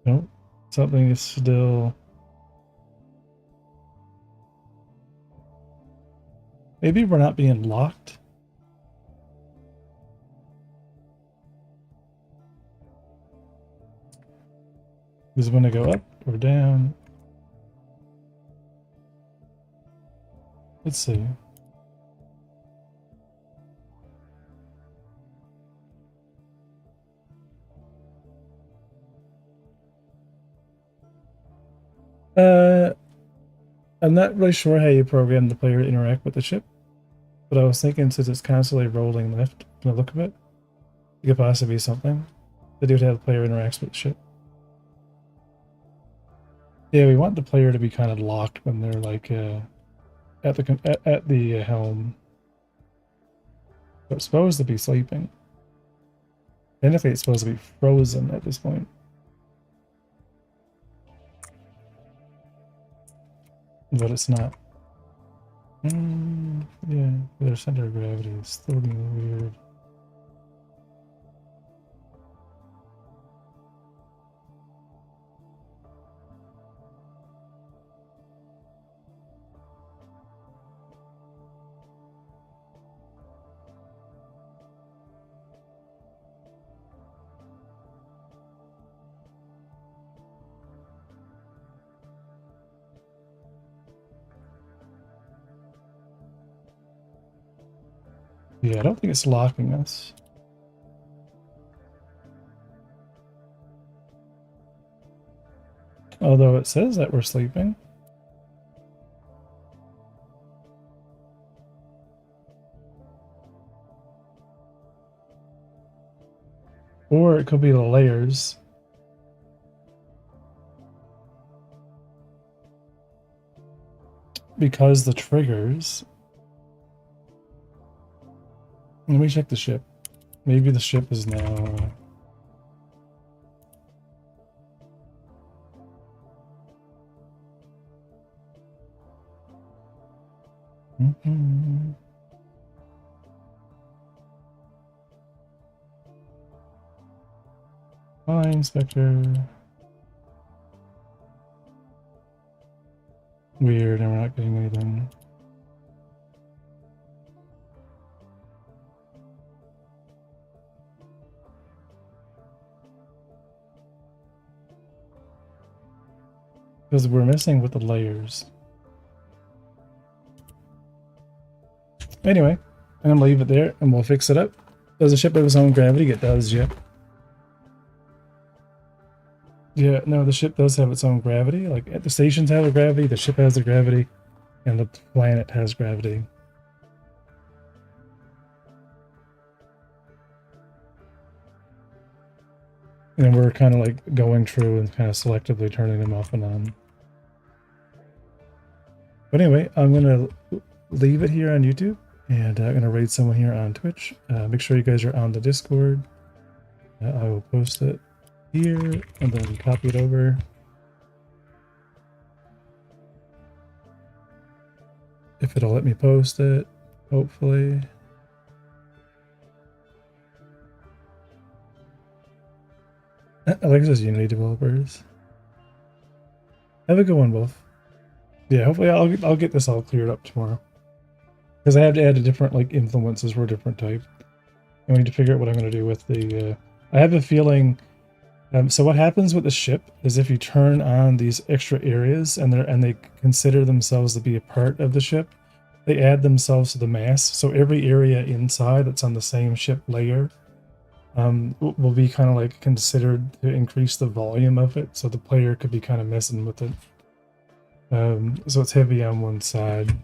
Nope. Something is still. Maybe we're not being locked. Is it going to go up or down? Let's see. I'm not really sure how you program the player to interact with the ship, but I was thinking since it's constantly rolling left from the look of it, it could possibly be something to do with how the player interacts with the ship. Yeah, we want the player to be kind of locked when they're like at the helm. But it's supposed to be sleeping. Technically, it's supposed to be frozen at this point. But it's not. Yeah, their center of gravity is still being weird. Yeah, I don't think it's locking us. Although it says that we're sleeping. Or it could be the layers. Because the triggers. Let me check the ship. Maybe the ship is now. Hi, Inspector. Weird, and we're not getting anything. Because we're messing with the layers. Anyway, I'm gonna leave it there and we'll fix it up. Does the ship have its own gravity? It does, yeah. Yeah, no, the ship does have its own gravity. Like the stations have a gravity, the ship has a gravity, and the planet has gravity. And we're kind of like going through and kind of selectively turning them off and on. But anyway, I'm gonna leave it here on YouTube, and I'm gonna raid someone here on Twitch. Make sure you guys are on the Discord. I will post it here and then copy it over. If it'll let me post it, hopefully. Alexa's Unity developers. Have a good one, both. Yeah, hopefully I'll get this all cleared up tomorrow. Because I have to add a different like influences for a different type. And we need to figure out what I'm going to do with the... I have a feeling... so what happens with the ship is if you turn on these extra areas and they consider themselves to be a part of the ship, they add themselves to the mass. So every area inside that's on the same ship layer will be kind of like considered to increase the volume of it. So the player could be kind of messing with it. So it's heavy on one side.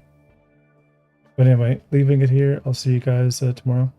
But anyway, leaving it here. I'll see you guys tomorrow.